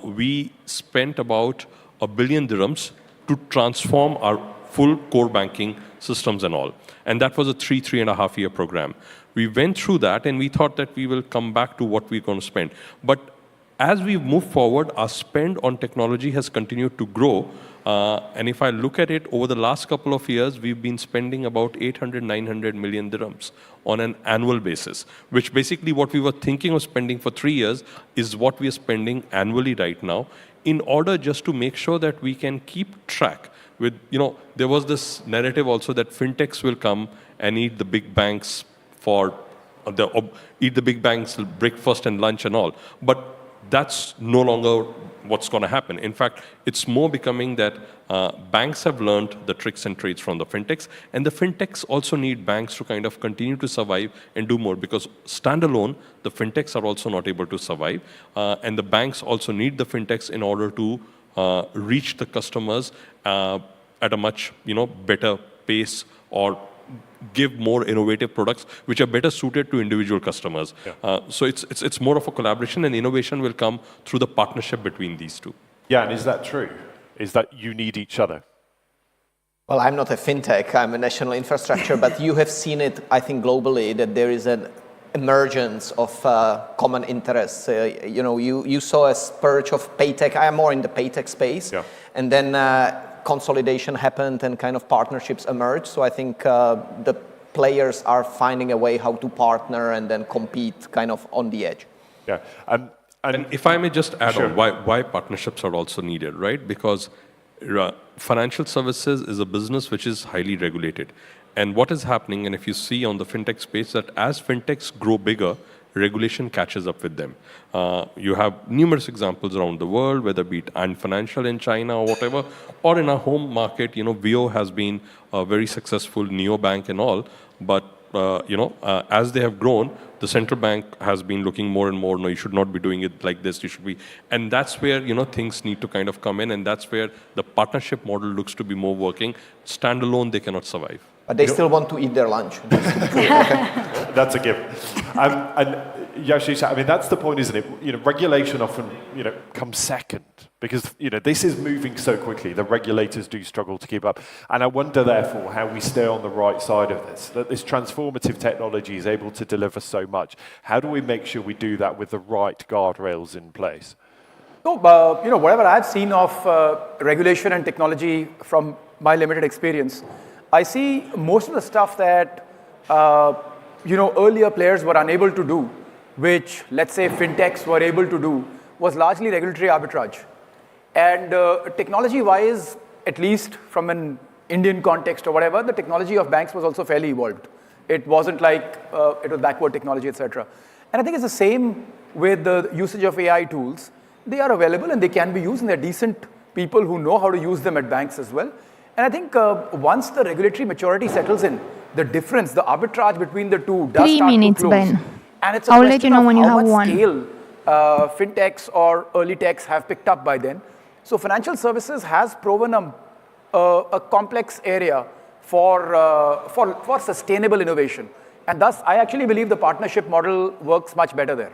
we spent about $1 billion dirhams to transform our full core banking systems and all. And that was a 3.5 year program. We went through that and we thought that we will come back to what we're going to spend. But as we move forward, our spend on technology has continued to grow. And if I look at it over the last couple of years, we've been spending about 800-900 million dirhams on an annual basis, which basically what we were thinking of spending for 3 years is what we are spending annually right now, in order just to make sure that we can keep track with, there was this narrative also that fintechs will come and eat the big banks eat the big banks breakfast and lunch and all. But that's no longer what's going to happen. In fact, it's more becoming that banks have learned the tricks and trades from the fintechs, and the fintechs also need banks to kind of continue to survive and do more, because standalone, the fintechs are also not able to survive, and the banks also need the fintechs in order to reach the customers at a much better pace, or give more innovative products which are better suited to individual customers. Yeah. So it's more of a collaboration, and innovation will come through the partnership between these two. Yeah, and is that true? Is that you need each other? Well, I'm not a fintech, I'm a national infrastructure, but you have seen it, I think, globally, that there is an emergence of common interests. You saw a spurge of paytech. I am more in the paytech space. Yeah. And then consolidation happened and kind of partnerships emerged. So I think the players are finding a way how to partner and then compete kind of on the edge. Yeah. And if I may just add on why partnerships are also needed, right? Because financial services is a business which is highly regulated. And what is happening, and if you see on the fintech space, that as fintechs grow bigger, regulation catches up with them. You have numerous examples around the world, whether be it Ant Financial in China or whatever, or in our home market, VO has been a very successful neobank and all, but as they have grown, the central bank has been looking more and more, no, you should not be doing it like this, you should be, and that's where, things need to kind of come in, and that's where the partnership model looks to be more working. Standalone, they cannot survive. But they still want to eat their lunch. That's a given. And Yashish, I mean, that's the point, isn't it? Regulation often, comes second, because, this is moving so quickly. The regulators do struggle to keep up. And I wonder, therefore, how we stay on the right side of this, that this transformative technology is able to deliver so much. How do we make sure we do that with the right guardrails in place? So, whatever I've seen of regulation and technology from my limited experience, I see most of the stuff that earlier players were unable to do, which let's say fintechs were able to do, was largely regulatory arbitrage. And technology-wise, at least from an Indian context or whatever, the technology of banks was also fairly evolved. It wasn't like it was backward technology, etc. And I think it's the same with the usage of AI tools. They are available and they can be used, and they're decent people who know how to use them at banks as well. And I think once the regulatory maturity settles in, the difference, the arbitrage between the two does 3 start minutes, to close. Ben. And it's a I'll question let you know of when you how have much one. scale fintechs or early techs have picked up by then. So financial services has proven a complex area for sustainable innovation. And thus, I actually believe the partnership model works much better there.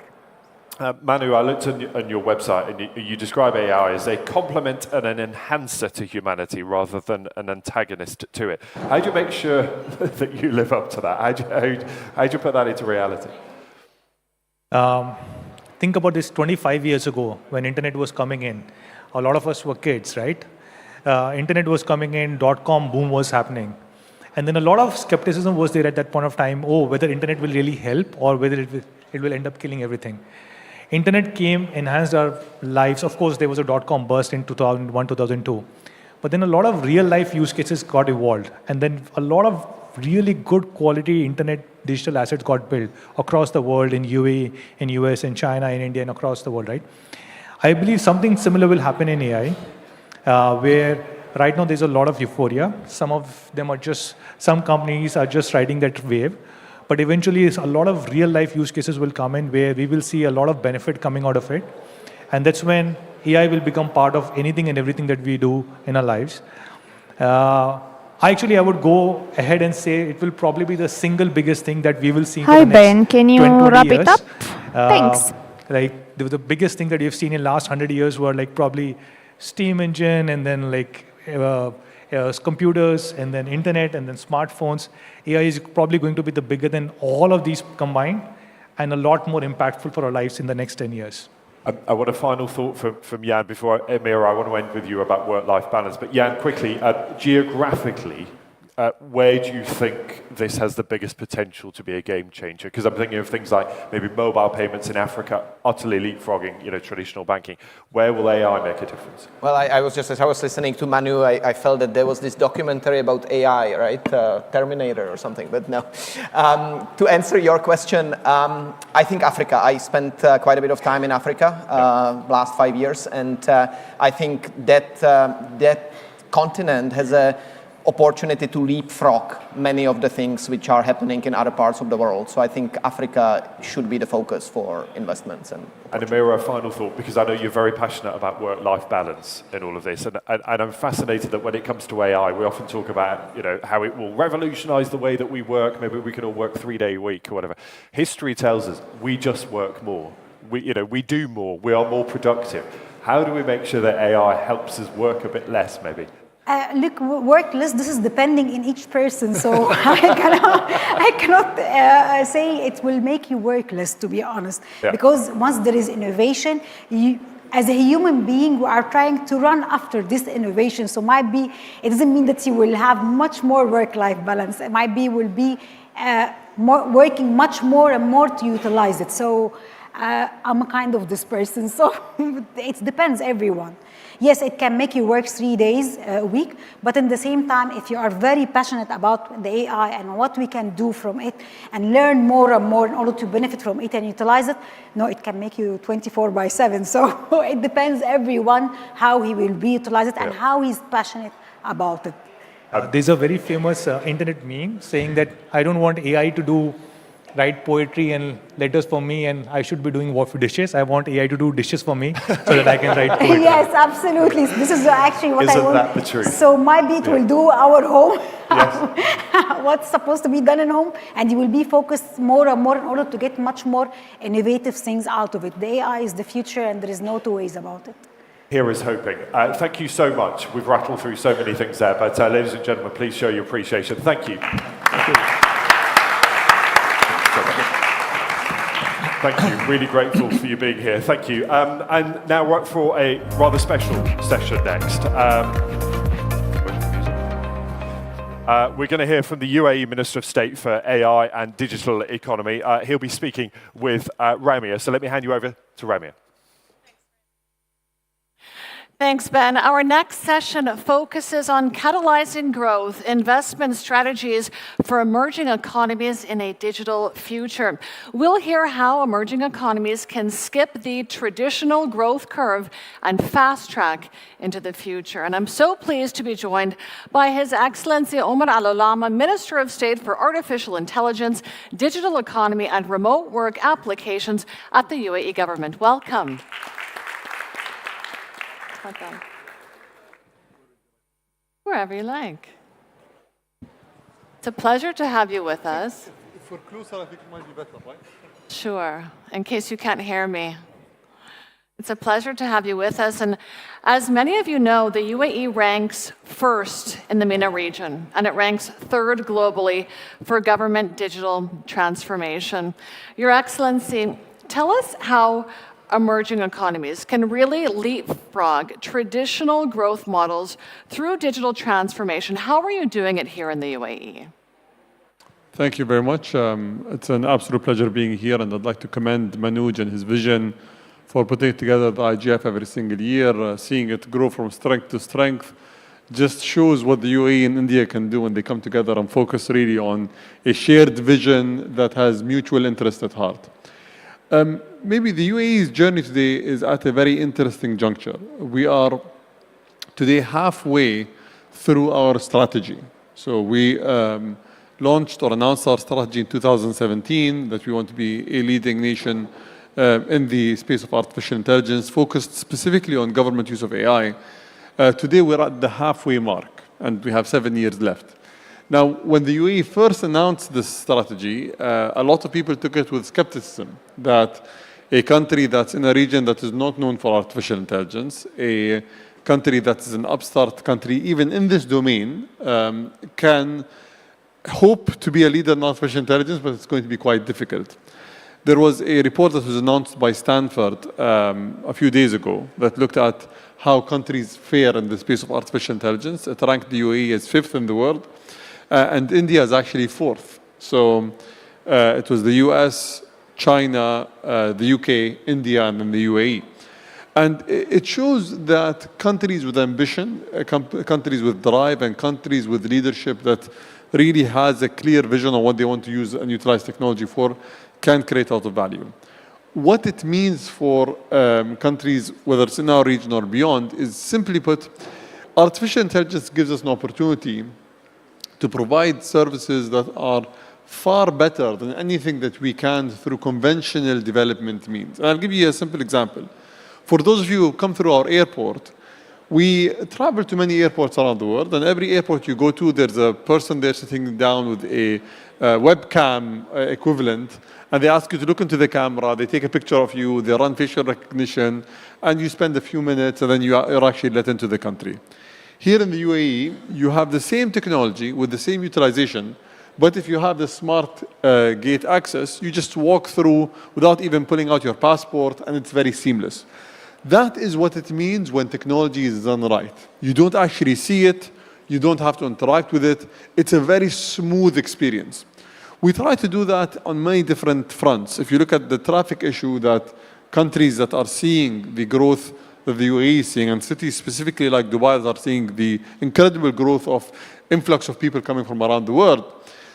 Manu, I looked on your website and you describe AI as a complement and an enhancer to humanity rather than an antagonist to it. How do you make sure that you live up to that? How do you put that into reality? Think about this 25 years ago when internet was coming in. A lot of us were kids, right? Internet was coming in, .com boom was happening. And then a lot of skepticism was there at that point of time, whether internet will really help or whether it will end up killing everything. Internet came, enhanced our lives. Of course, there was a .com burst in 2001, 2002. But then a lot of real life use cases got evolved. And then a lot of really good quality internet digital assets got built across the world, in UAE, in US, in China, in India, and across the world, right? I believe something similar will happen in AI, where right now there's a lot of euphoria. Some companies are just riding that wave. But eventually, a lot of real-life use cases will come in where we will see a lot of benefit coming out of it. And that's when AI will become part of anything and everything that we do in our lives. I would go ahead and say it will probably be the single biggest thing that we will see in the next 20 years. Hi, Ben. Can you wrap it up? Thanks. Like, the biggest thing that you've seen in the last 100 years were like probably steam engine and then like computers and then internet and then smartphones. AI is probably going to be the bigger than all of these combined and a lot more impactful for our lives in the next 10 years. I want a final thought from Jan before, Amira, I want to end with you about work-life balance. But Jan, quickly, geographically, where do you think this has the biggest potential to be a game changer? Because I'm thinking of things like maybe mobile payments in Africa, utterly leapfrogging, traditional banking. Where will AI make a difference? Well, as I was listening to Manu, I felt that there was this documentary about AI, right? Terminator or something, but no. To answer your question, I think Africa. I spent quite a bit of time in Africa last 5 years, and I think that continent has a opportunity to leapfrog many of the things which are happening in other parts of the world. So I think Africa should be the focus for investments. And Amira, a final thought, because I know you're very passionate about work-life balance in all of this. And I'm fascinated that when it comes to AI, we often talk about how it will revolutionize the way that we work. Maybe we can all work 3-day week or whatever. History tells us we just work more. We do more. We are more productive. How do we make sure that AI helps us work a bit less, maybe? Look, work less, this is depending in each person. So I cannot say it will make you work less, to be honest. Yeah. Because once there is innovation, as a human being, we are trying to run after this innovation. So it doesn't mean that you will have much more work-life balance. It might be you will be working much more and more to utilize it. So I'm a kind of this person. So it depends everyone. Yes, it can make you work 3 days a week, but in the same time, if you are very passionate about the AI and what we can do from it and learn more and more in order to benefit from it and utilize it, no, it can make you 24/7. So it depends everyone how he will be utilize it and how he's passionate about it. There's a very famous internet meme saying that I don't want AI to write poetry and letters for me, and I should be doing dishes. I want AI to do dishes for me so that I can write poetry. Yes, absolutely. This is actually what I want. Isn't that the truth? So maybe it will do our home, what's supposed to be done in home, and you will be focused more and more in order to get much more innovative things out of it. The AI is the future, and there is no two ways about it. Here is hoping. Thank you so much. We've rattled through so many things there, but ladies and gentlemen, please show your appreciation. Thank you. Thank you. Thank you. Really grateful for you being here. Thank you. And now we're up for a rather special session next. We're going to hear from the UAE Minister of State for AI and Digital Economy. He'll be speaking with Ramia. So let me hand you over to Ramia. Thanks, Ben. Our next session focuses on catalyzing growth, investment strategies for emerging economies in a digital future. We'll hear how emerging economies can skip the traditional growth curve and fast track into the future. And I'm so pleased to be joined by His Excellency Omar Al-Olama, Minister of State for Artificial Intelligence, Digital Economy and Remote Work Applications at the UAE government. Welcome. Wherever you like. It's a pleasure to have you with us. For closer, I think it might be better, right? Sure, in case you can't hear me. It's a pleasure to have you with us. And as many of you know, the UAE ranks first in the MENA region, and it ranks third globally for government digital transformation. Your Excellency, tell us how emerging economies can really leapfrog traditional growth models through digital transformation. How are you doing it here in the UAE? Thank you very much. It's an absolute pleasure being here, and I'd like to commend Manoj and his vision for putting together the IGF every single year. Seeing it grow from strength to strength just shows what the UAE and India can do when they come together and focus really on a shared vision that has mutual interest at heart. Maybe the UAE's journey today is at a very interesting juncture. We are today halfway through our strategy. So we launched or announced our strategy in 2017 that we want to be a leading nation in the space of artificial intelligence, focused specifically on government use of AI. Today we're at the halfway mark, and we have 7 years left. Now, when the UAE first announced this strategy, a lot of people took it with skepticism that a country that's in a region that is not known for artificial intelligence, a country that is an upstart country, even in this domain, can hope to be a leader in artificial intelligence, but it's going to be quite difficult. There was a report that was announced by Stanford a few days ago that looked at how countries fare in the space of artificial intelligence. It ranked the UAE as 5th in the world, and India is actually 4th. So it was the US, China, the UK, India, and then the UAE. And it shows that countries with ambition, countries with drive, and countries with leadership that really has a clear vision on what they want to use and utilize technology for can create a lot of value. What it means for countries, whether it's in our region or beyond, is simply put, artificial intelligence gives us an opportunity to provide services that are far better than anything that we can through conventional development means. And I'll give you a simple example. For those of you who come through our airport, we travel to many airports around the world, and every airport you go to, there's a person there sitting down with a webcam equivalent, and they ask you to look into the camera, they take a picture of you, they run facial recognition, and you spend a few minutes, and then you're actually let into the country. Here in the UAE, you have the same technology with the same utilization, but if you have the smart gate access, you just walk through without even pulling out your passport, and it's very seamless. That is what it means when technology is done right. You don't actually see it, you don't have to interact with it. It's a very smooth experience. We try to do that on many different fronts. If you look at the traffic issue that countries that are seeing the growth that the UAE is seeing, and cities specifically like Dubai that are seeing the incredible growth of influx of people coming from around the world,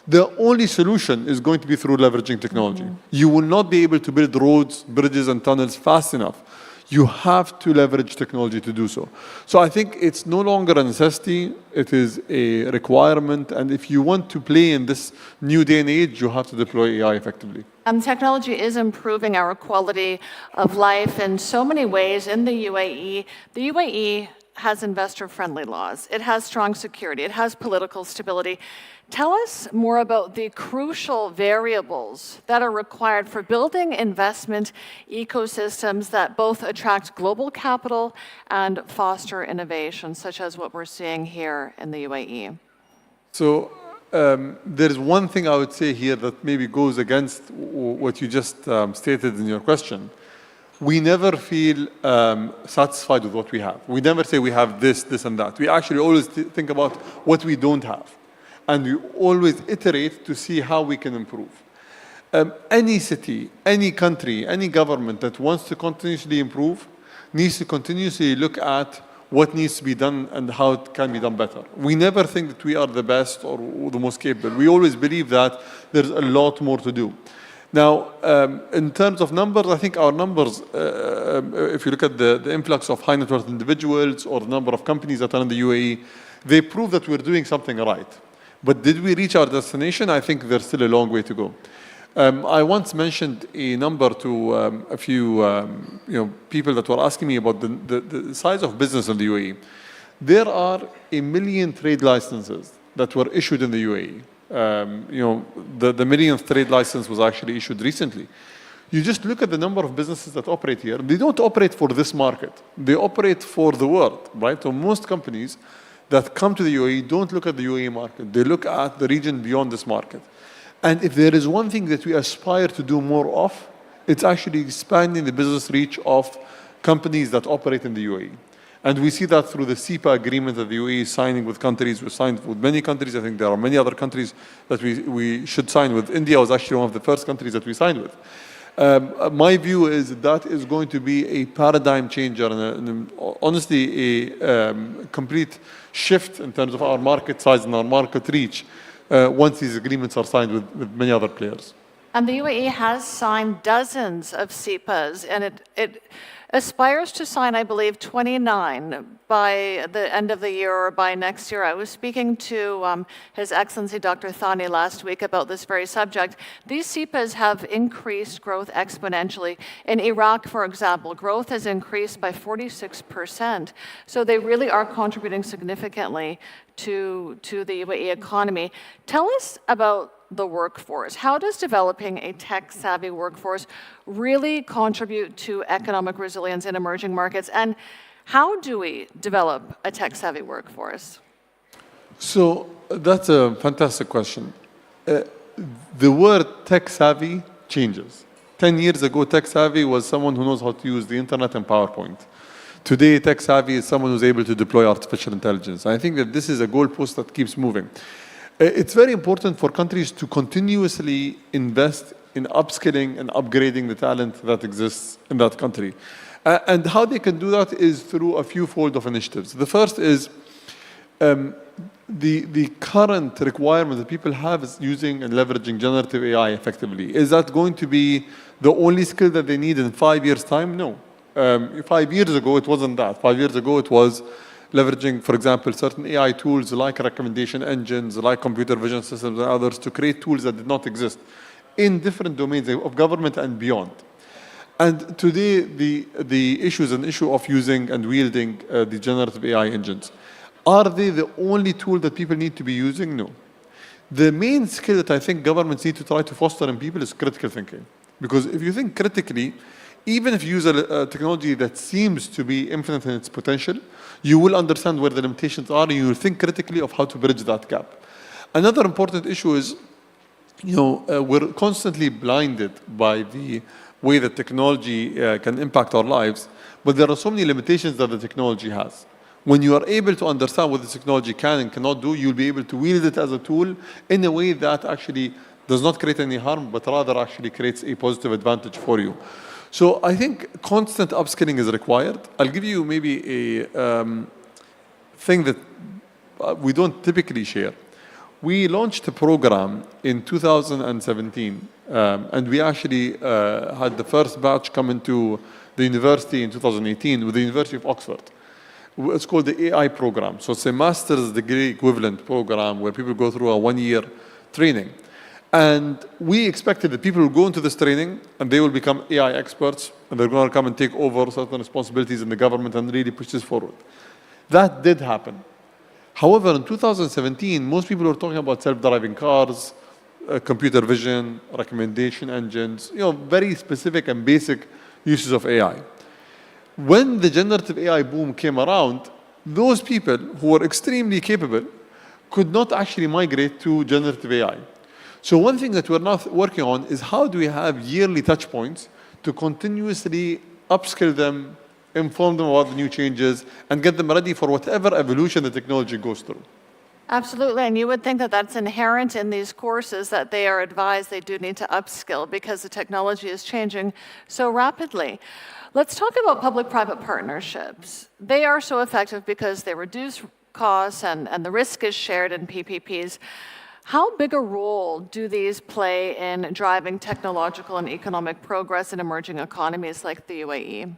the only solution is going to be through leveraging technology. You will not be able to build roads, bridges, and tunnels fast enough. You have to leverage technology to do so. So I think it's no longer a necessity, it is a requirement, and if you want to play in this new day and age, you have to deploy AI effectively. Technology is improving our quality of life in so many ways in the UAE. The UAE has investor-friendly laws. It has strong security. It has political stability. Tell us more about the crucial variables that are required for building investment ecosystems that both attract global capital and foster innovation, such as what we're seeing here in the UAE. So there's one thing I would say here that maybe goes against what you just stated in your question. We never feel satisfied with what we have. We never say we have this, this, and that. We actually always think about what we don't have. and we always iterate to see how we can improve. Any city, any country, any government that wants to continuously improve needs to continuously look at what needs to be done and how it can be done better. We never think that we are the best or the most capable. We always believe that there's a lot more to do. Now, in terms of numbers, I think our numbers, if you look at the influx of high net worth individuals or the number of companies that are in the UAE, they prove that we're doing something right. But did we reach our destination? I think there's still a long way to go. I once mentioned a number to a few people that were asking me about the size of business in the UAE. There are 1 million trade licenses that were issued in the UAE. The millionth trade license was actually issued recently. You just look at the number of businesses that operate here. They don't operate for this market. They operate for the world, right? So most companies that come to the UAE don't look at the UAE market. They look at the region beyond this market. And if there is one thing that we aspire to do more of, it's actually expanding the business reach of companies that operate in the UAE. And we see that through the SEPA agreement that the UAE is signing with countries. We've signed with many countries. I think there are many other countries that we should sign with. India was actually one of the first countries that we signed with. My view is that is going to be a paradigm changer and honestly a complete shift in terms of our market size and our market reach once these agreements are signed with many other players. And the UAE has signed dozens of SEPAs, and it aspires to sign, I believe, 29 by the end of the year or by next year. I was speaking to His Excellency Dr. Thani last week about this very subject. These SEPAs have increased growth exponentially. In Iraq, for example, growth has increased by 46%. So they really are contributing significantly to the UAE economy. Tell us about the workforce. How does developing a tech-savvy workforce really contribute to economic resilience in emerging markets? And how do we develop a tech-savvy workforce? So that's a fantastic question. The word tech-savvy changes. 10 years ago, tech-savvy was someone who knows how to use the internet and PowerPoint. Today, tech-savvy is someone who's able to deploy artificial intelligence. I think that this is a goalpost that keeps moving. It's very important for countries to continuously invest in upskilling and upgrading the talent that exists in that country. And how they can do that is through a few fold of initiatives. The first is the current requirement that people have is using and leveraging generative AI effectively. Is that going to be the only skill that they need in 5 years' time? No. 5 years ago, it wasn't that. 5 years ago, it was leveraging, for example, certain AI tools like recommendation engines, like computer vision systems and others to create tools that did not exist in different domains of government and beyond. And today, the issue is an issue of using and wielding the generative AI engines. Are they the only tool that people need to be using? No. The main skill that I think governments need to try to foster in people is critical thinking. Because if you think critically, even if you use a technology that seems to be infinite in its potential, you will understand where the limitations are and you will think critically of how to bridge that gap. Another important issue is, we're constantly blinded by the way that technology can impact our lives, but there are so many limitations that the technology has. When you are able to understand what the technology can and cannot do, you'll be able to wield it as a tool in a way that actually does not create any harm, but rather actually creates a positive advantage for you. So I think constant upskilling is required. I'll give you maybe a thing that we don't typically share. We launched a program in 2017, and we actually had the first batch come into the university in 2018 with the University of Oxford. It's called the AI program. So it's a master's degree equivalent program where people go through a 1-year training. And we expected that people will go into this training and they will become AI experts and they're going to come and take over certain responsibilities in the government and really push this forward. That did happen. However, in 2017, most people were talking about self-driving cars, computer vision, recommendation engines, very specific and basic uses of AI. When the generative AI boom came around, those people who were extremely capable could not actually migrate to generative AI. So one thing that we're now working on is how do we have yearly touch points to continuously upskill them, inform them about the new changes, and get them ready for whatever evolution the technology goes through. Absolutely, and you would think that that's inherent in these courses, that they are advised they do need to upskill because the technology is changing so rapidly. Let's talk about public-private partnerships. They are so effective because they reduce costs and the risk is shared in PPPs. How big a role do these play in driving technological and economic progress in emerging economies like the UAE?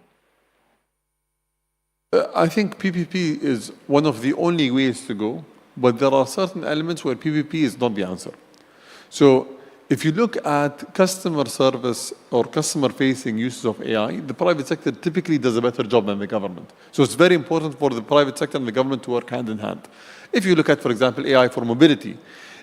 I think PPP is one of the only ways to go, but there are certain elements where PPP is not the answer. So if you look at customer service or customer-facing uses of AI, the private sector typically does a better job than the government. So it's very important for the private sector and the government to work hand in hand. If you look at, for example, AI for mobility,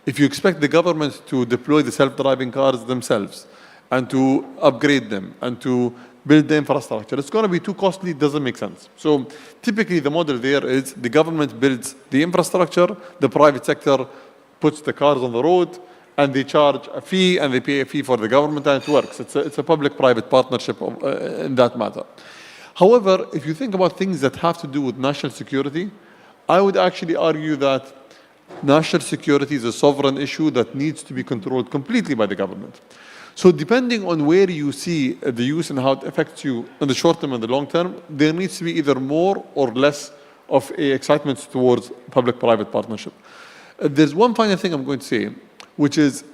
if you expect the government to deploy the self-driving cars themselves and to upgrade them and to build the infrastructure, it's going to be too costly, it doesn't make sense. So typically the model there is the government builds the infrastructure, the private sector puts the cars on the road, and they charge a fee and they pay a fee for the government, and it works. It's a public-private partnership in that matter. However, if you think about things that have to do with national security, I would actually argue that national security is a sovereign issue that needs to be controlled completely by the government. So depending on where you see the use and how it affects you in the short term and the long term, there needs to be either more or less of a excitement towards public-private partnership. There's one final thing I'm going to say, which is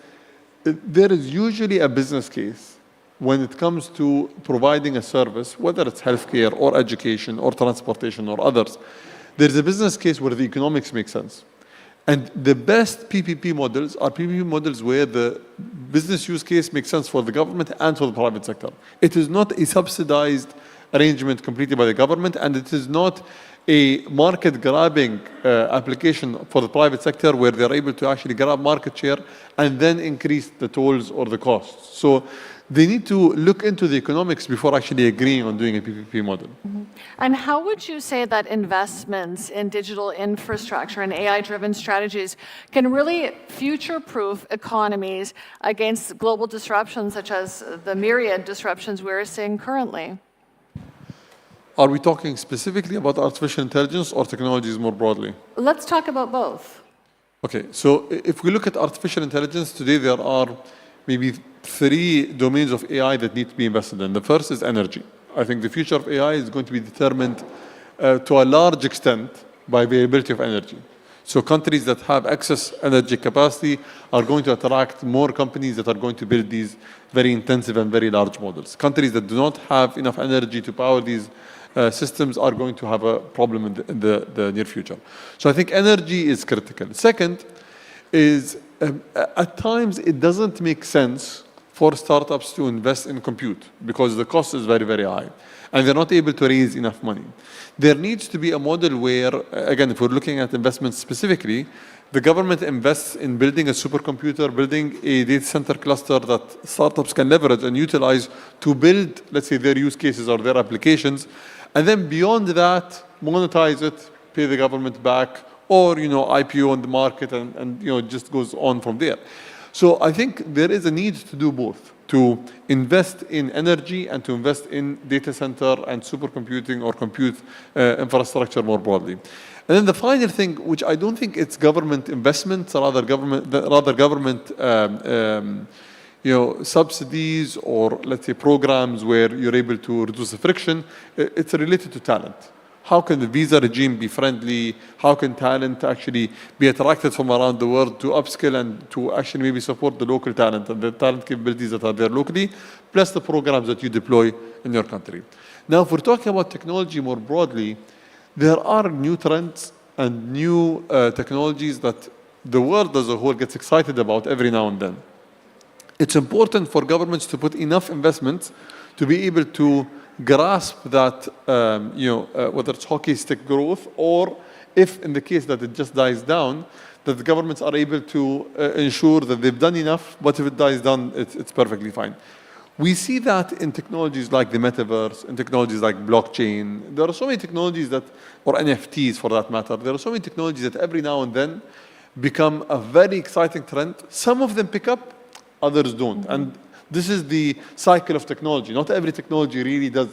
there is usually a business case when it comes to providing a service, whether it's healthcare or education or transportation or others. There's a business case where the economics make sense. And the best PPP models are PPP models where the business use case makes sense for the government and for the private sector. It is not a subsidized arrangement completed by the government, and it is not a market-grabbing application for the private sector where they're able to actually grab market share and then increase the tolls or the costs. So they need to look into the economics before actually agreeing on doing a PPP model. Mm-hmm. And how would you say that investments in digital infrastructure and AI-driven strategies can really future-proof economies against global disruptions such as the myriad disruptions we're seeing currently? Are we talking specifically about artificial intelligence or technologies more broadly? Let's talk about both. Okay, so if we look at artificial intelligence, today there are maybe 3 domains of AI that need to be invested in. The first is energy. I think the future of AI is going to be determined to a large extent by availability of energy. So countries that have excess energy capacity are going to attract more companies that are going to build these very intensive and very large models. Countries that do not have enough energy to power these systems are going to have a problem in the near future. So I think energy is critical. Second is at times it doesn't make sense for startups to invest in compute because the cost is very, very high and they're not able to raise enough money. There needs to be a model where, again, if we're looking at investments specifically, the government invests in building a supercomputer, building a data center cluster that startups can leverage and utilize to build, let's say, their use cases or their applications. And then beyond that, monetize it, pay the government back, or, IPO on the market and it just goes on from there. So I think there is a need to do both, to invest in energy and to invest in data center and supercomputing or compute infrastructure more broadly. And then the final thing, which I don't think it's government investments, rather government subsidies or let's say programs where you're able to reduce the friction, it's related to talent. How can the visa regime be friendly? How can talent actually be attracted from around the world to upskill and to actually maybe support the local talent and the talent capabilities that are there locally, plus the programs that you deploy in your country. Now, if we're talking about technology more broadly, there are new trends and new technologies that the world as a whole gets excited about every now and then. It's important for governments to put enough investments to be able to grasp that, whether it's hockey stick growth or if in the case that it just dies down, that the governments are able to ensure that they've done enough, but if it dies down, it's perfectly fine. We see that in technologies like the metaverse, in technologies like blockchain. There are so many technologies that, or NFTs for that matter, there are so many technologies that every now and then become a very exciting trend. Some of them pick up, others don't. And this is the cycle of technology. Not every technology really does,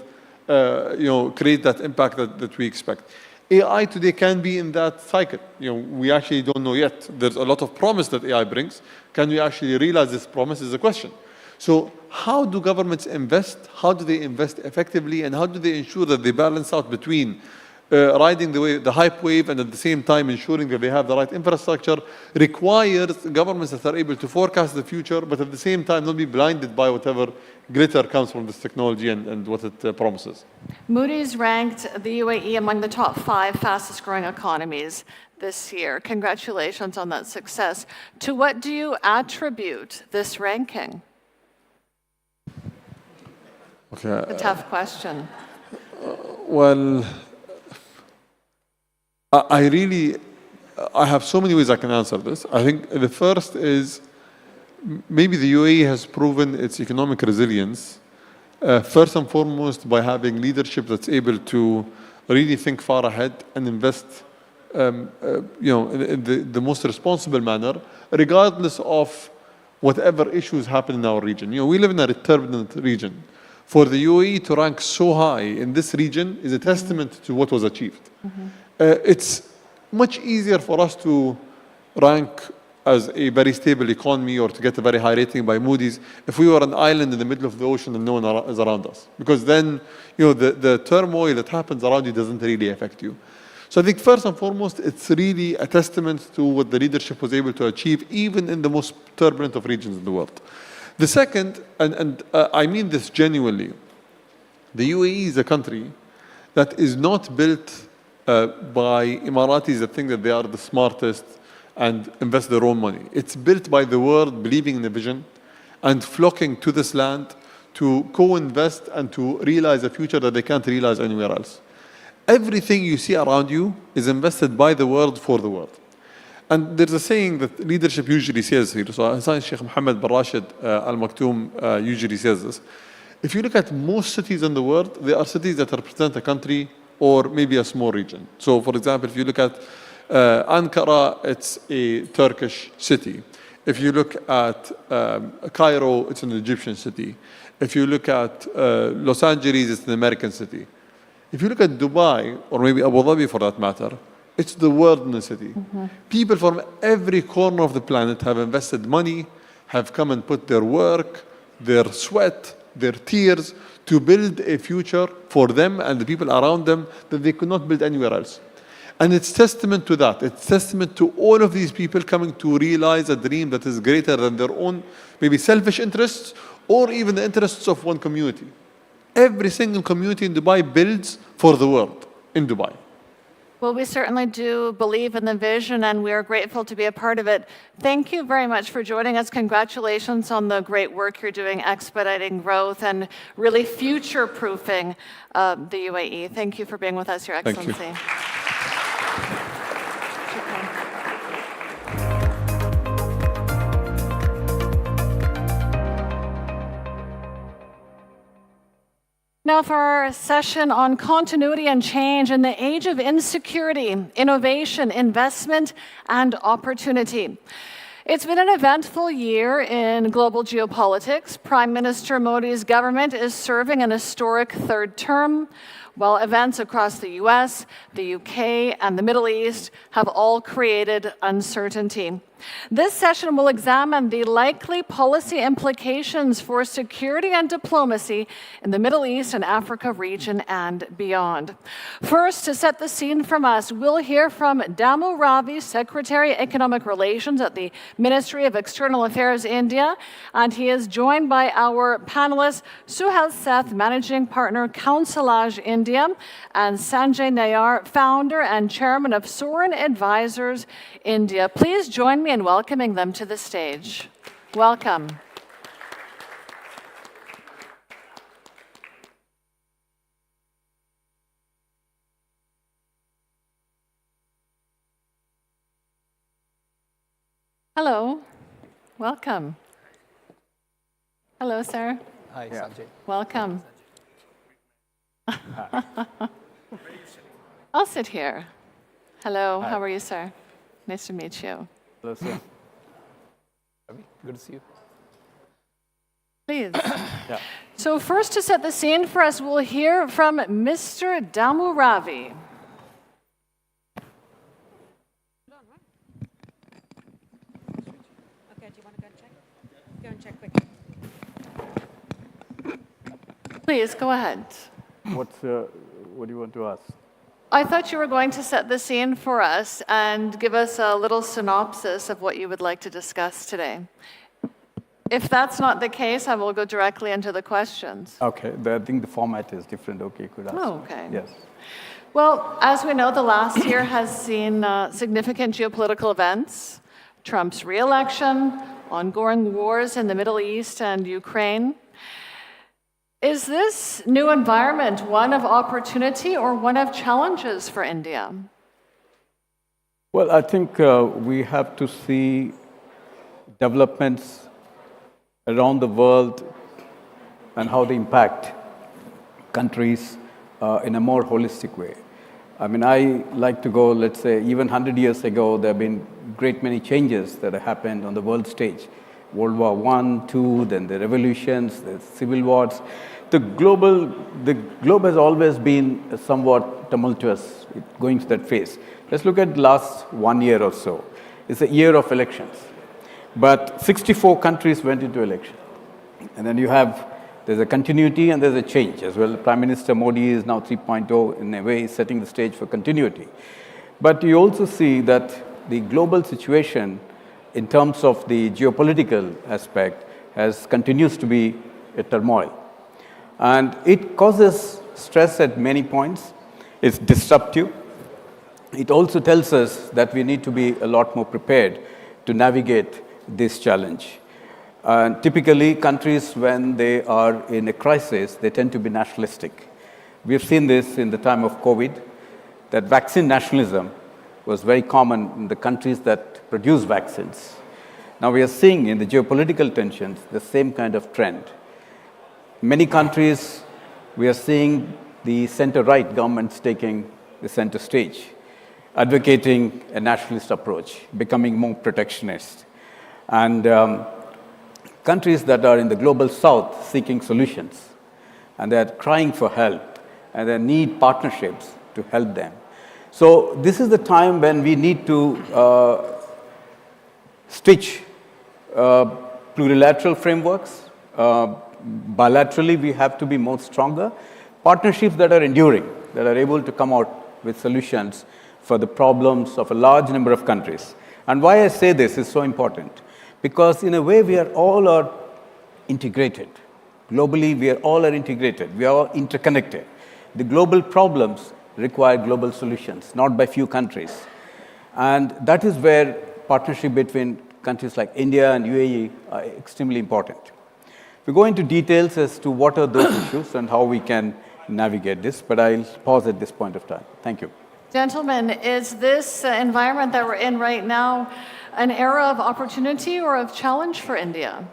create that impact that we expect. AI today can be in that cycle. We actually don't know yet. There's a lot of promise that AI brings. Can we actually realize this promise is a question. So how do governments invest? How do they invest effectively? And how do they ensure that they balance out between riding the hype wave and at the same time ensuring that they have the right infrastructure requires governments that are able to forecast the future, but at the same time not be blinded by whatever glitter comes from this technology and what it promises. Moody's ranked the UAE among the top 5 fastest growing economies this year. Congratulations on that success. To what do you attribute this ranking? Okay. A tough question. Well, I have so many ways I can answer this. I think the first is maybe the UAE has proven its economic resilience, first and foremost by having leadership that's able to really think far ahead and invest in the most responsible manner, regardless of whatever issues happen in our region. We live in a turbulent region. For the UAE to rank so high in this region is a testament to what was achieved. It's much easier for us to rank as a very stable economy or to get a very high rating by Moody's if we were an island in the middle of the ocean and no one is around us. Because then, the turmoil that happens around you doesn't really affect you. So I think first and foremost, it's really a testament to what the leadership was able to achieve, even in the most turbulent of regions in the world. The second, and I mean this genuinely, the UAE is a country that is not built by Emiratis that think that they are the smartest and invest their own money. It's built by the world believing in a vision and flocking to this land to co-invest and to realize a future that they can't realize anywhere else. Everything you see around you is invested by the world for the world. And there's a saying that leadership usually says here. So Sheikh Mohammed bin Rashid Al Maktoum usually says this. If you look at most cities in the world, there are cities that represent a country or maybe a small region. So for example, if you look at Ankara, it's a Turkish city. If you look at Cairo, it's an Egyptian city. If you look at Los Angeles, it's an American city. If you look at Dubai, or maybe Abu Dhabi for that matter, it's the world in the city. People from every corner of the planet have invested money, have come and put their work, their sweat, their tears to build a future for them and the people around them that they could not build anywhere else. And it's testament to that. It's testament to all of these people coming to realize a dream that is greater than their own, maybe selfish interests or even the interests of one community. Every single community in Dubai builds for the world in Dubai. Well, we certainly do believe in the vision, and we are grateful to be a part of it. Thank you very much for joining us. Congratulations on the great work you're doing, expediting growth and really future-proofing the UAE. Thank you for being with us, Your Excellency. Thank you. Now for our session on continuity and change in the age of insecurity, innovation, investment, and opportunity. It's been an eventful year in global geopolitics. Prime Minister Modi's government is serving an historic third term, while events across the US, the UK, and the Middle East have all created uncertainty. This session will examine the likely policy implications for security and diplomacy in the Middle East and Africa region and beyond. First, to set the scene from us, we'll hear from Damu Ravi, Secretary Economic Relations at the Ministry of External Affairs, India, and he is joined by our panelists, Suhail Seth, Managing Partner, Counselage India, and Sanjay Nayar, Founder and Chairman of Soren Advisors India. Please join me in welcoming them to the stage. Welcome. Hello. Welcome. Hello, sir. Hi, Sanjay. Welcome. I'll sit here. Hello, how are you, sir? Nice to meet you. Hello, sir. Good to see you. Please. Yeah. So first, to set the scene for us, we'll hear from Mr. Damu Ravi. Please, go ahead. What do you want to ask? I thought you were going to set the scene for us and give us a little synopsis of what you would like to discuss today. If that's not the case, I will go directly into the questions. Okay, I think the format is different. Okay, could ask. Oh, okay. Yes. Well, as we know, the last year has seen significant geopolitical events. Trump's re-election, ongoing wars in the Middle East and Ukraine. Is this new environment one of opportunity or one of challenges for India? Well, I think we have to see developments around the world and how they impact countries in a more holistic way. I mean, I like to go, let's say, even 100 years ago, there have been great many changes that have happened on the world stage. World War I, II, then the revolutions, the civil wars. The globe has always been somewhat tumultuous, going through that phase. Let's look at the last 1 year or so. It's a year of elections. But 64 countries went into election. And then there's a continuity and there's a change as well. Prime Minister Modi is now 3.0 in a way, setting the stage for continuity. But you also see that the global situation in terms of the geopolitical aspect continues to be a turmoil. And it causes stress at many points. It's disruptive. It also tells us that we need to be a lot more prepared to navigate this challenge. Typically, countries, when they are in a crisis, they tend to be nationalistic. We have seen this in the time of COVID, that vaccine nationalism was very common in the countries that produce vaccines. Now we are seeing in the geopolitical tensions the same kind of trend. Many countries, we are seeing the center-right governments taking the center stage, advocating a nationalist approach, becoming more protectionist. And countries that are in the global south seeking solutions, and they're crying for help, and they need partnerships to help them. So this is the time when we need to stitch plurilateral frameworks. Bilaterally, we have to be more stronger. Partnerships that are enduring, that are able to come out with solutions for the problems of a large number of countries. And why I say this is so important, because in a way we are all integrated. Globally, we are all integrated. We are all interconnected. The global problems require global solutions, not by few countries. And that is where partnership between countries like India and UAE are extremely important. We go into details as to what are those issues and how we can navigate this, but I'll pause at this point of time. Thank you. Gentlemen, is this environment that we're in right now an era of opportunity or of challenge for India?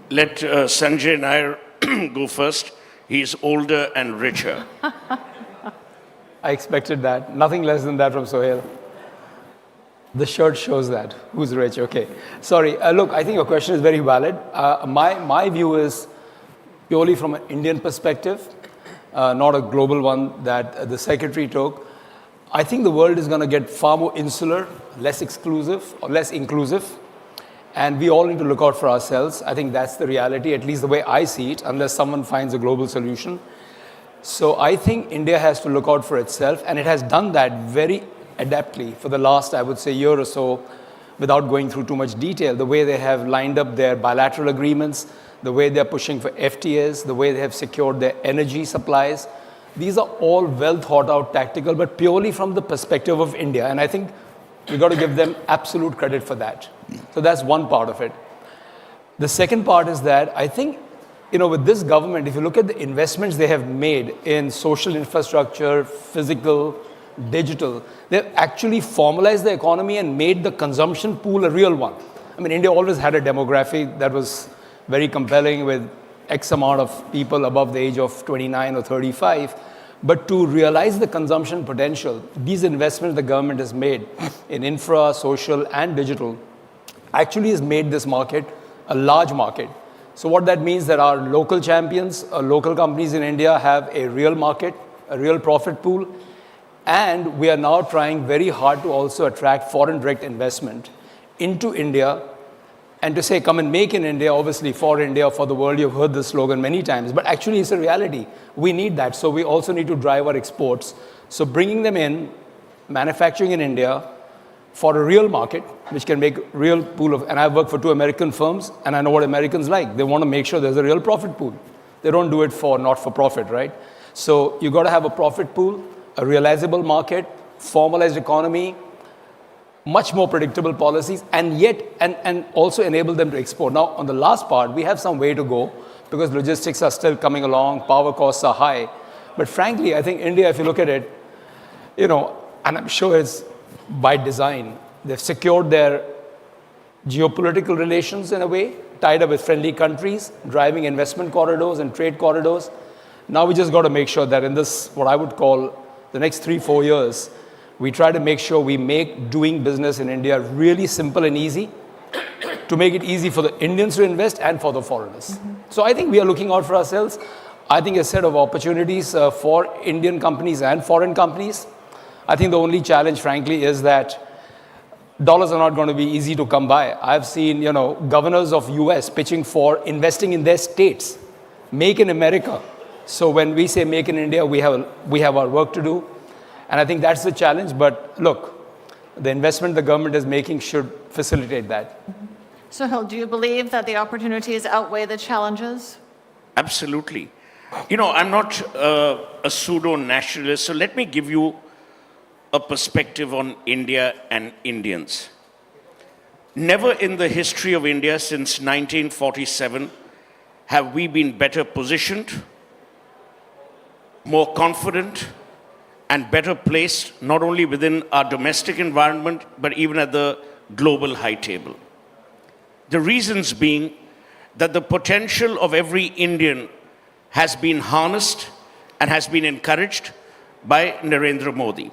Let Sanjay Nair go first. He's older and richer. I expected that. Nothing less than that from Sohail. The shirt shows that. Who's rich? Okay. Sorry. Look, I think your question is very valid. My view is purely from an Indian perspective, not a global one that the secretary took. I think the world is going to get far more insular, less exclusive, or less inclusive. And we all need to look out for ourselves. I think that's the reality, at least the way I see it, unless someone finds a global solution. So I think India has to look out for itself, and it has done that very adeptly for the last, I would say, year or so, without going through too much detail. The way they have lined up their bilateral agreements, the way they're pushing for FTAs, the way they have secured their energy supplies. These are all well thought out tactical, but purely from the perspective of India. And I think we've got to give them absolute credit for that. So that's one part of it. The second part is that I think, with this government, if you look at the investments they have made in social infrastructure, physical, digital, they've actually formalized the economy and made the consumption pool a real one. I mean, India always had a demography that was very compelling with X amount of people above the age of 29 or 35. But to realize the consumption potential, these investments the government has made in infra, social, and digital actually has made this market a large market. So what that means that our local champions, local companies in India have a real market, a real profit pool, and we are now trying very hard to also attract foreign direct investment into India And to say, come and make in India, obviously for India, for the world, you've heard this slogan many times, but actually it's a reality. We need that. So we also need to drive our exports. So bringing them in, manufacturing in India for a real market, which can make real pool of, and I've worked for 2 American firms, and I know what Americans like. They want to make sure there's a real profit pool. They don't do it for not for profit, right? So you got to have a profit pool, a realizable market, formalized economy, much more predictable policies, and yet, and also enable them to export. Now, on the last part, we have some way to go because logistics are still coming along, power costs are high. But frankly, I think India, if you look at it, and I'm sure it's by design, they've secured their geopolitical relations in a way, tied up with friendly countries, driving investment corridors and trade corridors. Now we just got to make sure that in this, what I would call the next 3-4 years, we try to make sure we make doing business in India really simple and easy to make it easy for the Indians to invest and for the foreigners. So I think we are looking out for ourselves. I think a set of opportunities for Indian companies and foreign companies. I think the only challenge, frankly, is that dollars are not going to be easy to come by. I've seen, governors of US pitching for investing in their states, make in America. So when we say make in India, we have our work to do. And I think that's the challenge. But look, the investment the government is making should facilitate that. Sohail, do you believe that the opportunities outweigh the challenges? Absolutely. I'm not a pseudo-nationalist, so let me give you a perspective on India and Indians. Never in the history of India since 1947 have we been better positioned, more confident, and better placed, not only within our domestic environment, but even at the global high table. The reasons being that the potential of every Indian has been harnessed and has been encouraged by Narendra Modi.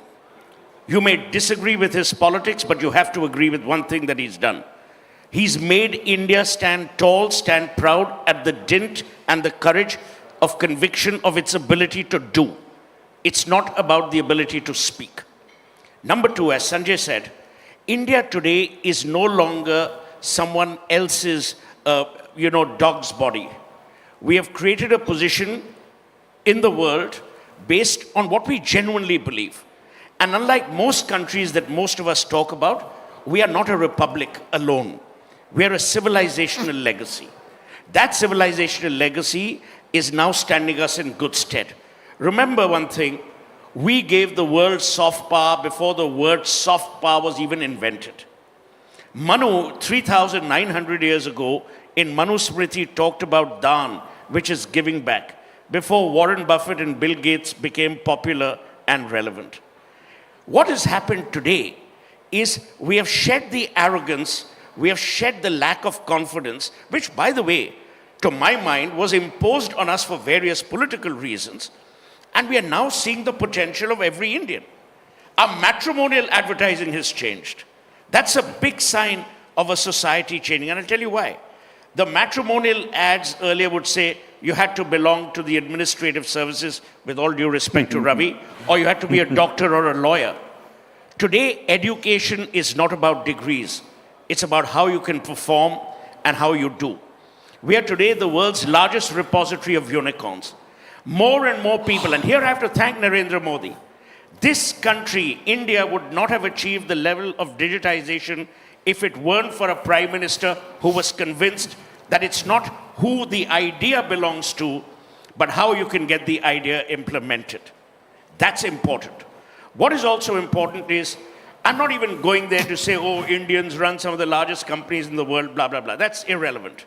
You may disagree with his politics, but you have to agree with one thing that he's done. He's made India stand tall, stand proud at the dint and the courage of conviction of its ability to do. It's not about the ability to speak. Number 2, as Sanjay said, India today is no longer someone else's, dog's body. We have created a position in the world based on what we genuinely believe. And unlike most countries that most of us talk about, we are not a republic alone. We are a civilizational legacy. That civilizational legacy is now standing us in good stead. Remember one thing, we gave the world soft power before the word soft power was even invented. Manu, 3,900 years ago, in Manu Smriti talked about Daan, which is giving back, before Warren Buffett and Bill Gates became popular and relevant. What has happened today is we have shed the arrogance, we have shed the lack of confidence, which, by the way, to my mind, was imposed on us for various political reasons. And we are now seeing the potential of every Indian. Our matrimonial advertising has changed. That's a big sign of a society changing. And I'll tell you why. The matrimonial ads earlier would say you had to belong to the administrative services, with all due respect to Ravi, or you had to be a doctor or a lawyer. Today, education is not about degrees. It's about how you can perform and how you do. We are today the world's largest repository of unicorns. More and more people, and here I have to thank Narendra Modi. This country, India, would not have achieved the level of digitization if it weren't for a prime minister who was convinced that it's not who the idea belongs to, but how you can get the idea implemented. That's important. What is also important is, I'm not even going there to say, oh, Indians run some of the largest companies in the world, blah, blah, blah. That's irrelevant.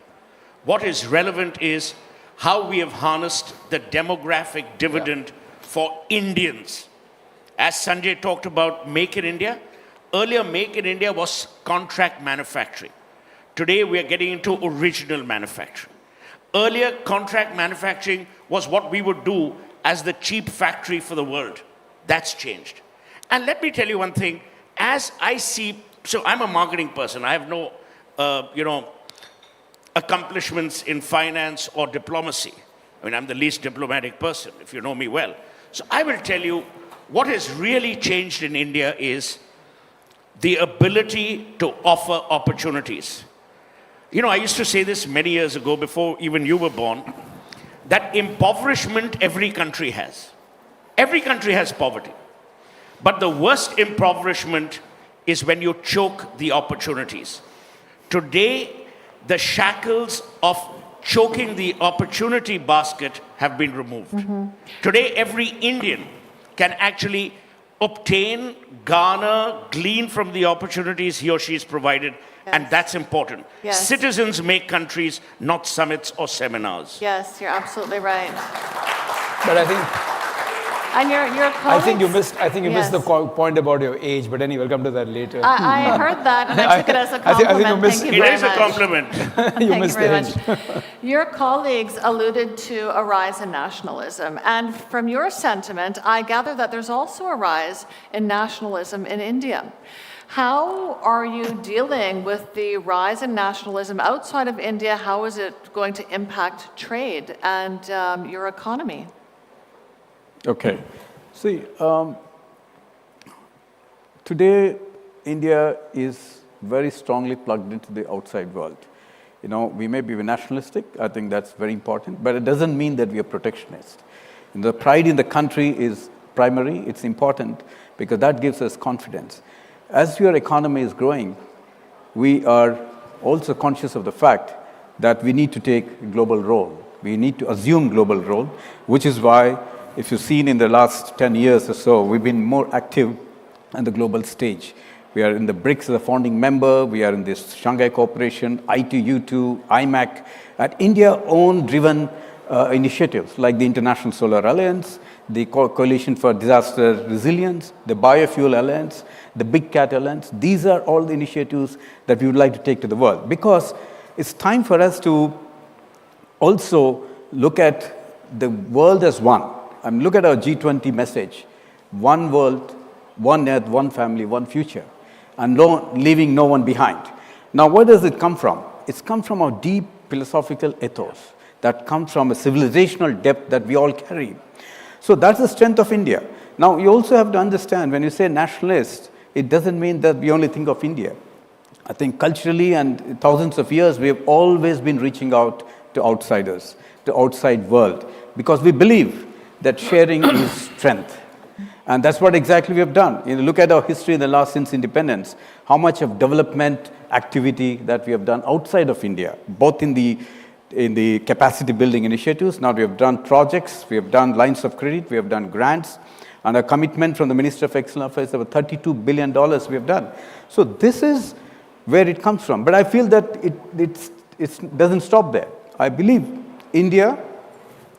What is relevant is how we have harnessed the demographic dividend for Indians. As Sanjay talked about Make in India, earlier Make in India was contract manufacturing. Today we are getting into original manufacturing. Earlier contract manufacturing was what we would do as the cheap factory for the world. That's changed. And let me tell you one thing, as I see, so I'm a marketing person, I have no, accomplishments in finance or diplomacy. I mean, I'm the least diplomatic person, if you know me well. So I will tell you, what has really changed in India is the ability to offer opportunities. You know, I used to say this many years ago, before even you were born, that impoverishment every country has. Every country has poverty. But the worst impoverishment is when you choke the opportunities. Today, the shackles of choking the opportunity basket have been removed. Today, every Indian can actually obtain, garner, glean from the opportunities he or she is provided. Yes. And that's important. Yes. Citizens make countries, not summits or seminars. Yes, you're absolutely right. But I think, and your colleagues, I think you missed the point about your age. But anyway, we'll come to that later. I heard that, and I took it as a compliment. I think you missed, Thank you very much. It is a compliment. You missed the Thank you very much. Your colleagues alluded to a rise in nationalism, and from your sentiment, I gather that there's also a rise in nationalism in India. How are you dealing with the rise in nationalism outside of India? How is it going to impact trade and your economy? Okay. See, today India is very strongly plugged into the outside world. You know, we may be nationalistic, I think that's very important, but it doesn't mean that we are protectionist. And the pride in the country is primary, it's important, because that gives us confidence. As your economy is growing, we are also conscious of the fact that we need to take a global role. We need to assume global role, which is why, if you've seen in the last 10 years or so, we've been more active on the global stage. We are in the BRICS as a founding member, we are in this Shanghai Cooperation, ITU2, IMAC, at India-owned driven initiatives like the International Solar Alliance, the Coalition for Disaster Resilience, the Biofuel Alliance, the Big Cat Alliance. These are all the initiatives that we would like to take to the world, because it's time for us to also look at the world as one. I mean, look at our G20 message: one world, one earth, one family, one future, and leaving no one behind. Now, where does it come from? It's come from our deep philosophical ethos that comes from a civilizational depth that we all carry. So that's the strength of India. Now, you also have to understand, when you say nationalist, it doesn't mean that we only think of India. I think culturally and thousands of years, we have always been reaching out to outsiders, to outside world, because we believe that sharing is strength. And that's what exactly we have done. You know, look at our history in the last, since independence, how much of development activity that we have done outside of India, both in the capacity building initiatives. Now we have done projects, we have done lines of credit, we have done grants, and a commitment from the Minister of External Affairs of $32 billion we have done. So this is where it comes from. But I feel that it doesn't stop there. I believe India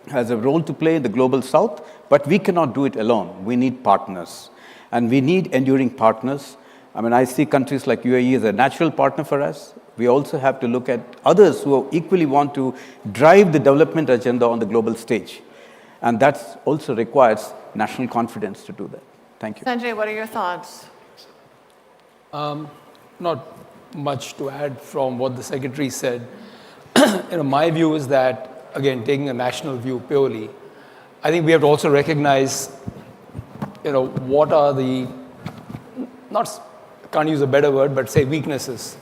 has a role to play in the global south, but we cannot do it alone. We need partners, and we need enduring partners. I mean, I see countries like UAE as a natural partner for us. We also have to look at others who equally want to drive the development agenda on the global stage. And that also requires national confidence to do that. Thank you. Sanjay, what are your thoughts? Not much to add from what the Secretary said. My view is that, again, taking a national view purely, I think we have to also recognize, what are the, can't use a better word, but say weaknesses.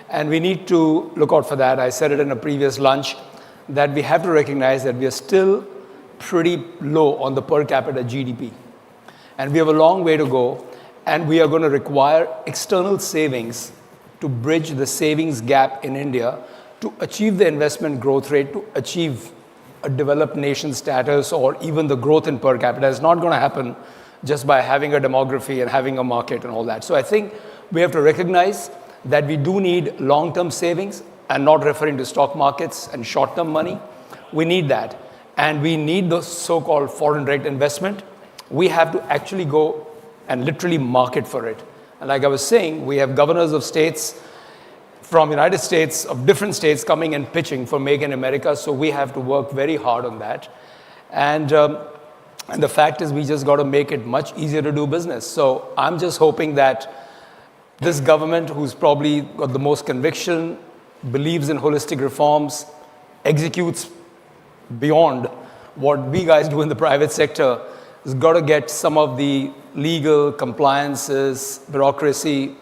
And we need to look out for that. I said it in a previous lunch, that we have to recognize that we are still pretty low on the per capita GDP. And we have a long way to go, and we are going to require external savings to bridge the savings gap in India to achieve the investment growth rate, to achieve a developed nation status, or even the growth in per capita. It's not going to happen just by having a demography and having a market and all that. So I think we have to recognize that we do need long-term savings, and not referring to stock markets and short-term money. We need that. And we need the so-called foreign direct investment. We have to actually go and literally market for it. And like I was saying, we have governors of states from United States, of different states, coming and pitching for Make in America. So we have to work very hard on that. And the fact is, we just got to make it much easier to do business. So I'm just hoping that this government, who's probably got the most conviction, believes in holistic reforms, executes beyond what we guys do in the private sector, has got to get some of the legal compliances, bureaucracy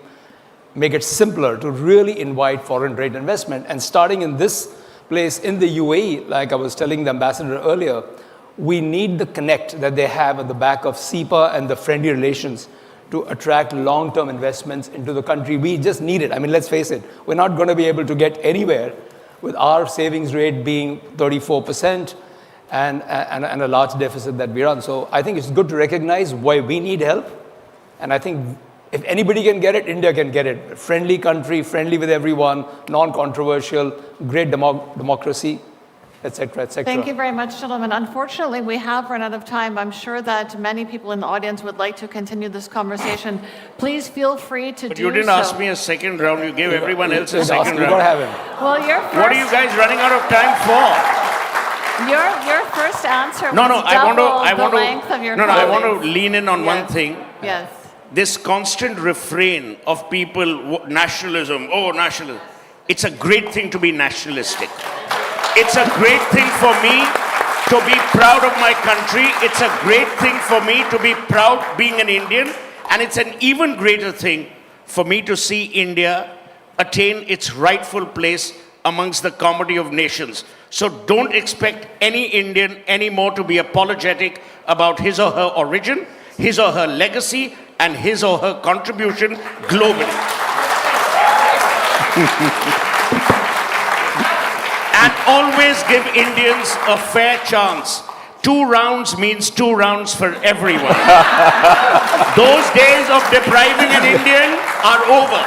make it simpler to really invite foreign direct investment. And starting in this place in the UAE, like I was telling the ambassador earlier, we need the connect that they have at the back of SEPA and the friendly relations to attract long-term investments into the country. We just need it. I mean, let's face it, we're not going to be able to get anywhere with our savings rate being 34% and a large deficit that we run. So I think it's good to recognize why we need help. And I think if anybody can get it, India can get it. Friendly country, friendly with everyone, non-controversial, great democracy, etc., etc. Thank you very much, gentlemen. Unfortunately, we have run out of time. I'm sure that many people in the audience would like to continue this conversation. Please feel free to But do you didn't so. ask me a second round. You gave everyone else a second round. You gotta have him. Well, your first, What are you guys running out of time for? your first answer No, was double the length of your I want colleagues. to lean in on one Yes. thing. Yes. This constant refrain of people, nationalism, oh, nationalism. It's a great thing to be nationalistic. It's a great thing for me to be proud of my country. It's a great thing for me to be proud being an Indian. And it's an even greater thing for me to see India attain its rightful place amongst the comedy of nations. So don't expect any Indian anymore to be apologetic about his or her origin, his or her legacy, and his or her contribution globally. And always give Indians a fair chance. 2 rounds means 2 rounds for everyone. Those days of depriving an Indian are over.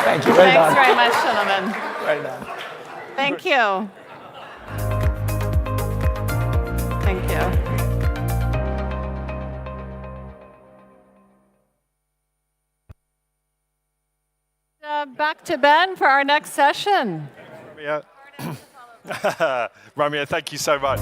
Thank you. Thanks very much, gentlemen. Well done. Thank you. Thank you. Back to Ben for our next session. Ramya, thank you so much.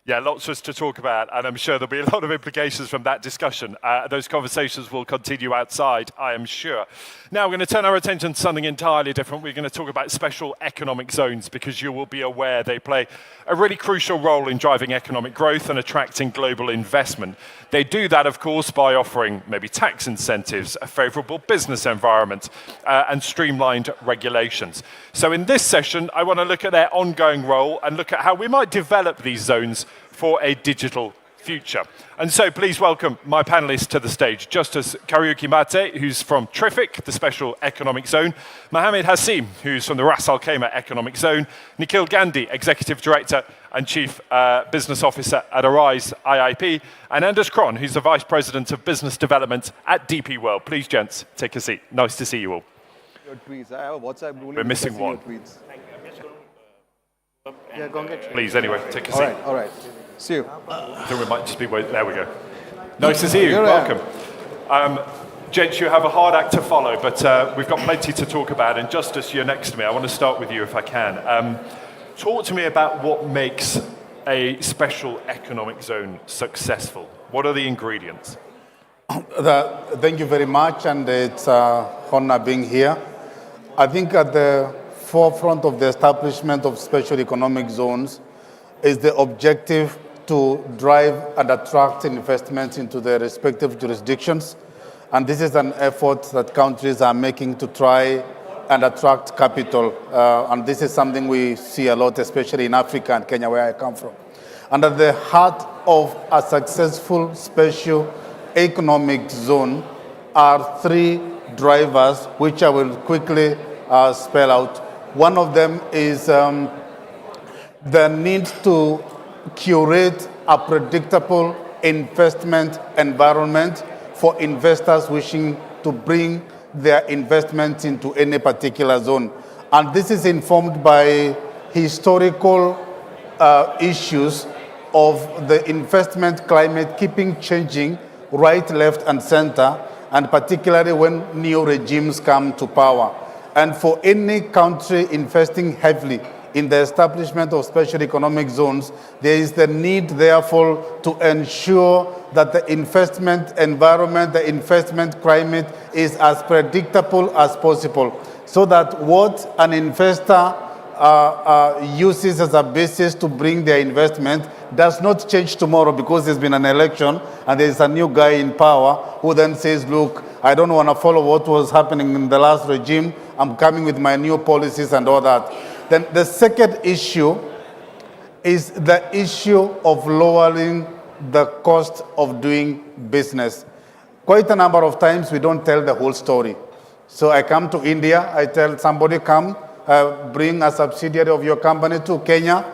Yeah, lots for us to talk about, and I'm sure there'll be a lot of implications from that discussion. Those conversations will continue outside, I am sure. Now, we're going to turn our attention to something entirely different. We're going to talk about special economic zones, because you will be aware they play a really crucial role in driving economic growth and attracting global investment. They do that, of course, by offering maybe tax incentives, a favorable business environment, and streamlined regulations. So in this session, I want to look at their ongoing role and look at how we might develop these zones for a digital future. And so please welcome my panelists to the stage. Justice Kariuki Mate, who's from TRIFIC, the Special Economic Zone, Mohammed Hassim, who's from the Ras Al Khaimah Economic Zone, Nikhil Gandhi, Executive Director and Chief Business Officer at Arise IIP, and Anders Kron, who's the Vice President of Business Development at DP World. Please, gents, take a seat. Nice to see you all. Your tweets. I have a WhatsApp rule. We're missing one. Yeah, go and get Please, anyway, take a seat. All right. See you. I think we might just be waiting. There we go. Nice to see you. Welcome. Gents, you have a hard act to follow, but we've got plenty to talk about. And Justice, you're next to me. I want to start with you if I can. Talk to me about what makes a special economic zone successful. What are the ingredients? Thank you very much, and it's an honor being here. I think at the forefront of the establishment of special economic zones is the objective to drive and attract investments into their respective jurisdictions. And this is an effort that countries are making to try and attract capital. And this is something we see a lot, especially in Africa and Kenya, where I come from. And at the heart of a successful special economic zone are 3 drivers, which I will quickly spell out. One of them is the need to curate a predictable investment environment for investors wishing to bring their investments into any particular zone. And this is informed by historical issues of the investment climate keeping changing right, left, and center, and particularly when new regimes come to power. And for any country investing heavily in the establishment of special economic zones, there is the need, therefore, to ensure that the investment environment, the investment climate is as predictable as possible, so that what an investor uses as a basis to bring their investment does not change tomorrow because there's been an election and there's a new guy in power who then says, look, I don't want to follow what was happening in the last regime. I'm coming with my new policies and all that. Then the second issue is the issue of lowering the cost of doing business. Quite a number of times we don't tell the whole story. So I come to India, I tell somebody, come, bring a subsidiary of your company to Kenya,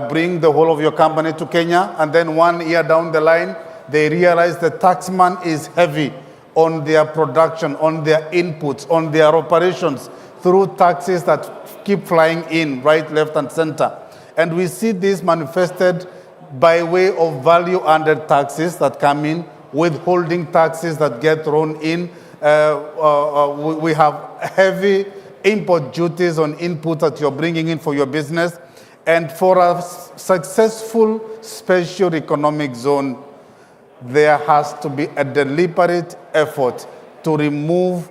bring the whole of your company to Kenya, and then 1 year down the line, they realize the taxman is heavy on their production, on their inputs, on their operations, through taxes that keep flying in, right, left, and center. And we see this manifested by way of value-added taxes that come in, withholding taxes that get thrown in. We have heavy import duties on input that you're bringing in for your business. And for a successful special economic zone, there has to be a deliberate effort to remove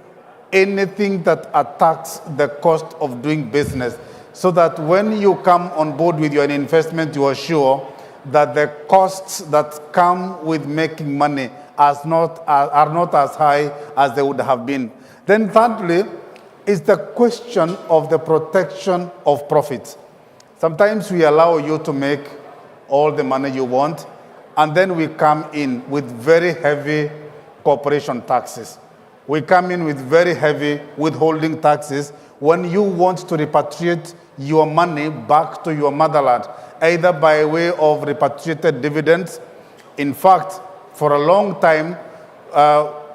anything that attacks the cost of doing business, so that when you come on board with your investment, you are sure that the costs that come with making money are not as high as they would have been. Then thirdly, is the question of the protection of profits. Sometimes we allow you to make all the money you want, and then we come in with very heavy corporation taxes. We come in with very heavy withholding taxes when you want to repatriate your money back to your motherland, either by way of repatriated dividends. In fact, for a long time,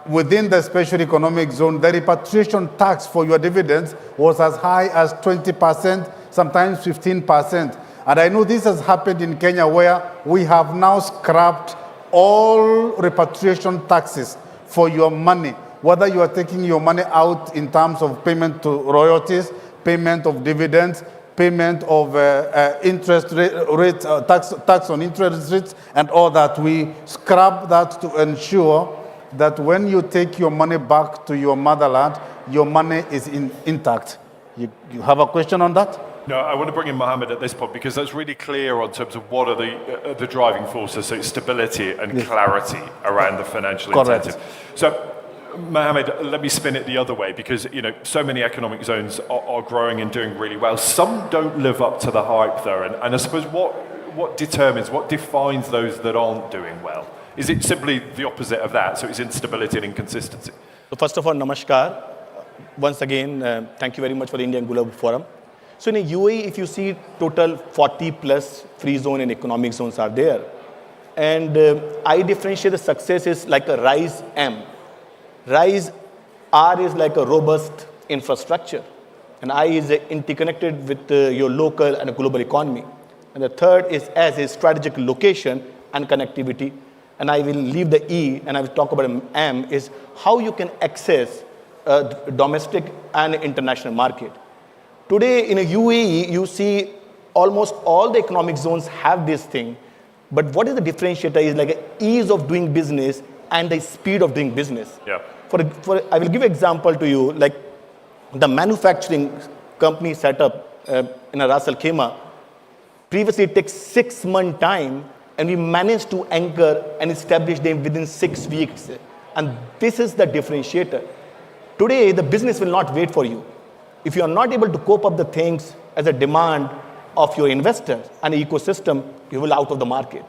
within the special economic zone, the repatriation tax for your dividends was as high as 20%, sometimes 15%. And I know this has happened in Kenya, where we have now scrapped all repatriation taxes for your money, whether you are taking your money out in terms of payment to royalties, payment of dividends, payment of interest rate, tax on interest rates, and all that. We scrap that to ensure that when you take your money back to your motherland, your money is intact. You have a question on that? No, I want to bring in Mohammed at this point, because that's really clear on terms of what are the driving forces, so stability and clarity around the financial incentive. So, Mohammed, let me spin it the other way, because so many economic zones are growing and doing really well. Some don't live up to the hype, though, and I suppose what defines those that aren't doing well? Is it simply the opposite of that? So it's instability and inconsistency. So first of all, namaskar. Once again, thank you very much for the Indian Global Forum. So in the UAE, if you see total 40 plus free zone and economic zones are there. And I differentiate the success is like a RISE M. RISE R is like a robust infrastructure. And I is interconnected with your local and global economy. And the third is as a strategic location and connectivity. And I will leave the E and I will talk about M, is how you can access domestic and international market. Today in a UAE, you see almost all the economic zones have this thing. But what is the differentiator is like ease of doing business and the speed of doing business. Yeah. I will give an example to you, like the manufacturing company set up in a Ras Al Khaimah. Previously, it takes 6 months time, and we managed to anchor and establish them within 6 weeks. And this is the differentiator. Today, the business will not wait for you. If you are not able to cope up the things as a demand of your investors and ecosystem, you will out of the market.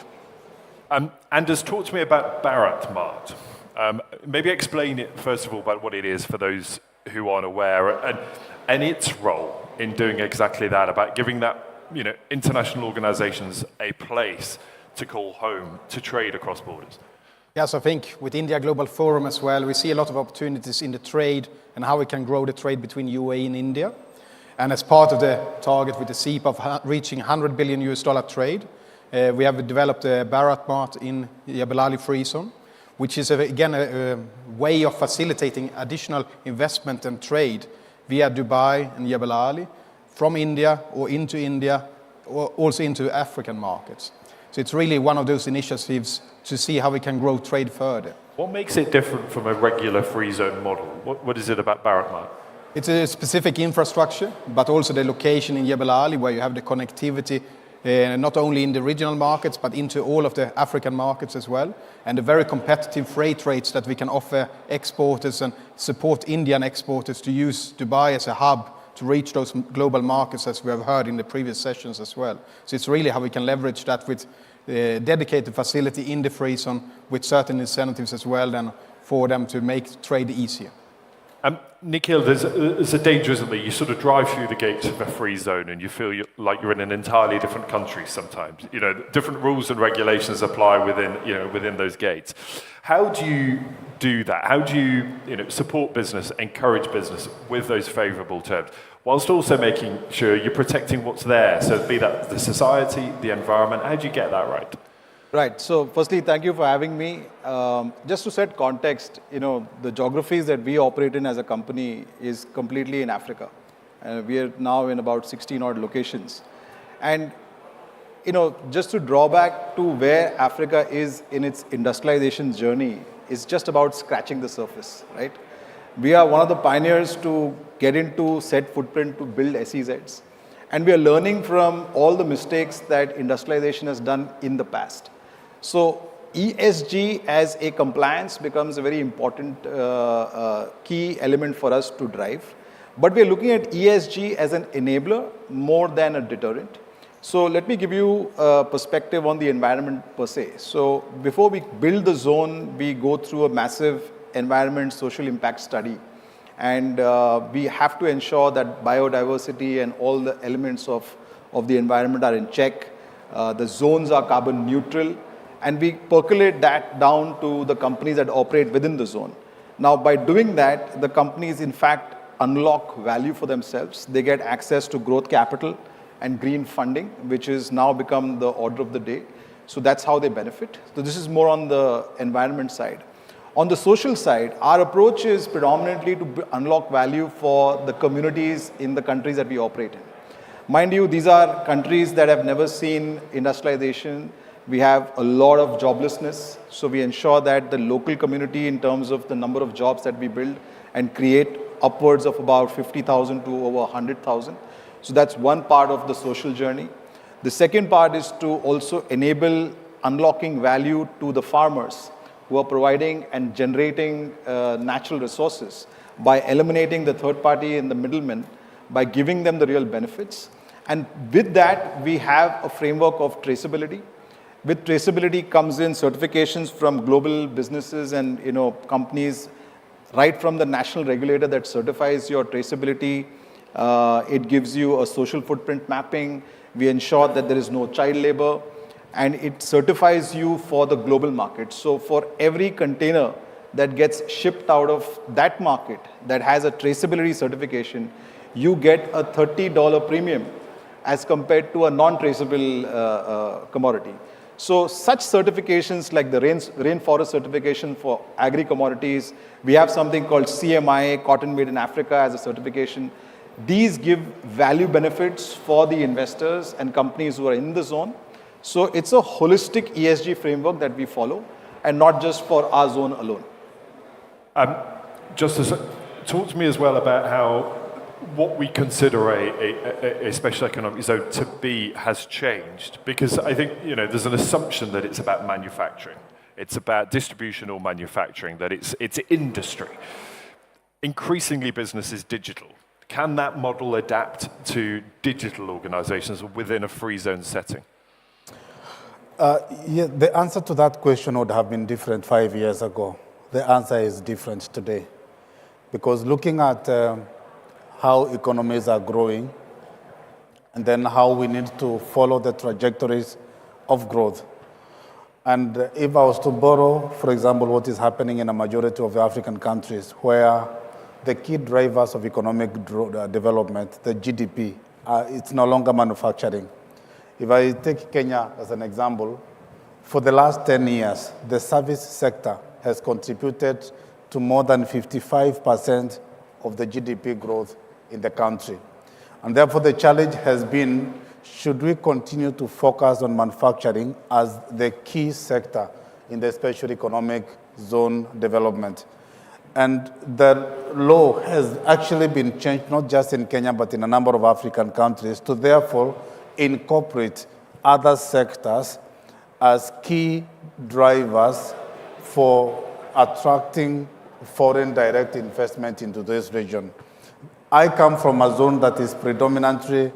Anders, talk to me about Bharat Mart. Maybe explain it, first of all, about what it is for those who aren't aware, and its role in doing exactly that, about giving that, international organizations a place to call home, to trade across borders. Yes, I think with India Global Forum as well, we see a lot of opportunities in the trade and how we can grow the trade between UAE and India. And as part of the target with the CEPA of reaching $100 billion trade, we have developed a Bharat Mart in Jebel Ali Free Zone, which is, again, a way of facilitating additional investment and trade via Dubai and Jebel Ali from India or also into African markets. So it's really one of those initiatives to see how we can grow trade further. What makes it different from a regular free zone model? What is it about Bharat Mart? It's a specific infrastructure, but also the location in Jebel Ali where you have the connectivity not only in the regional markets, but into all of the African markets as well, and the very competitive freight rates that we can offer exporters and support Indian exporters to use Dubai as a hub to reach those global markets, as we have heard in the previous sessions as well. So it's really how we can leverage that with a dedicated facility in the free zone with certain incentives as well, then for them to make trade easier. Nikhil, there's a danger, isn't there? You sort of drive through the gates of a free zone and you feel like you're in an entirely different country sometimes. You know, different rules and regulations apply within those gates. How do you do that? How do you support business, encourage business with those favourable terms, whilst also making sure you're protecting what's there? So be that the society, the environment, how do you get that right? Right. So firstly, thank you for having me. Just to set context, the geographies that we operate in as a company is completely in Africa. We are now in about 16 odd locations. And, just to draw back to where Africa is in its industrialization journey is just about scratching the surface, right? We are one of the pioneers to get into set footprint to build SEZs. And we are learning from all the mistakes that industrialization has done in the past. So ESG as a compliance becomes a very important key element for us to drive. But we are looking at ESG as an enabler more than a deterrent. So let me give you a perspective on the environment per se. So before we build the zone, we go through a massive environment social impact study. And we have to ensure that biodiversity and all the elements of the environment are in check. The zones are carbon neutral. And we percolate that down to the companies that operate within the zone. Now, by doing that, the companies, in fact, unlock value for themselves. They get access to growth capital and green funding, which has now become the order of the day. So that's how they benefit. So this is more on the environment side. On the social side, our approach is predominantly to unlock value for the communities in the countries that we operate in. Mind you, these are countries that have never seen industrialization. We have a lot of joblessness, so we ensure that the local community, in terms of the number of jobs that we build and create, upwards of about 50,000 to over 100,000. So that's one part of the social journey. The second part is to also enable unlocking value to the farmers who are providing and generating natural resources by eliminating the third party and the middlemen, by giving them the real benefits. And with that, we have a framework of traceability. With traceability comes in certifications from global businesses and companies, right from the national regulator that certifies your traceability. It gives you a social footprint mapping. We ensure that there is no child labor, and it certifies you for the global market. So for every container that gets shipped out of that market that has a traceability certification, you get a $30 premium as compared to a non-traceable commodity. So such certifications like the rainforest certification for agri-commodities, we have something called CMI, Cotton Made in Africa, as a certification. These give value benefits for the investors and companies who are in the zone. So it's a holistic ESG framework that we follow, and not just for our zone alone. Justice, talk to me as well about how what we consider a special economic zone to be has changed, because I think there's an assumption that it's about manufacturing, it's about distribution or manufacturing, that it's industry. Increasingly, business is digital. Can that model adapt to digital organizations within a free zone setting? Yeah, the answer to that question would have been different 5 years ago. The answer is different today, because looking at how economies are growing, and then how we need to follow the trajectories of growth. And if I was to borrow, for example, what is happening in a majority of the African countries, where the key drivers of economic development, the GDP, it's no longer manufacturing. If I take Kenya as an example, for the last 10 years, the service sector has contributed to more than 55% of the GDP growth in the country. And therefore, the challenge has been, should we continue to focus on manufacturing as the key sector in the special economic zone development? And the law has actually been changed, not just in Kenya, but in a number of African countries, to therefore incorporate other sectors as key drivers for attracting foreign direct investment into this region. I come from a zone that is predominantly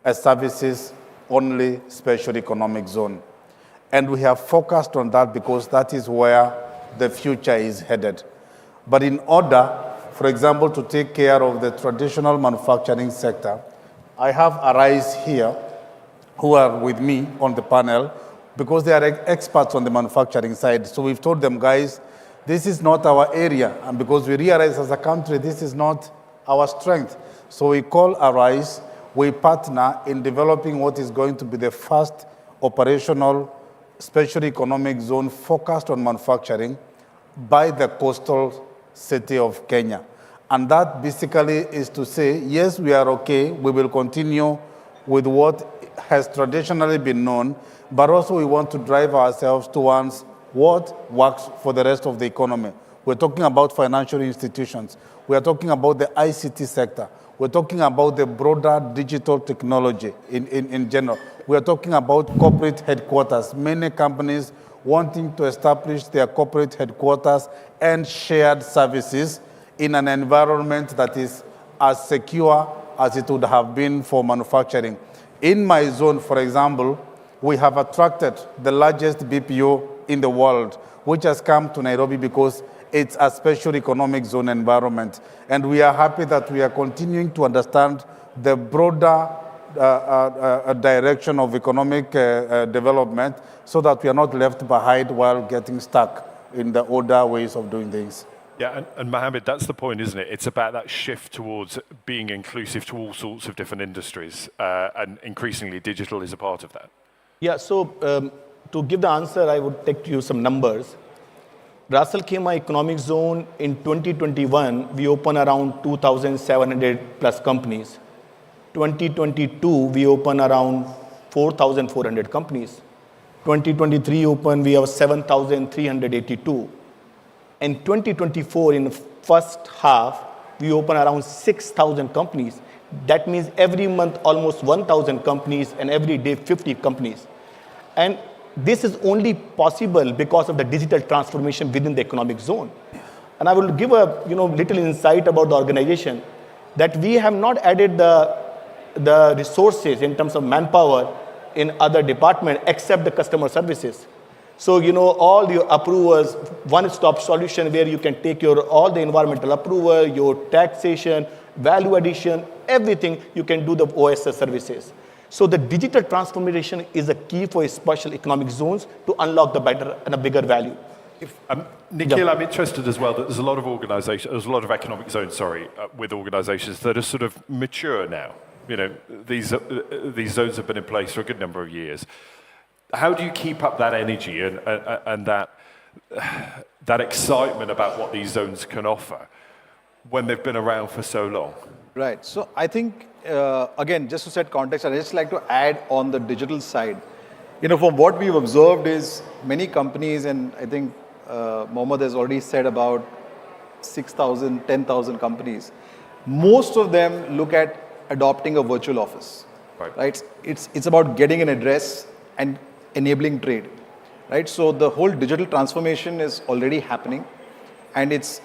a services-only special economic zone. And we have focused on that because that is where the future is headed. But in order, for example, to take care of the traditional manufacturing sector, I have Arise here who are with me on the panel because they are experts on the manufacturing side. So we've told them, guys, this is not our area. And because we realize as a country, this is not our strength. So we call Arise, we partner in developing what is going to be the first operational special economic zone focused on manufacturing by the coastal city of Kenya. And that basically is to say, yes, we are okay, we will continue with what has traditionally been known, but also we want to drive ourselves towards what works for the rest of the economy. We're talking about financial institutions. We are talking about the ICT sector. We're talking about the broader digital technology in general. We are talking about corporate headquarters. Many companies wanting to establish their corporate headquarters and shared services in an environment that is as secure as it would have been for manufacturing. In my zone, for example, we have attracted the largest BPO in the world, which has come to Nairobi because it's a special economic zone environment. And we are happy that we are continuing to understand the broader direction of economic development so that we are not left behind while getting stuck in the older ways of doing things. Yeah, and Mohammed, that's the point, isn't it? It's about that shift towards being inclusive to all sorts of different industries, and increasingly digital is a part of that. Yeah, so to give the answer, I would take you some numbers. Russell Khema Economic Zone in 2021, we opened around 2,700 plus companies. 2022, we opened around 4,400 companies. 2023 open, we have 7,382. In 2024, in the first half, we open around 6,000 companies. That means every month, almost 1,000 companies, and every day, 50 companies. And this is only possible because of the digital transformation within the economic zone. And I will give a little insight about the organization, that we have not added the resources in terms of manpower in other departments except the customer services. So, all your approvals, one-stop solution where you can take all the environmental approval, your taxation, value addition, everything, you can do the OSS services. So the digital transformation is a key for special economic zones to unlock the better and a bigger value. Nikhil, I'm interested as well that there's a lot of organizations, there's a lot of economic zones, with organizations that are sort of mature now. These zones have been in place for a good number of years. How do you keep up that energy and that excitement about what these zones can offer when they've been around for so long? Right. So I think, again, just to set context, I'd just like to add on the digital side. From what we've observed is many companies, and I think Mohammed has already said about 6,000, 10,000 companies. Most of them look at adopting a virtual office. Right? It's about getting an address and enabling trade, right? So the whole digital transformation is already happening, and it's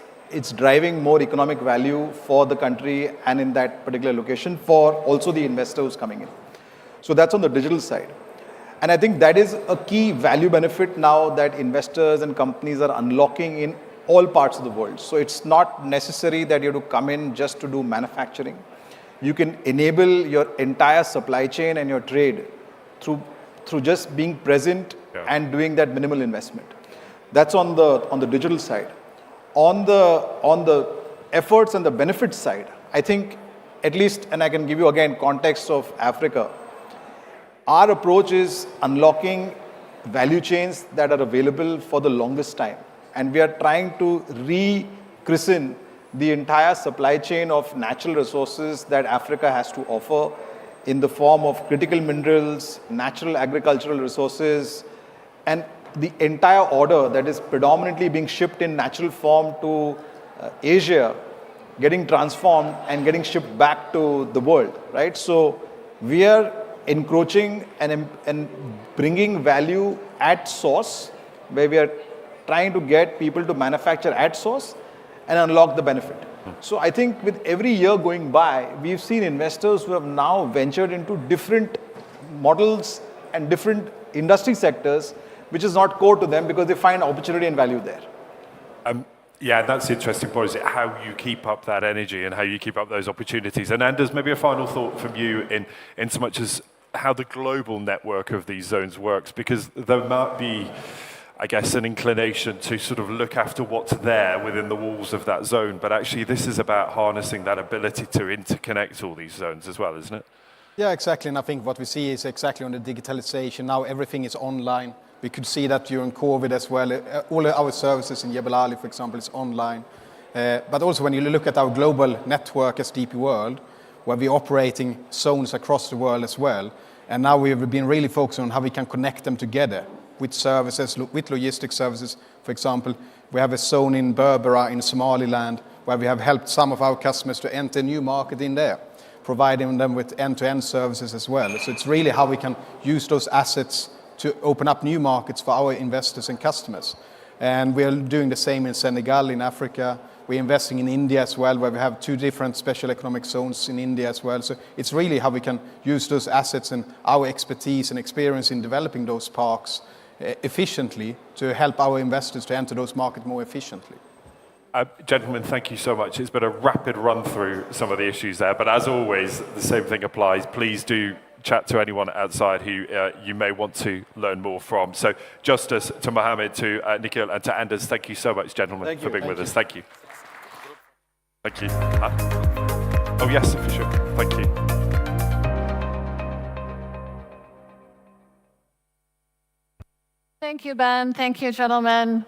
driving more economic value for the country and in that particular location for also the investor who's coming in. So that's on the digital side. And I think that is a key value benefit now that investors and companies are unlocking in all parts of the world. So it's not necessary that you have to come in just to do manufacturing. You can enable your entire supply chain and your trade through just being present and doing that minimal investment. That's on the digital side. On the efforts and the benefits side, I think at least, and I can give you again context of Africa, our approach is unlocking value chains that are available for the longest time. And we are trying to rechristen the entire supply chain of natural resources that Africa has to offer in the form of critical minerals, natural agricultural resources, and the entire order that is predominantly being shipped in natural form to Asia, getting transformed and getting shipped back to the world, right? So we are encroaching and bringing value at source, where we are trying to get people to manufacture at source and unlock the benefit. So I think with every year going by, we've seen investors who have now ventured into different models and different industry sectors, which is not core to them because they find opportunity and value there. Yeah, that's the interesting point, is it how you keep up that energy and how you keep up those opportunities. And Anders, maybe a final thought from you in so much as how the global network of these zones works, because there might be, I guess, an inclination to sort of look after what's there within the walls of that zone, but actually this is about harnessing that ability to interconnect all these zones as well, isn't it? Yeah, exactly. And I think what we see is exactly on the digitalization. Now everything is online. We could see that during COVID as well. All our services in Jebel Ali, for example, is online. But also when you look at our global network as DP World, where we're operating zones across the world as well. And now we've been really focusing on how we can connect them together with services, with logistics services. For example, we have a zone in Berbera in Somaliland where we have helped some of our customers to enter a new market in there, providing them with end-to-end services as well. So it's really how we can use those assets to open up new markets for our investors and customers. And we are doing the same in Senegal, in Africa. We're investing in India as well, where we have 2 different special economic zones in India as well. So it's really how we can use those assets and our expertise and experience in developing those parks efficiently to help our investors to enter those markets more efficiently. Gentlemen, thank you so much. It's been a rapid run through some of the issues there, but as always, the same thing applies. Please do chat to anyone outside who you may want to learn more from. So Justus, to Mohammed, to Nikhil, and to Anders, thank you so much, gentlemen, for being with us. Thank you. Thank you. Oh, yes, for sure. Thank you. Thank you, Ben. Thank you, gentlemen.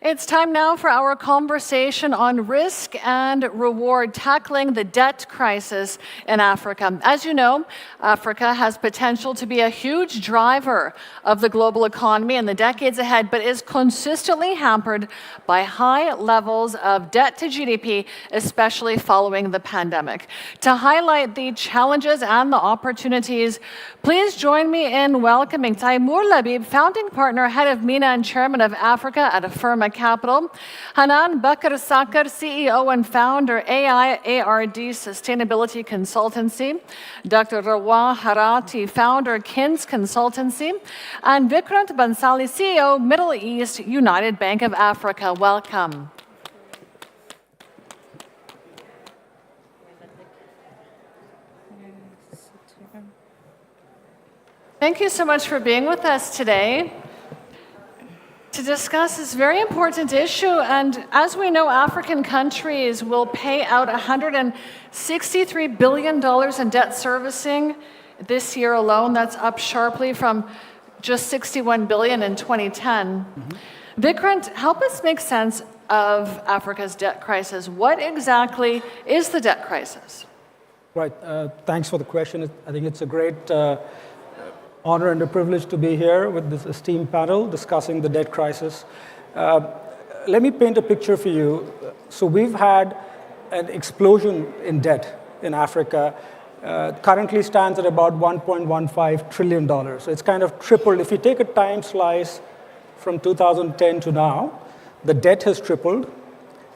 It's time now for our conversation on risk and reward, tackling the debt crisis in Africa. As you know, Africa has potential to be a huge driver of the global economy in the decades ahead, but is consistently hampered by high levels of debt to GDP, especially following the pandemic. To highlight the challenges and the opportunities, please join me in welcoming Taimur Labib, founding partner, head of MENA and chairman of Africa at Pharma Capital, Hanan Bakr Sakar, CEO and founder, ARD Sustainability Consultancy, Dr. Rawa Harati, founder, Kins Consultancy, and Vikrant Bansali, CEO, Middle East United Bank of Africa. Welcome. Thank you so much for being with us today to discuss this very important issue. And as we know, African countries will pay out $163 billion in debt servicing this year alone. That's up sharply from just $61 billion in 2010. Vikrant, help us make sense of Africa's debt crisis. What exactly is the debt crisis? Right. Thanks for the question. I think it's a great honor and a privilege to be here with this esteemed panel discussing the debt crisis. Let me paint a picture for you. So we've had an explosion in debt in Africa. Currently stands at about $1.15 trillion. So it's kind of tripled. If you take a time slice from 2010 to now, the debt has tripled.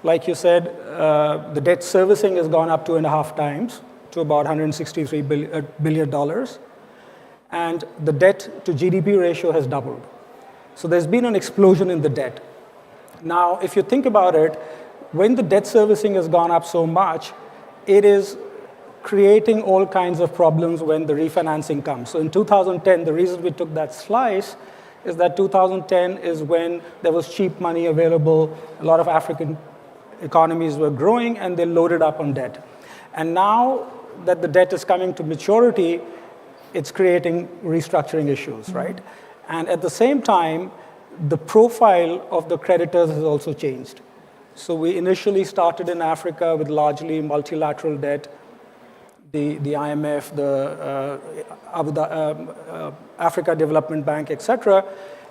Like you said, the debt servicing has gone up 2.5 times to about $163 billion. And the debt to GDP ratio has doubled. So there's been an explosion in the debt. Now, if you think about it, when the debt servicing has gone up so much, it is creating all kinds of problems when the refinancing comes. So in 2010, the reason we took that slice is that 2010 is when there was cheap money available. A lot of African economies were growing and they loaded up on debt. And now that the debt is coming to maturity, it's creating restructuring issues, right? And at the same time, the profile of the creditors has also changed. So we initially started in Africa with largely multilateral debt, the IMF, the Africa Development Bank, etc.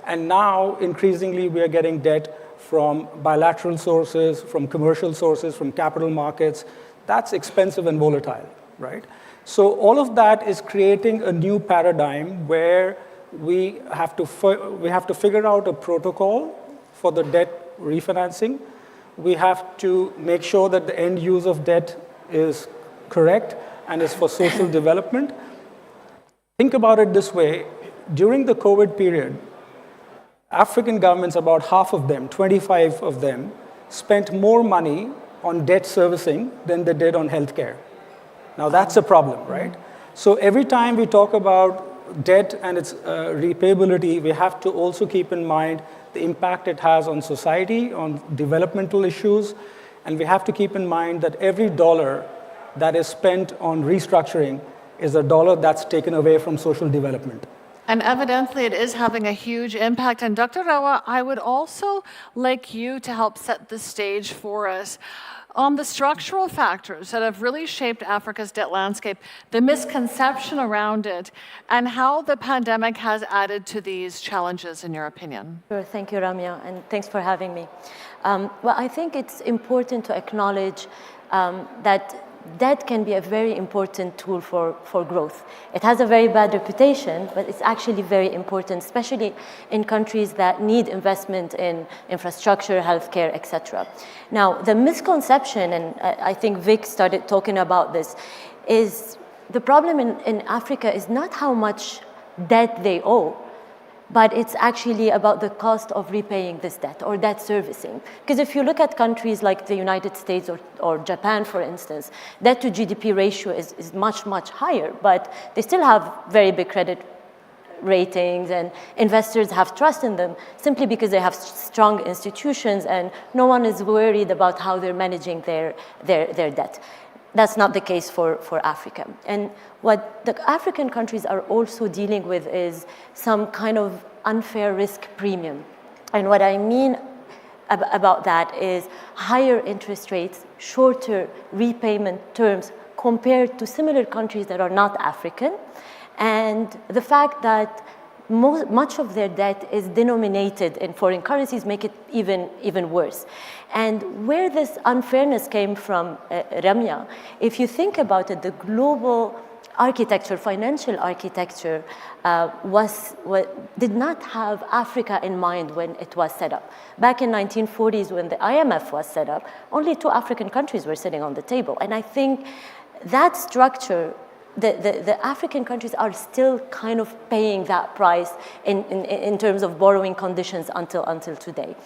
And now, increasingly, we are getting debt from bilateral sources, from commercial sources, from capital markets. That's expensive and volatile, right? So all of that is creating a new paradigm where we have to figure out a protocol for the debt refinancing. We have to make sure that the end use of debt is correct and is for social development. Think about it this way. During the COVID period, African governments, about half of them, 25 of them, spent more money on debt servicing than they did on healthcare. Now that's a problem, right? So every time we talk about debt and its repayability, we have to also keep in mind the impact it has on society, on developmental issues, and we have to keep in mind that every dollar that is spent on restructuring is a dollar that's taken away from social development. And evidently, it is having a huge impact. And Dr. Rawa, I would also like you to help set the stage for us on the structural factors that have really shaped Africa's debt landscape, the misconception around it, and how the pandemic has added to these challenges, in your opinion. Sure, thank you, Ramya, and thanks for having me. Well, I think it's important to acknowledge that debt can be a very important tool for growth. It has a very bad reputation, but it's actually very important, especially in countries that need investment in infrastructure, healthcare, etc. Now, the misconception, and I think Vic started talking about this, is the problem in Africa is not how much debt they owe, but it's actually about the cost of repaying this debt or debt servicing. Because if you look at countries like the United States or Japan, for instance, debt to GDP ratio is much, much higher, but they still have very big credit ratings and investors have trust in them simply because they have strong institutions and no one is worried about how they're managing their debt. That's not the case for Africa. And what the African countries are also dealing with is some kind of unfair risk premium. And what I mean about that is higher interest rates, shorter repayment terms compared to similar countries that are not African, and the fact that much of their debt is denominated in foreign currencies make it even worse. And where this unfairness came from, Ramya, if you think about it, the global architecture, financial architecture, did not have Africa in mind when it was set up. Back in 1940s, when the IMF was set up, only 2 African countries were sitting on the table. And I think that structure, the African countries are still kind of paying that price in terms of borrowing conditions until today.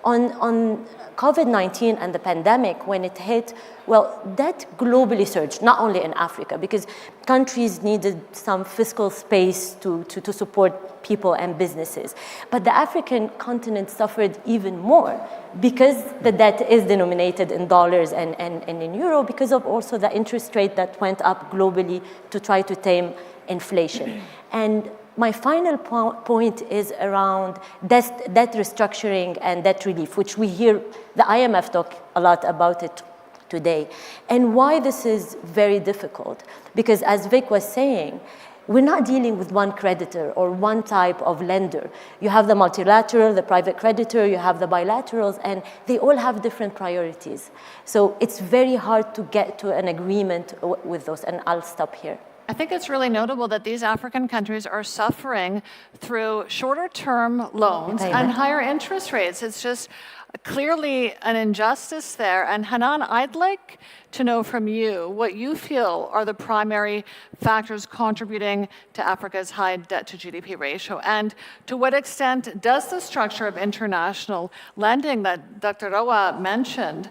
On COVID-19 and the pandemic, when it hit, well, debt globally surged, not only in Africa, because countries needed some fiscal space to support people and businesses. But the African continent suffered even more because the debt is denominated in dollars and in euro, because of also the interest rate that went up globally to try to tame inflation. And my final point is around debt restructuring and debt relief, which we hear the IMF talk a lot about it today. And why this is very difficult, because as Vic was saying, we're not dealing with one creditor or one type of lender. You have the multilateral, the private creditor, you have the bilaterals, and they all have different priorities. So it's very hard to get to an agreement with those, and I'll stop here. I think it's really notable that these African countries are suffering through shorter-term loans and higher interest rates. It's just clearly an injustice there. And Hanan, I'd like to know from you what you feel are the primary factors contributing to Africa's high debt-to-GDP ratio, and to what extent does the structure of international lending that Dr. Rawa mentioned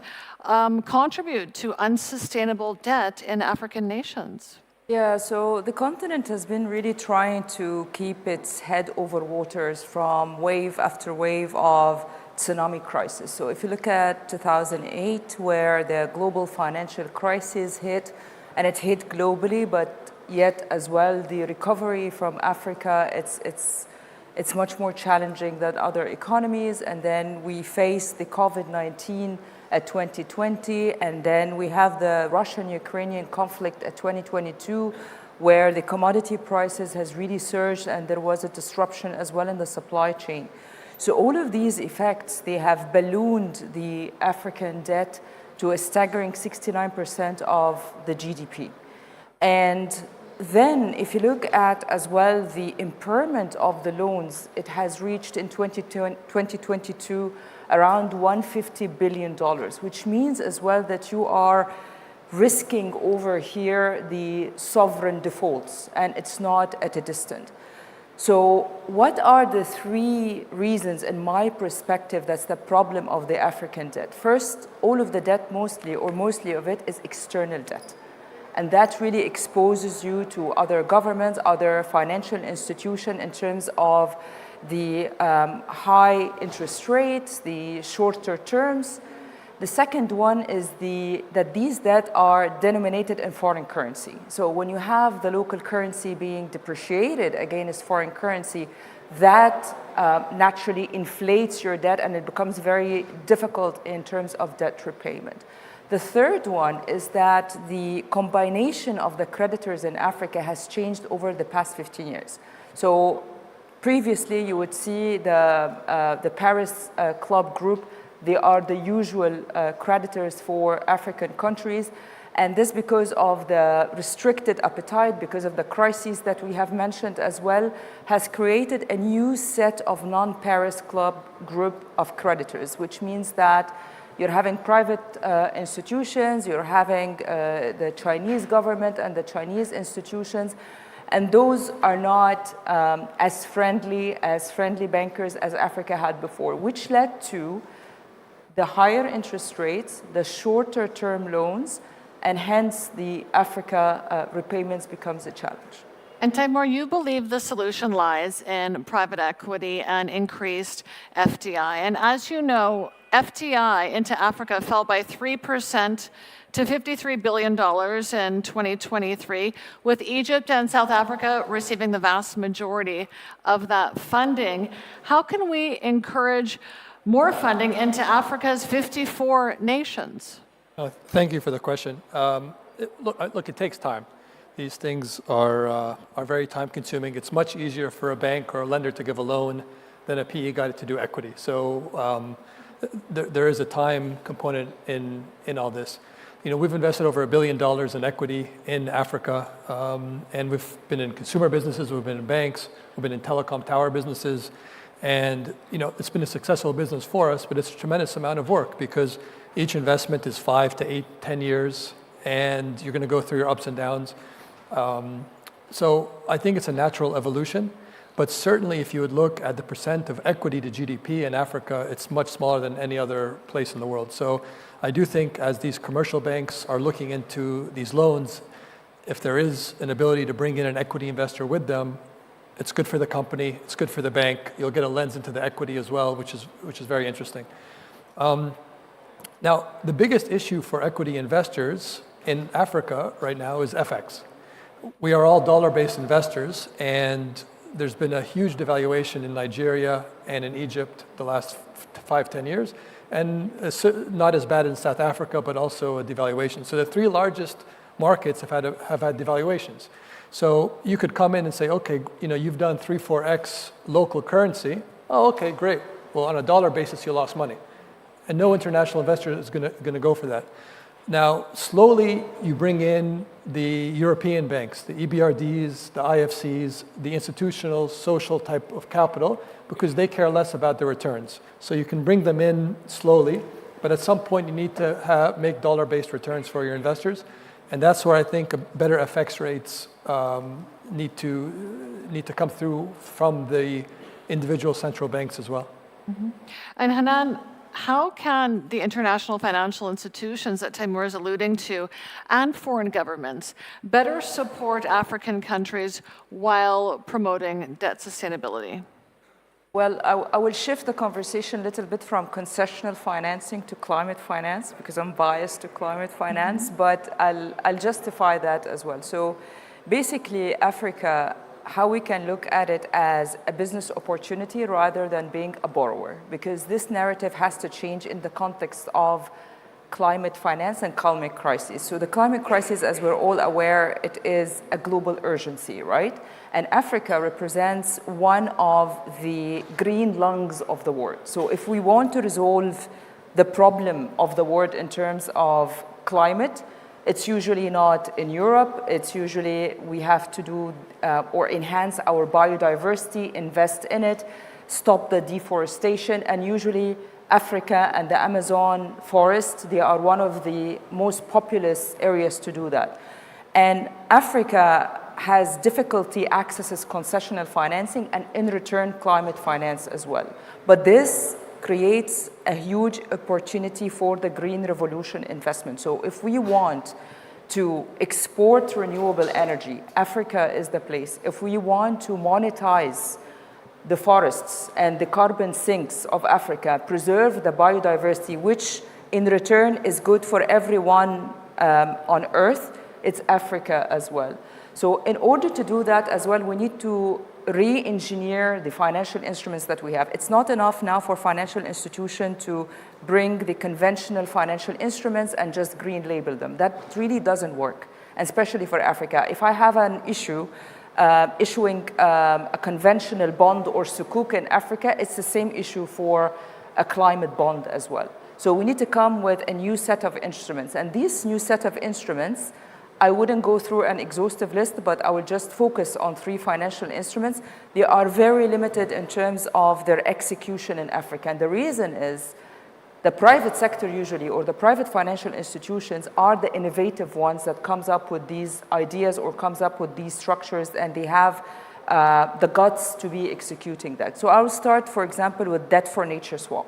contribute to unsustainable debt in African nations? Yeah, so the continent has been really trying to keep its head over waters from wave after wave of tsunami crisis. So if you look at 2008, where the global financial crisis hit, and it hit globally, but yet as well the recovery from Africa, it's much more challenging than other economies. And then we face the COVID-19 at 2020, and then we have the Russian-Ukrainian conflict at 2022, where the commodity prices has really surged and there was a disruption as well in the supply chain. So all of these effects, they have ballooned the African debt to a staggering 69% of the GDP. And then if you look at as well the impairment of the loans, it has reached in 2022 around $150 billion, which means as well that you are risking over here the sovereign defaults, and it's not at a distance. So what are the three reasons, in my perspective, that's the problem of the African debt? First, all of the debt mostly of it is external debt. And that really exposes you to other governments, other financial institutions in terms of the high interest rates, the shorter terms. The second one is that these debt are denominated in foreign currency. So when you have the local currency being depreciated against foreign currency, that naturally inflates your debt, and it becomes very difficult in terms of debt repayment. The third one is that the combination of the creditors in Africa has changed over the past 15 years. So previously, you would see the Paris Club group. They are the usual creditors for African countries. And this because of the restricted appetite, because of the crises that we have mentioned as well, has created a new set of non-Paris Club group of creditors, which means that you're having private institutions, you're having the Chinese government and the Chinese institutions, and those are not as friendly bankers as Africa had before, which led to the higher interest rates, the shorter term loans, and hence the Africa repayments becomes a challenge. And Timur, you believe the solution lies in private equity and increased FDI. And as you know, FDI into Africa fell by 3% to $53 billion in 2023, with Egypt and South Africa receiving the vast majority of that funding. How can we encourage more funding into Africa's 54 nations? Thank you for the question. Look, it takes time. These things are very time consuming. It's much easier for a bank or a lender to give a loan than a PE guy to do equity. So there is a time component in all this. You know, we've invested over $1 billion in equity in Africa, and we've been in consumer businesses, we've been in banks, we've been in telecom tower businesses, and you know, it's been a successful business for us, but it's a tremendous amount of work because each investment is 5 to 8, 10 years, and you're going to go through your ups and downs. So I think it's a natural evolution. But certainly, if you would look at the percent of equity to GDP in Africa, it's much smaller than any other place in the world. So I do think as these commercial banks are looking into these loans, if there is an ability to bring in an equity investor with them, it's good for the company, it's good for the bank. You'll get a lens into the equity as well, which is very interesting. Now, the biggest issue for equity investors in Africa right now is FX. We are all dollar-based investors, and there's been a huge devaluation in Nigeria and in Egypt the last 5-10 years, and not as bad in South Africa, but also a devaluation. So the three largest markets have had devaluations. So you could come in and say, okay, you know, you've done 3-4x local currency. Oh, okay, great. Well, on a dollar basis, you lost money, and no international investor is going to go for that. Now, slowly you bring in the European banks, the EBRDs, the IFCs, the institutional social type of capital, because they care less about the returns. So you can bring them in slowly, but at some point you need to make dollar-based returns for your investors. And that's where I think better FX rates need to come through from the individual central banks as well. Mm-hmm. And Hanan, how can the international financial institutions that Timur is alluding to and foreign governments better support African countries while promoting debt sustainability? Well, I will shift the conversation a little bit from concessional financing to climate finance, because I'm biased to climate finance, but I'll justify that as well. So basically, Africa, how we can look at it as a business opportunity rather than being a borrower, because this narrative has to change in the context of climate finance and climate crisis. So the climate crisis, as we're all aware, it is a global urgency, right? And Africa represents one of the green lungs of the world. So if we want to resolve the problem of the world in terms of climate, It's usually not in Europe. It's usually we have to do or enhance our biodiversity, invest in it, stop the deforestation, and usually Africa and the Amazon forest, they are one of the most populous areas to do that. And Africa has difficulty accesses concessional financing and in return climate finance as well. But this creates a huge opportunity for the green revolution investment. So if we want to export renewable energy, Africa is the place. If we want to monetize the forests and the carbon sinks of Africa, preserve the biodiversity, which in return is good for everyone on Earth, it's Africa as well. So in order to do that as well, we need to re-engineer the financial instruments that we have. It's not enough now for financial institutions to bring the conventional financial instruments and just green label them. That really doesn't work, and especially for Africa. If I have an issue issuing a conventional bond or sukuk in Africa, it's the same issue for a climate bond as well. So we need to come with a new set of instruments. And these new set of instruments, I wouldn't go through an exhaustive list, but I will just focus on 3 financial instruments. They are very limited in terms of their execution in Africa. And the reason is the private sector usually, or the private financial institutions, are the innovative ones that comes up with these ideas or comes up with these structures, and they have the guts to be executing that. So I'll start, for example, with debt for nature swap.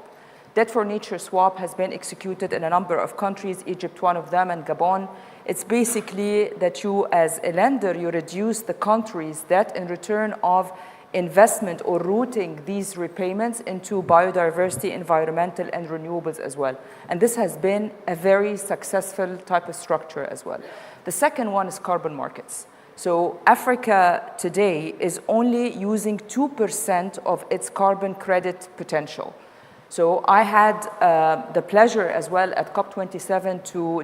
Debt for nature swap has been executed in a number of countries, Egypt one of them, and Gabon. It's basically that you, as a lender, you reduce the country's debt in return of investment or routing these repayments into biodiversity, environmental, and renewables as well. And this has been a very successful type of structure as well. The second one is carbon markets. So Africa today is only using 2% of its carbon credit potential. So I had the pleasure as well at COP27 to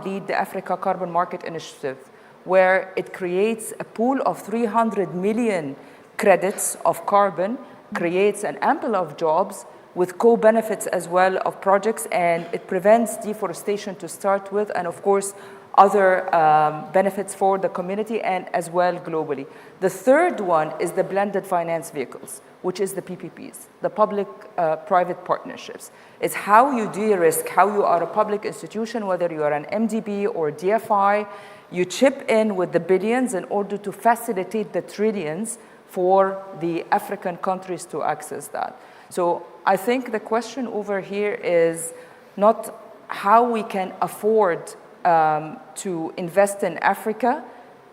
lead the Africa Carbon Market Initiative, where it creates a pool of 300 million credits of carbon, creates an ample of jobs with co-benefits as well of projects, and it prevents deforestation to start with, and of course, other benefits for the community and as well globally. The third one is the blended finance vehicles, which is the PPPs, the public-private partnerships. It's how you de-risk, how you are a public institution, whether you are an MDB or DFI, you chip in with the billions in order to facilitate the trillions for the African countries to access that. So I think the question over here is not how we can afford to invest in Africa.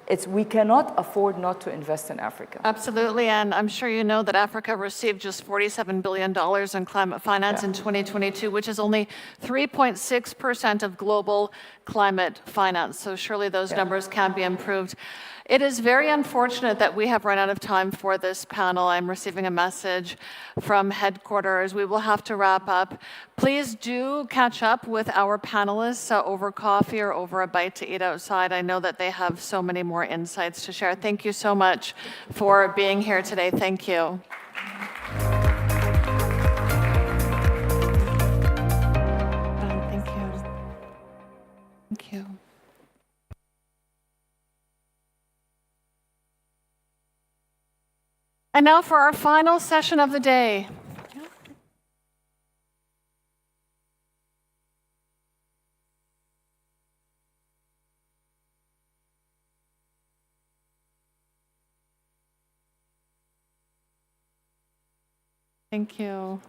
It's we cannot afford not to invest in Africa. Absolutely, and I'm sure you know that Africa received just $47 billion in climate finance in 2022, which is only 3.6% of global climate finance. So surely those numbers can be improved. It is very unfortunate that we have run out of time for this panel. I'm receiving a message from headquarters. We will have to wrap up. Please do catch up with our panelists over coffee or over a bite to eat outside. I know that they have so many more insights to share. Thank you so much for being here today. Thank you. Thank you. Thank you. And now for our final session of the day. Thank you.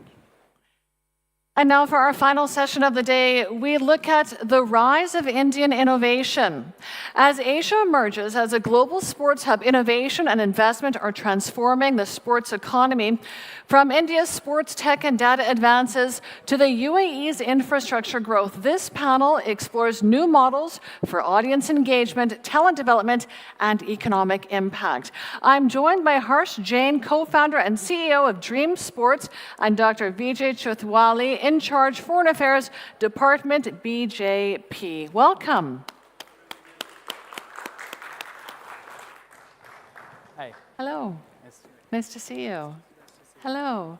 And now for our final session of the day, we look at the rise of Indian innovation. As Asia emerges as a global sports hub, innovation and investment are transforming the sports economy. From India's sports tech and data advances to the UAE's infrastructure growth, this panel explores new models for audience engagement, talent development, and economic impact. I'm joined by Harsh Jain, co-founder and CEO of Dream Sports, and Dr. Vijay Chuthwali, in charge Foreign Affairs Department, BJP. Welcome. Hi. Hello. Nice to see you. Hello.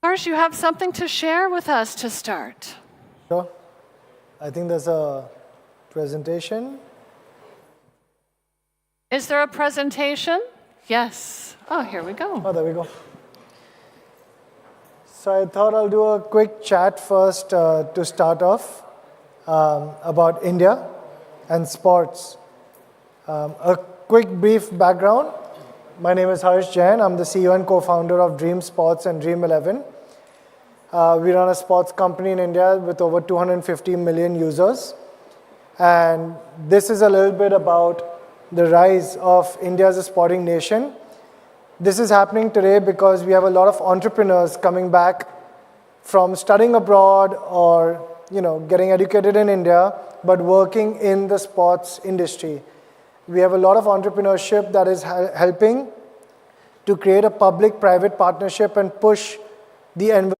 Harsh, you have something to share with us to start. Sure. I think there's a presentation. Is there a presentation? Yes. Oh, here we go. Oh, there we go. So I thought I'll do a quick chat first to start off about India and sports. A quick brief background. My name is Harsh Jain. I'm the CEO and co-founder of Dream Sports and Dream 11. We run a sports company in India with over 250 million users. And this is a little bit about the rise of India as a sporting nation. This is happening today because we have a lot of entrepreneurs coming back from studying abroad or getting educated in India, but working in the sports industry. We have a lot of entrepreneurship that is helping to create a public-private partnership and push the envelope.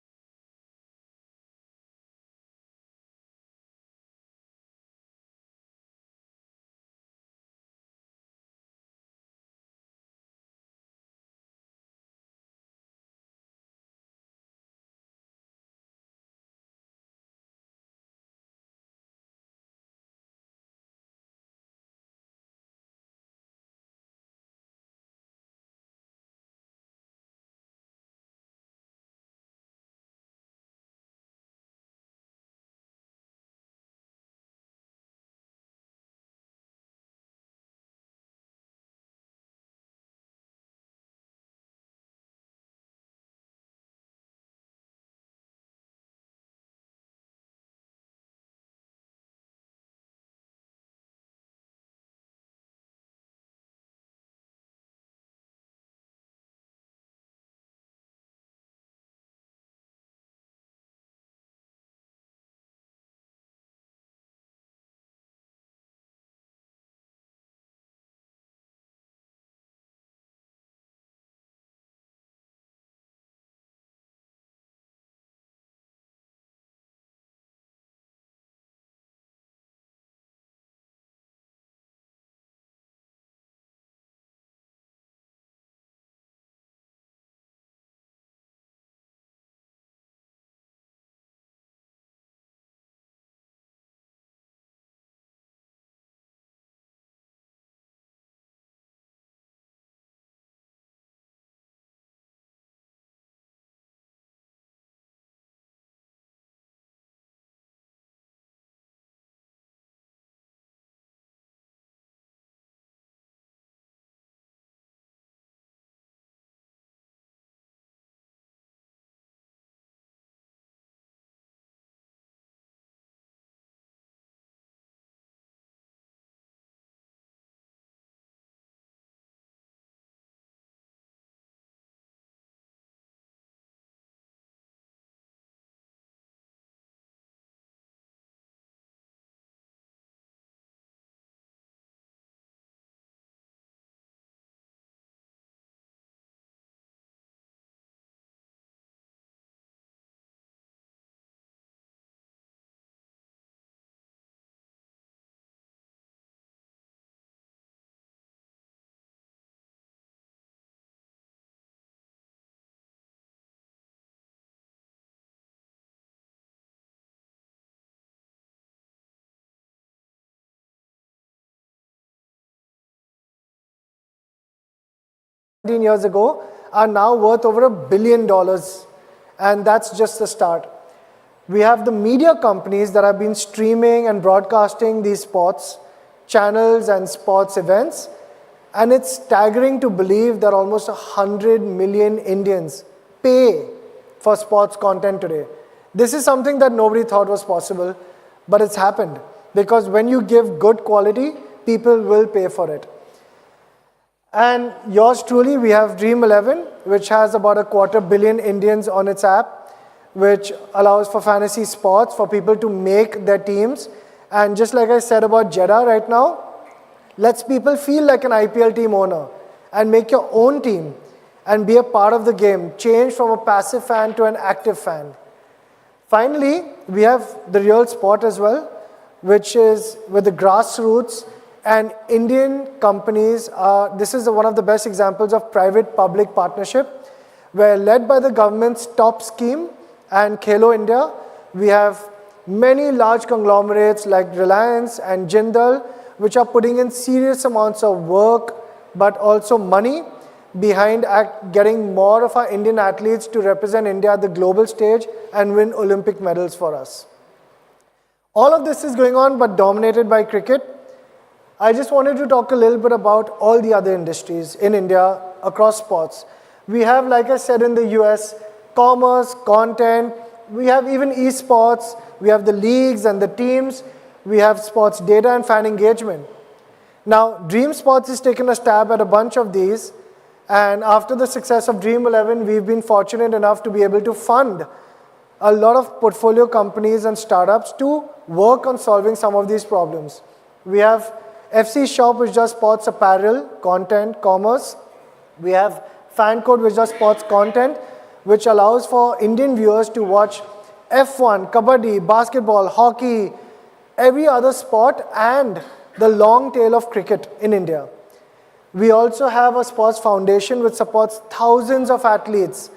Years ago are now worth over $1 billion, and that's just the start. We have the media companies that have been streaming and broadcasting these sports channels and sports events, and it's staggering to believe that almost 100 million Indians pay for sports content today. This is something that nobody thought was possible, but it's happened because when you give good quality, people will pay for it. And yours truly, we have Dream 11, which has about 250 million Indians on its app, which allows for fantasy sports, for people to make their teams. And just like I said about Jeddah right now, lets people feel like an IPL team owner and make your own team and be a part of the game, change from a passive fan to an active fan. Finally, we have the real sport as well, which is with the grassroots. And Indian companies, this is one of the best examples of private-public partnership, where led by the government's top scheme and Khelo India, we have many large conglomerates like Reliance and Jindal, which are putting in serious amounts of work, but also money behind getting more of our Indian athletes to represent India at the global stage and win Olympic medals for us. All of this is going on, but dominated by cricket. I just wanted to talk a little bit about all the other industries in India across sports. We have, like I said, in the US, commerce, content, we have even esports, we have the leagues and the teams, we have sports data and fan engagement. Now, Dream Sports has taken a stab at a bunch of these, and after the success of Dream 11, we've been fortunate enough to be able to fund a lot of portfolio companies and startups to work on solving some of these problems. We have FC Shop, which does sports apparel, content, commerce. We have Fincorp, which does sports content, which allows for Indian viewers to watch F1, kabaddi, basketball, hockey, every other sport, and the long tail of cricket in India. We also have a sports foundation which supports thousands of athletes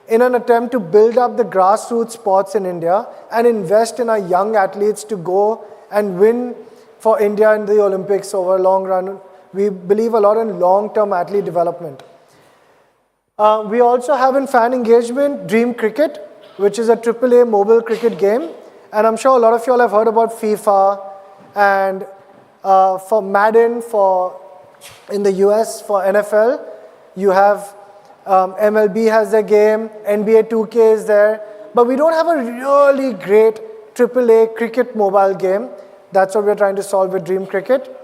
in an attempt to build up the grassroots sports in India and invest in our young athletes to go and win for India in the Olympics over a long run. We believe a lot in long-term athlete development. We also have in fan engagement Dream Cricket, which is a AAA mobile cricket game. And I'm sure a lot of you all have heard about FIFA and for Madden, in the US, for NFL, you have MLB has their game, NBA 2K is there, but we don't have a really great AAA cricket mobile game. That's what we're trying to solve with Dream Cricket.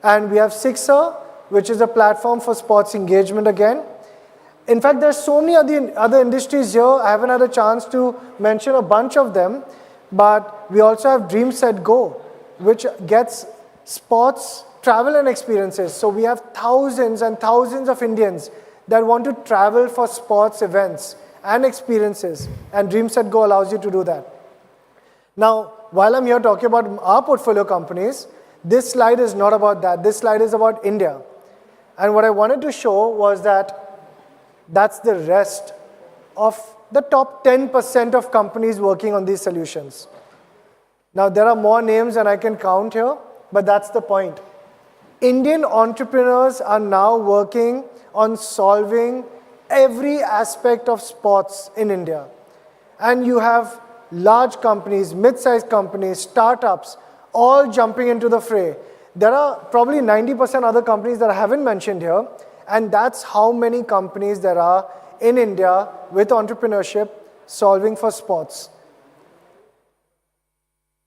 And we have Sixer, which is a platform for sports engagement again. In fact, there's so many other industries here. I haven't had a chance to mention a bunch of them, but we also have Dream Set Go, which gets sports travel and experiences. So we have thousands and thousands of Indians that want to travel for sports events and experiences, and Dream Set Go allows you to do that. Now, while I'm here talking about our portfolio companies, this slide is not about that. This slide is about India. And what I wanted to show was that that's the rest of the top 10% of companies working on these solutions. Now, there are more names than I can count here, but that's the point. Indian entrepreneurs are now working on solving every aspect of sports in India. And you have large companies, mid-sized companies, startups, all jumping into the fray. There are probably 90% other companies that I haven't mentioned here, and that's how many companies there are in India with entrepreneurship solving for sports.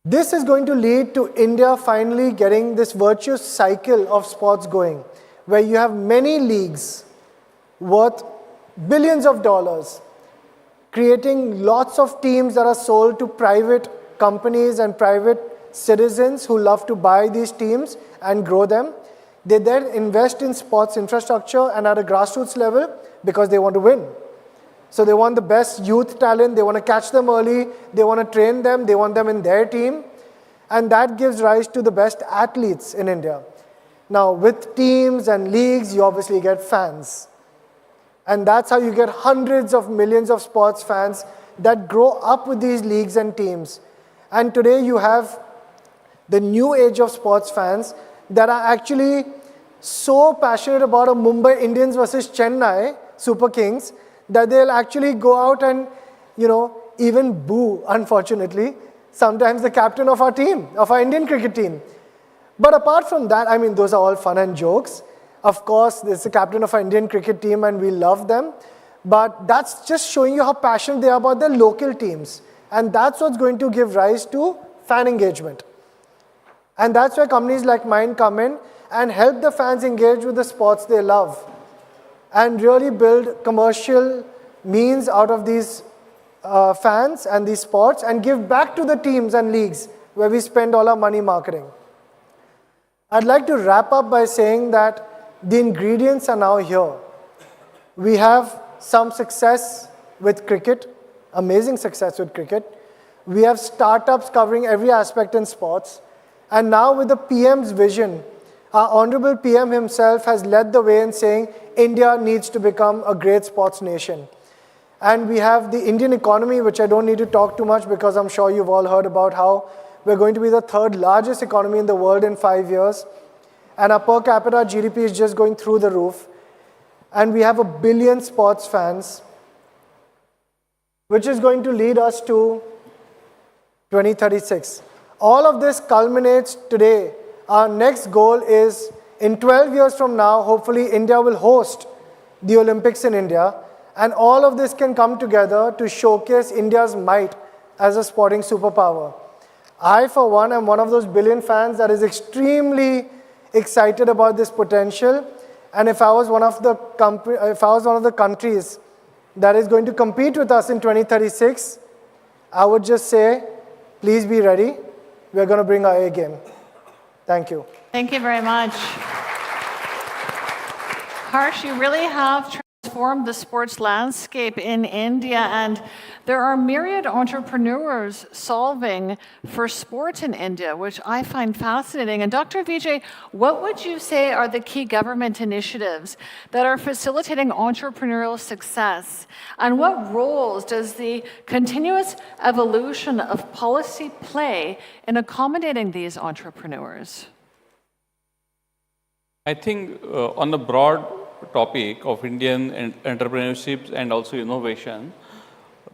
This is going to lead to India finally getting this virtuous cycle of sports going, where you have many leagues worth billions of dollars, creating lots of teams that are sold to private companies and private citizens who love to buy these teams and grow them. They then invest in sports infrastructure and at a grassroots level because they want to win. So they want the best youth talent, they want to catch them early, they want to train them, they want them in their team, and that gives rise to the best athletes in India. Now, with teams and leagues, you obviously get fans. And that's how you get hundreds of millions of sports fans that grow up with these leagues and teams. And today you have the new age of sports fans that are actually so passionate about a Mumbai Indians versus Chennai Super Kings that they'll actually go out and, even boo, unfortunately, sometimes the captain of our team, of our Indian cricket team. But apart from that, those are all fun and jokes. Of course, there's the captain of our Indian cricket team and we love them. But that's just showing you how passionate they are about their local teams. And that's what's going to give rise to fan engagement. And that's where companies like mine come in and help the fans engage with the sports they love and really build commercial means out of these fans and these sports and give back to the teams and leagues where we spend all our money marketing. I'd like to wrap up by saying that the ingredients are now here. We have some success with cricket, amazing success with cricket. We have startups covering every aspect in sports. And now with the PM's vision, our Honorable PM himself has led the way in saying India needs to become a great sports nation. And we have the Indian economy, which I don't need to talk too much because I'm sure you've all heard about how we're going to be the third largest economy in the world in 5 years. And our per capita GDP is just going through the roof. And we have 1 billion sports fans, which is going to lead us to 2036. All of this culminates today. Our next goal is, in 12 years from now, hopefully India will host the Olympics in India. And all of this can come together to showcase India's might as a sporting superpower. I, for one, am one of those billion fans that is extremely excited about this potential. And if I was one of the countries that is going to compete with us in 2036, I would just say, please be ready. We're going to bring our A game. Thank you. Thank you very much. Harsh, you really have transformed the sports landscape in India, and there are myriad entrepreneurs solving for sport in India, which I find fascinating. And Dr. Vijay, what would you say are the key government initiatives that are facilitating entrepreneurial success? And what roles does the continuous evolution of policy play in accommodating these entrepreneurs? I think on a broad topic of Indian entrepreneurship and also innovation,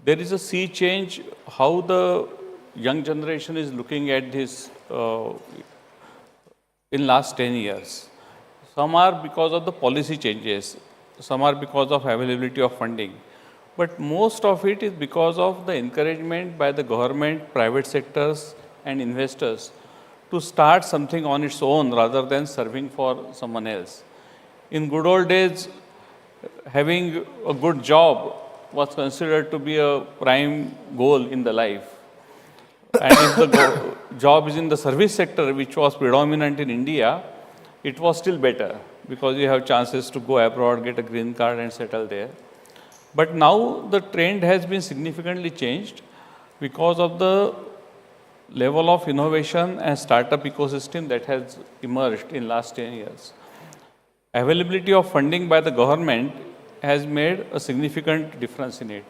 there is a sea change how the young generation is looking at this in last 10 years. Some are because of the policy changes, some are because of availability of funding, but most of it is because of the encouragement by the government, private sectors and investors to start something on its own rather than serving for someone else. In good old days, having a good job was considered to be a prime goal in the life. And if the job is in the service sector, which was predominant in India, it was still better because you have chances to go abroad, get a green card and settle there. But now the trend has been significantly changed because of the level of innovation and startup ecosystem that has emerged in last 10 years. Availability of funding by the government has made a significant difference in it.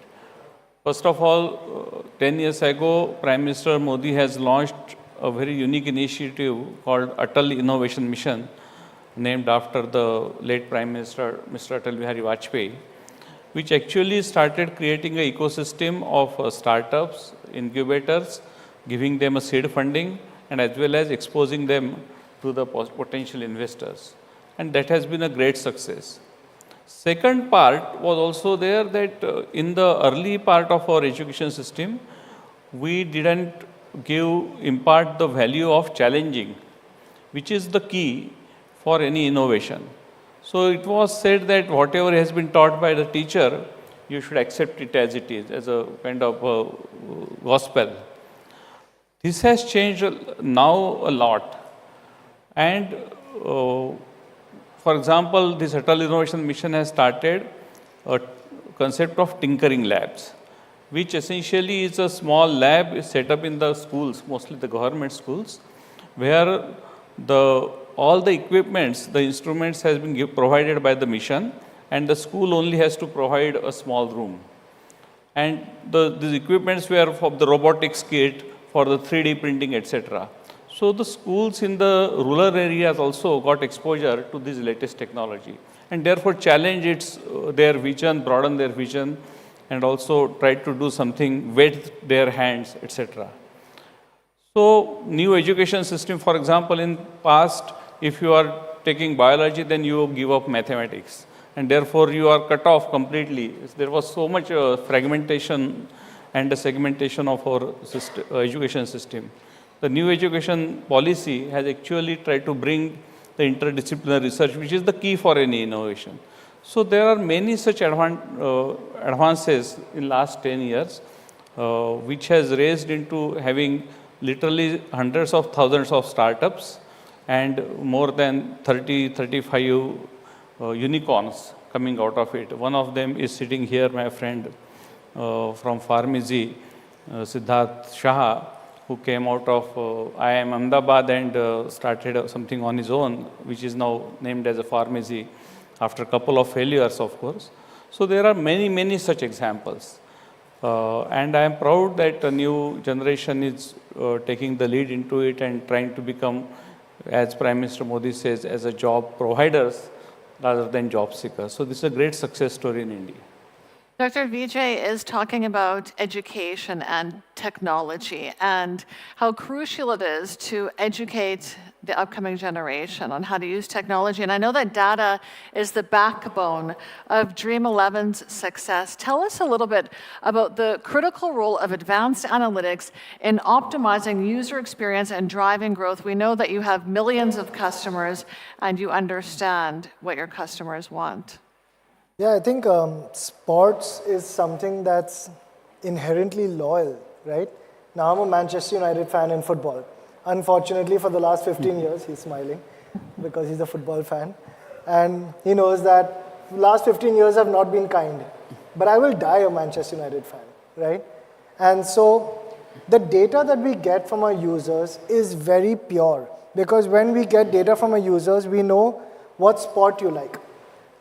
First of all, 10 years ago, Prime Minister Modi has launched a very unique initiative called Atal Innovation Mission, named after the late Prime Minister, Mr. Atal Bihari Vajpayee, which actually started creating an ecosystem of startups, incubators, giving them a seed funding, and as well as exposing them to the potential investors. And that has been a great success. Second part was also there that in the early part of our education system, we didn't impart the value of challenging, which is the key for any innovation. So it was said that whatever has been taught by the teacher, you should accept it as it is, as a kind of a gospel. This has changed now a lot. And for example, this Atal Innovation Mission has started a concept of tinkering labs, which essentially is a small lab set up in the schools, mostly the government schools, where all the equipments, the instruments has been provided by the mission, and the school only has to provide a small room. And these equipments were for the robotics kit, for the 3D printing, etc. So the schools in the rural areas also got exposure to this latest technology, and therefore challenge their vision, broaden their vision, and also try to do something with their hands, etc. So new education system, for example, in past, if you are taking biology, then you give up mathematics, and therefore you are cut off completely. There was so much fragmentation and the segmentation of our education system. The new education policy has actually tried to bring the interdisciplinary research, which is the key for any innovation. So there are many such advances in last 10 years, which has raised into having literally hundreds of thousands of startups and more than 30, 35 unicorns coming out of it. One of them is sitting here, my friend from Pharma, Siddharth Shah, who came out of IIM Ahmedabad and started something on his own, which is now named as a Pharma, after a couple of failures, of course. So there are many, many such examples. And I am proud that the new generation is taking the lead into it and trying to become, as Prime Minister Modi says, as a job providers rather than job seekers. So this is a great success story in India. Dr. Vijay is talking about education and technology and how crucial it is to educate the upcoming generation on how to use technology. And I know that data is the backbone of Dream 11's success. Tell us a little bit about the critical role of advanced analytics in optimizing user experience and driving growth. We know that you have millions of customers and you understand what your customers want. Yeah, I think sports is something that's inherently loyal, right? Now I'm a Manchester United fan in football. Unfortunately, for the last 15 years, he's smiling because he's a football fan. And he knows that the last 15 years have not been kind. But I will die a Manchester United fan, right? And so the data that we get from our users is very pure. Because when we get data from our users, we know what sport you like,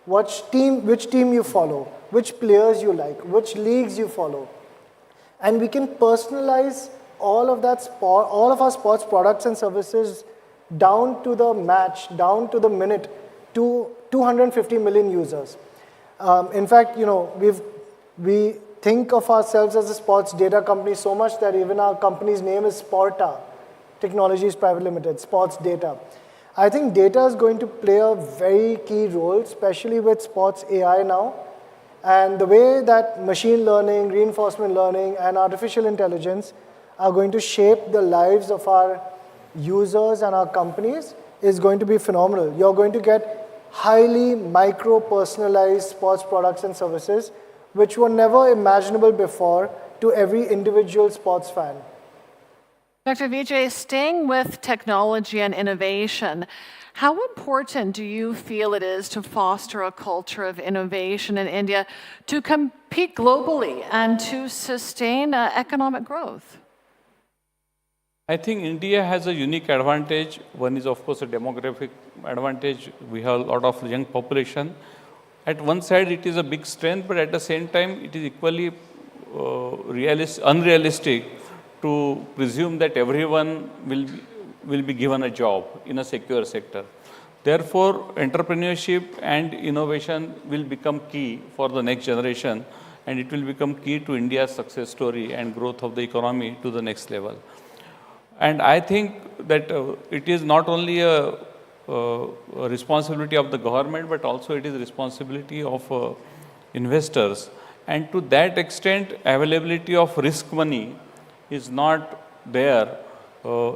which team you follow, which players you like, which leagues you follow. And we can personalize all of that sport, all of our sports products and services down to the match, down to the minute, to 250 million users. In fact, we think of ourselves as a sports data company so much that even our company's name is Sporta Technologies Private Limited, Sports Data. I think data is going to play a very key role, especially with sports AI now. And the way that machine learning, reinforcement learning, and artificial intelligence are going to shape the lives of our users and our companies is going to be phenomenal. You're going to get highly micro-personalized sports products and services, which were never imaginable before to every individual sports fan. Dr. Vijay, staying with technology and innovation, how important do you feel it is to foster a culture of innovation in India to compete globally and to sustain economic growth? I think India has a unique advantage. One is, of course, a demographic advantage. We have a lot of young population. At one side, it is a big strength, but at the same time, it is equally unrealistic to presume that everyone will be given a job in a secure sector. Therefore, entrepreneurship and innovation will become key for the next generation, and it will become key to India's success story and growth of the economy to the next level. And I think that it is not only a responsibility of the government, but also it is a responsibility of investors. And to that extent, availability of risk money is not there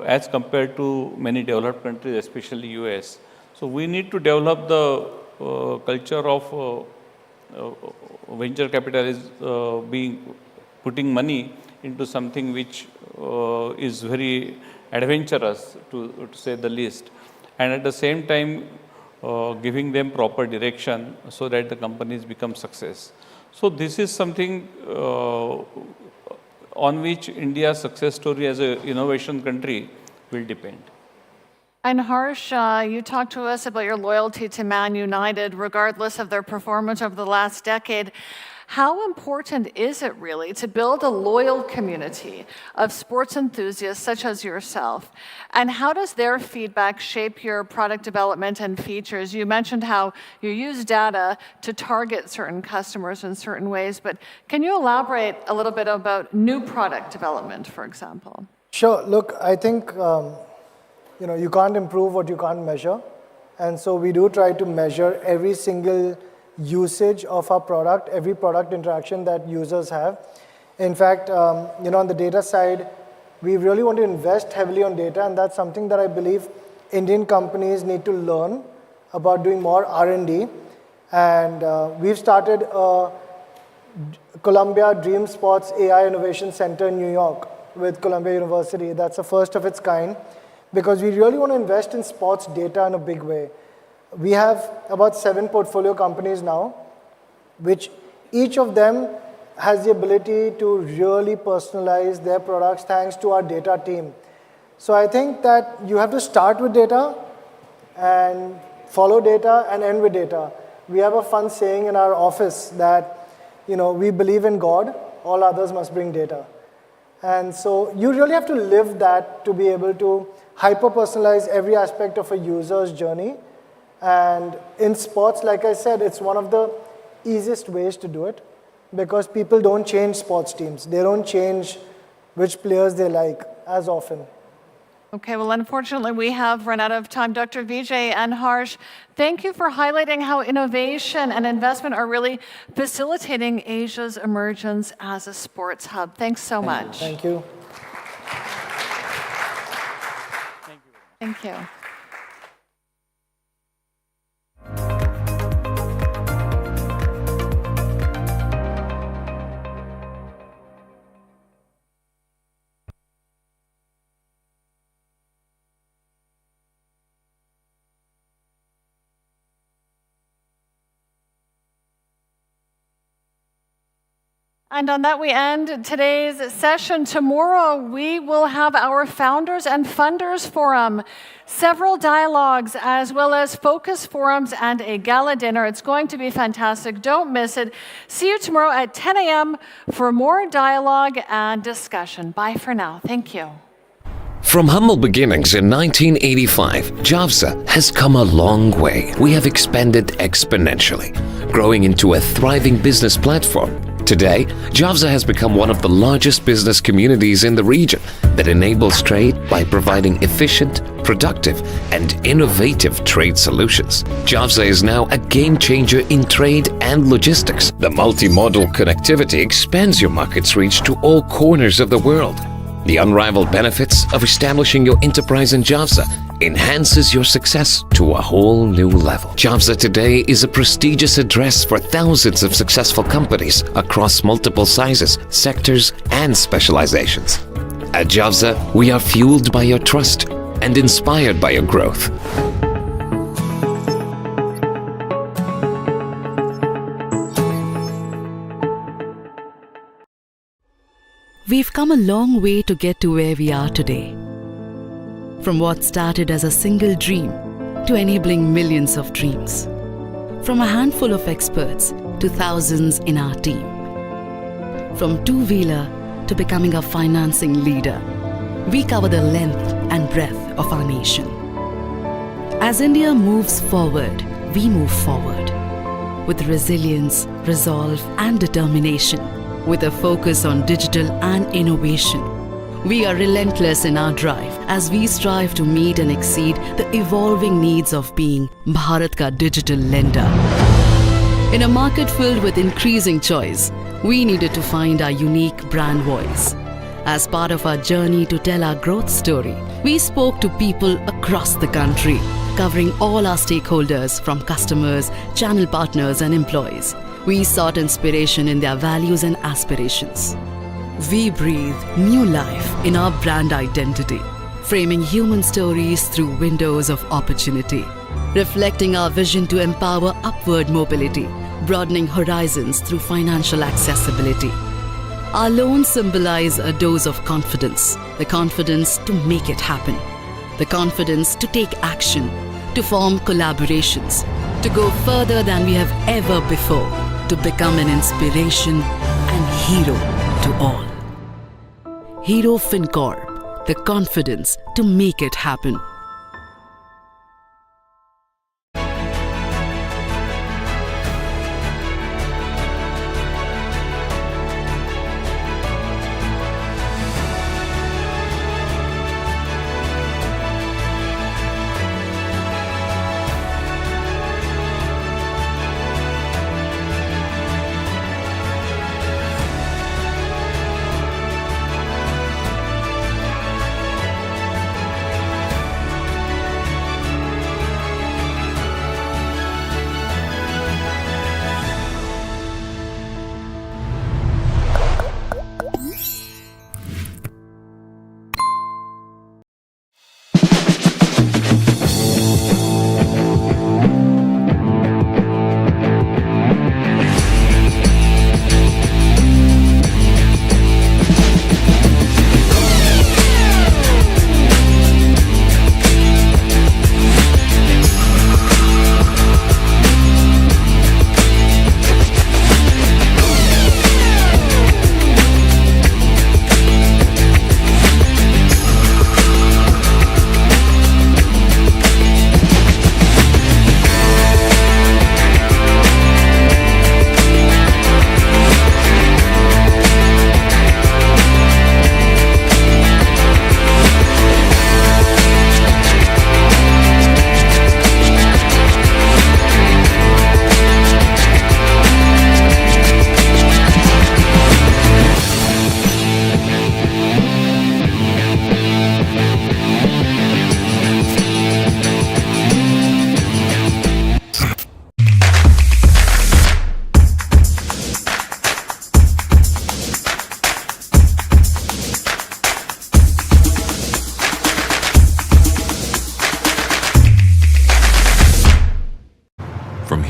as compared to many developed countries, especially US. So we need to develop the culture of venture capital is putting money into something which is very adventurous, to say the least. And at the same time, giving them proper direction so that the companies become success. So this is something on which India's success story as an innovation country will depend. And Harsh, you talked to us about your loyalty to Man United, regardless of their performance over the last decade. How important is it really to build a loyal community of sports enthusiasts such as yourself? And how does their feedback shape your product development and features? You mentioned how you use data to target certain customers in certain ways, but can you elaborate a little bit about new product development, for example? Sure. Look, I think you can't improve what you can't measure. And so we do try to measure every single usage of our product, every product interaction that users have. In fact, on the data side, we really want to invest heavily on data, and that's something that I believe Indian companies need to learn about doing more R&D. And we've started a Columbia Dream Sports AI Innovation Center in New York with Columbia University. That's the first of its kind, because we really want to invest in sports data in a big way. We have about 7 portfolio companies now, which each of them has the ability to really personalize their products thanks to our data team. So I think that you have to start with data and follow data and end with data. We have a fun saying in our office that, we believe in God, all others must bring data. And so you really have to live that to be able to hyper-personalize every aspect of a user's journey. And in sports, like I said, it's one of the easiest ways to do it because people don't change sports teams. They don't change which players they like as often. Okay, well, unfortunately, we have run out of time. Dr. Vijay and Harsh, thank you for highlighting how innovation and investment are really facilitating Asia's emergence as a sports hub. Thanks so much. Thank you. Thank you. And on that, we end today's session. Tomorrow, we will have our Founders and Funders Forum, several dialogues, as well as focus forums and a gala dinner. It's going to be fantastic. Don't miss it. See you tomorrow at 10 a.m. for more dialogue and discussion. Bye for now. Thank you. From humble beginnings in 1985, Javza has come a long way. We have expanded exponentially, growing into a thriving business platform. Today, Javza has become one of the largest business communities in the region that enables trade by providing efficient, productive, and innovative trade solutions. Javza is now a game changer in trade and logistics. The multi-modal connectivity expands your market's reach to all corners of the world. The unrivaled benefits of establishing your enterprise in Javza enhances your success to a whole new level. Javza today is a prestigious address for thousands of successful companies across multiple sizes, sectors, and specializations. At Javza, we are fueled by your trust and inspired by your growth. We've come a long way to get to where we are today. From what started as a single dream to enabling millions of dreams. From a handful of experts to thousands in our team. From two-wheeler to becoming a financing leader, we cover the length and breadth of our nation. As India moves forward, we move forward. With resilience, resolve, and determination. With a focus on digital and innovation. We are relentless in our drive as we strive to meet and exceed the evolving needs of being Bharat ka digital lender. In a market filled with increasing choice, we needed to find our unique brand voice. As part of our journey to tell our growth story, we spoke to people across the country, covering all our stakeholders from customers, channel partners, and employees. We sought inspiration in their values and aspirations. We breathe new life in our brand identity, framing human stories through windows of opportunity, reflecting our vision to empower upward mobility, broadening horizons through financial accessibility. Our loans symbolize a dose of confidence, the confidence to make it happen, the confidence to take action, to form collaborations, to go further than we have ever before, to become an inspiration and hero to all. Hero Fincorp, the confidence to make it happen.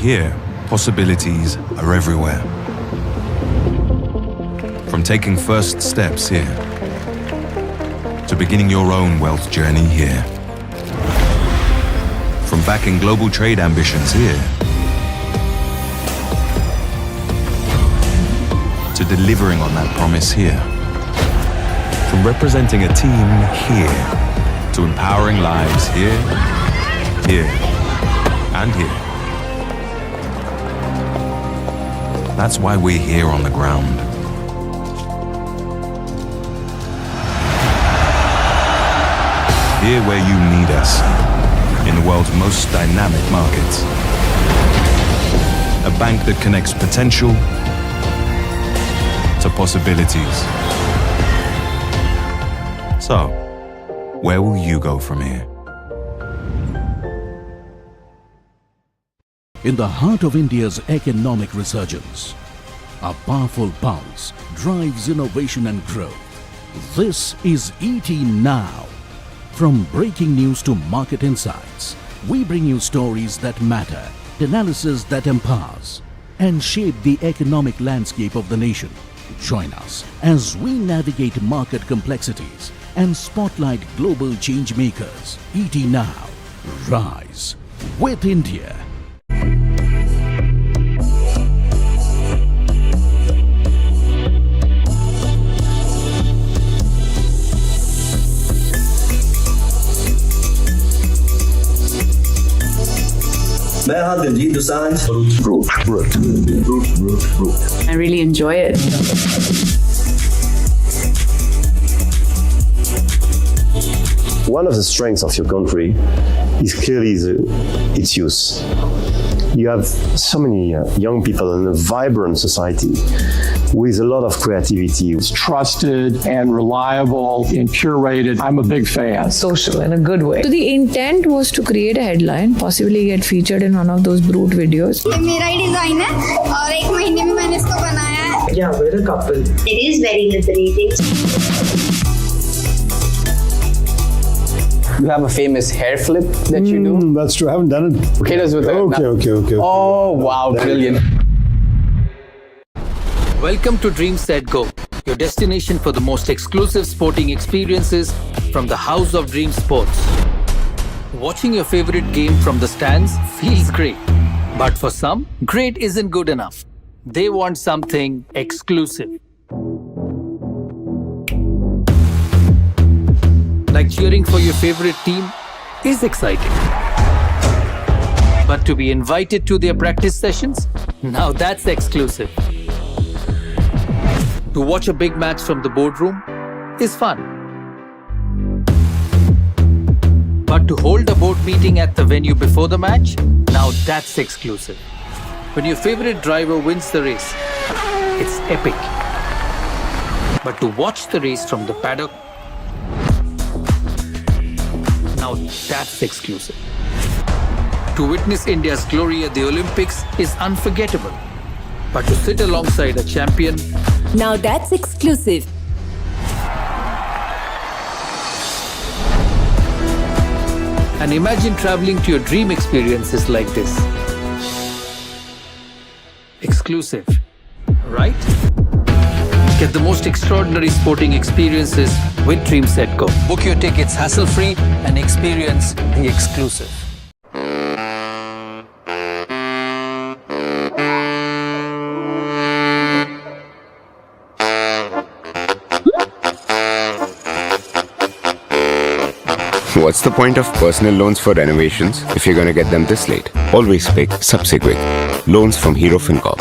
Here, possibilities are everywhere. From taking first steps here, to beginning your own wealth journey here. From backing global trade ambitions here, to delivering on that promise here. From representing a team here, to empowering lives here, here, and here. That's why we're here on the ground. Here where you need us, in the world's most dynamic markets. A bank that connects potential to possibilities. So, where will you go from here? In the heart of India's economic resurgence, a powerful pulse drives innovation and growth. This is ET Now. From breaking news to market insights, we bring you stories that matter, analysis that empowers, and shape the economic landscape of the nation. Join us as we navigate market complexities and spotlight global change makers. ET Now. Rise with India. I really enjoy it. One of the strengths of your country is clearly its youth. You have so many young people in a vibrant society with a lot of creativity. It's trusted and reliable and curated. I'm a big fan. Social in a good way. So the intent was to create a headline, possibly get featured in one of those brute videos. मेरा ही design है और 1 महीने में मैंने इसको बनाया है. Yeah, we're a couple. It is very liberating. You have a famous hair flip that you do? That's true. I haven't done it. Okay, let's do that. Okay. Oh, wow, brilliant. Welcome to Dream Set Go, your destination for the most exclusive sporting experiences from the House of Dream Sports. Watching your favorite game from the stands feels great. But for some, great isn't good enough. They want something exclusive. Like cheering for your favorite team is exciting. But to be invited to their practice sessions, now that's exclusive. To watch a big match from the boardroom is fun. But to hold a board meeting at the venue before the match, now that's exclusive. When your favorite driver wins the race, it's epic. But to watch the race from the paddock, now that's exclusive. To witness India's glory at the Olympics is unforgettable. But to sit alongside a champion, now that's exclusive. And imagine traveling to your dream experiences like this. Exclusive, right? Get the most extraordinary sporting experiences with Dream Set Go. Book your tickets hassle-free and experience the exclusive. What's the point of personal loans for renovations if you're going to get them this late? Always pick Sabse Quick. Loans from Hero Fincorp.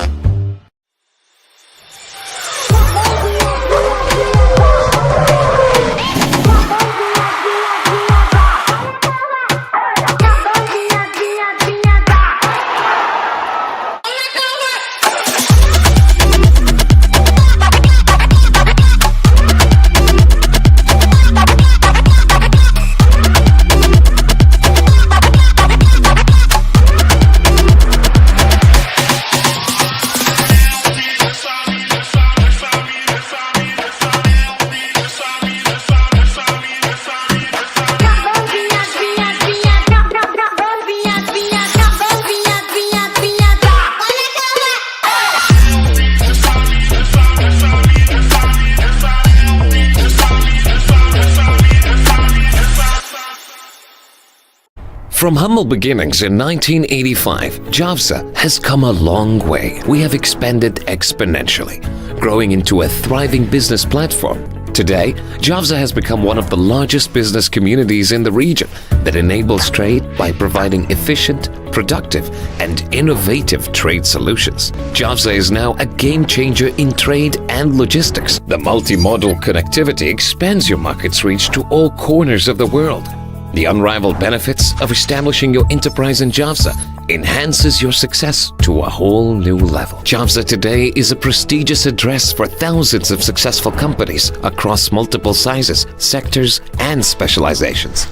From humble beginnings in 1985, Javza has come a long way. We have expanded exponentially, growing into a thriving business platform. Today, Javza has become one of the largest business communities in the region that enables trade by providing efficient, productive, and innovative trade solutions. Javza is now a game changer in trade and logistics. The multi-modal connectivity expands your market's reach to all corners of the world. The unrivaled benefits of establishing your enterprise in Javza enhances your success to a whole new level. Javza today is a prestigious address for thousands of successful companies across multiple sizes, sectors, and specializations.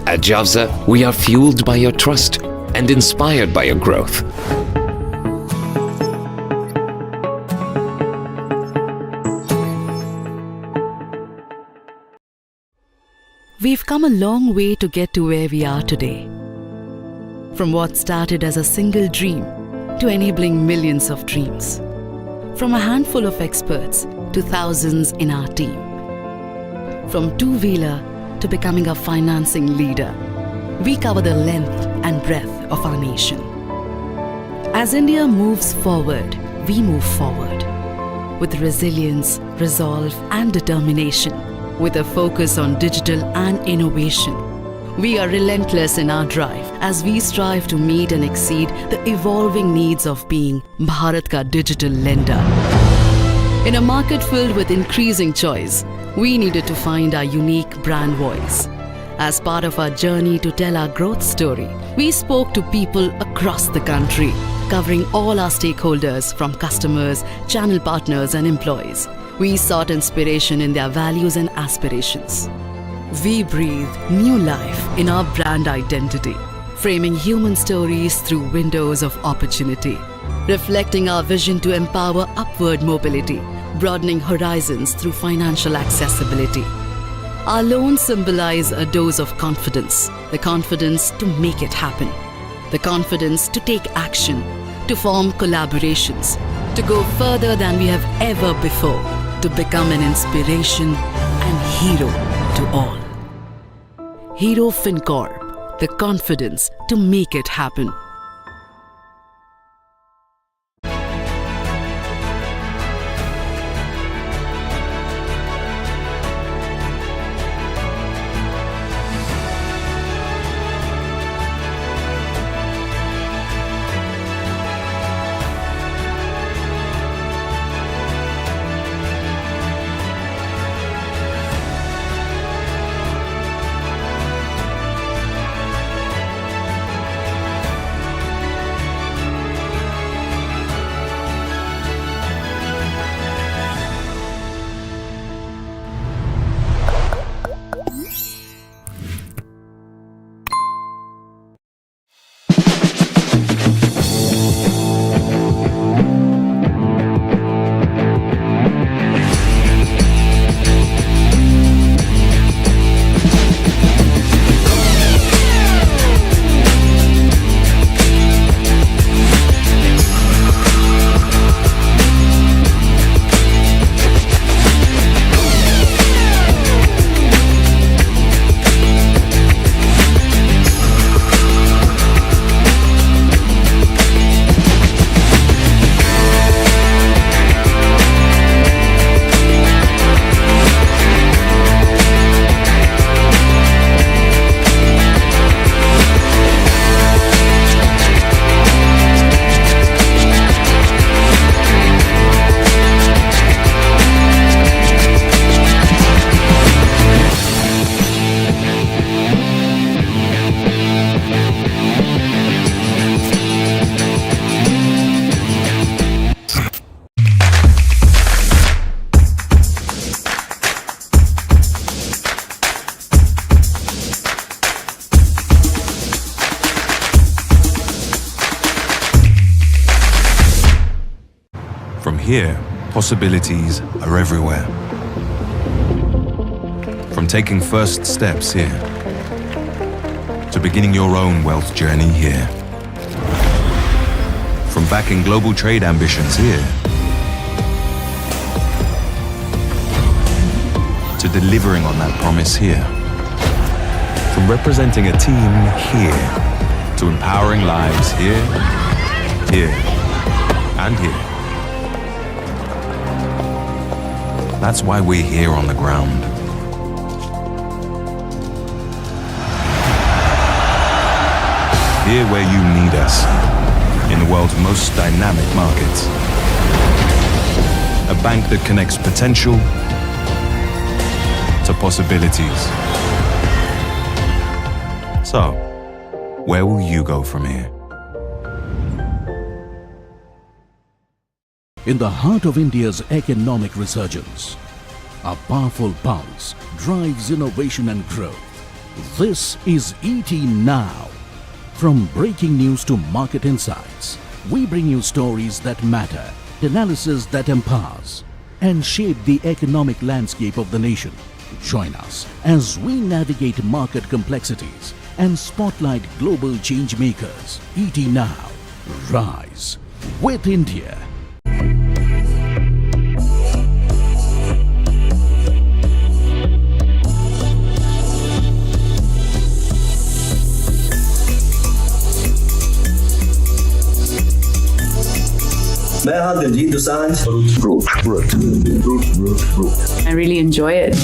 At Javza, we are fueled by your trust and inspired by your growth. We've come a long way to get to where we are today. From what started as a single dream to enabling millions of dreams. From a handful of experts to thousands in our team. From two-wheeler to becoming a financing leader, we cover the length and breadth of our nation. As India moves forward, we move forward. With resilience, resolve, and determination. With a focus on digital and innovation. We are relentless in our drive as we strive to meet and exceed the evolving needs of being Bharat ka digital lender. In a market filled with increasing choice, we needed to find our unique brand voice. As part of our journey to tell our growth story, we spoke to people across the country, covering all our stakeholders from customers, channel partners, and employees. We sought inspiration in their values and aspirations. We breathed new life in our brand identity, framing human stories through windows of opportunity, reflecting our vision to empower upward mobility, broadening horizons through financial accessibility. Our loans symbolize a dose of confidence, the confidence to make it happen, the confidence to take action, to form collaborations, to go further than we have ever before, to become an inspiration and hero to all. Hero Fincorp, the confidence to make it happen. Here, possibilities are everywhere. From taking first steps here, to beginning your own wealth journey here. From backing global trade ambitions here, to delivering on that promise here. From representing a team here, to empowering lives here, here, and here. That's why we're here on the ground. Here where you need us, in the world's most dynamic markets. A bank that connects potential to possibilities. So, where will you go from here? In the heart of India's economic resurgence, a powerful pulse drives innovation and growth. This is ET Now. From breaking news to market insights, we bring you stories that matter, analysis that empowers, and shape the economic landscape of the nation. Join us as we navigate market complexities and spotlight global change makers. ET Now. Rise with India. मैं हाँ Diljit Dosanjh I really enjoy it.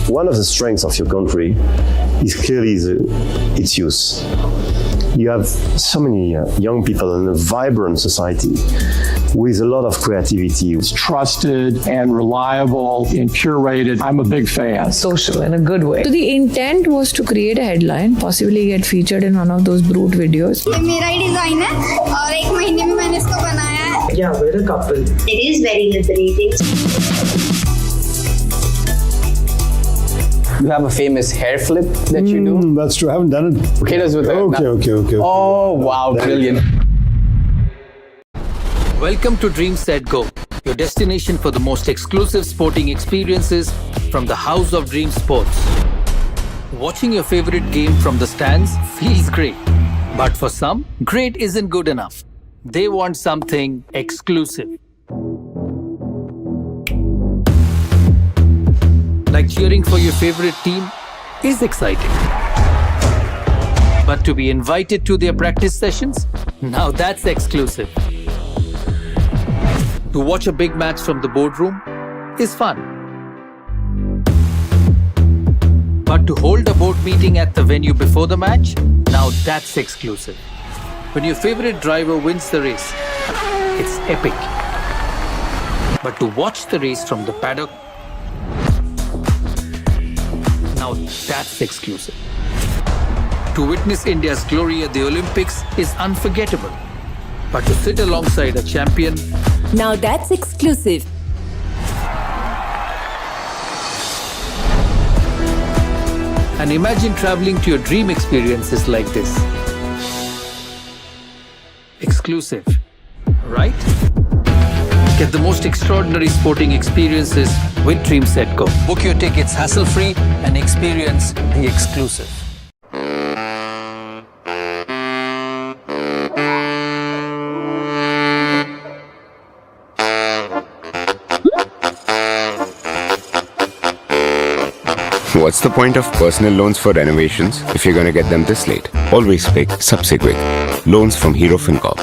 One of the strengths of your country is clearly its youth. You have so many young people in a vibrant society with a lot of creativity. It's trusted and reliable and curated. I'm a big fan. Social in a good way. So the intent was to create a headline, possibly get featured in one of those brute videos. मेरा ही design है और 1 महीने में मैंने इसको बनाया है. Yeah, we're a couple. It is very liberating. You have a famous hair flip that you do? That's true. I haven't done it. Hit us with it. Okay. Oh, wow, brilliant. Welcome to Dream Set Go, your destination for the most exclusive sporting experiences from the House of Dream Sports. Watching your favorite game from the stands feels great. But for some, great isn't good enough. They want something exclusive. Like cheering for your favorite team is exciting. But to be invited to their practice sessions? Now that's exclusive. To watch a big match from the boardroom is fun. But to hold a board meeting at the venue before the match? Now that's exclusive. When your favorite driver wins the race, it's epic. But to watch the race from the paddock? Now that's exclusive. To witness India's glory at the Olympics is unforgettable. But to sit alongside a champion? Now that's exclusive. And imagine traveling to your dream experiences like this. Exclusive, right? Get the most extraordinary sporting experiences with Dream Set Go. Book your tickets hassle-free and experience the exclusive. What's the point of personal loans for renovations if you're going to get them this late? Always pick Sabse Quick. Loans from Hero Fincorp.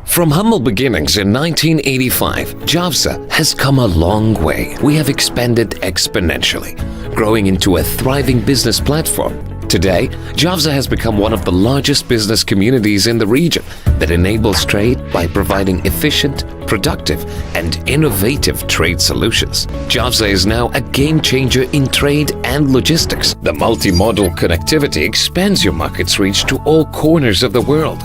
From humble beginnings in 1985, Javsa has come a long way. We have expanded exponentially, growing into a thriving business platform. Today, Javza has become one of the largest business communities in the region that enables trade by providing efficient, productive, and innovative trade solutions. Javza is now a game changer in trade and logistics. The multi-modal connectivity expands your market's reach to all corners of the world.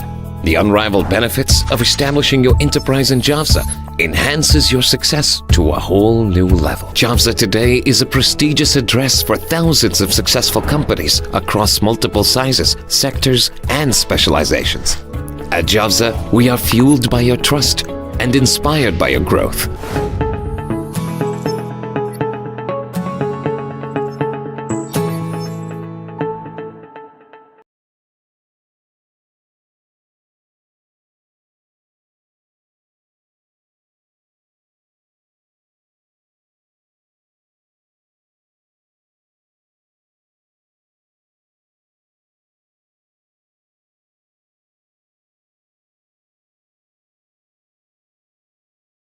The unrivaled benefits of establishing your enterprise in Javza enhances your success to a whole new level. Javza today is a prestigious address for thousands of successful companies across multiple sizes, sectors, and specializations. At Javza, we are fueled by your trust and inspired by your growth.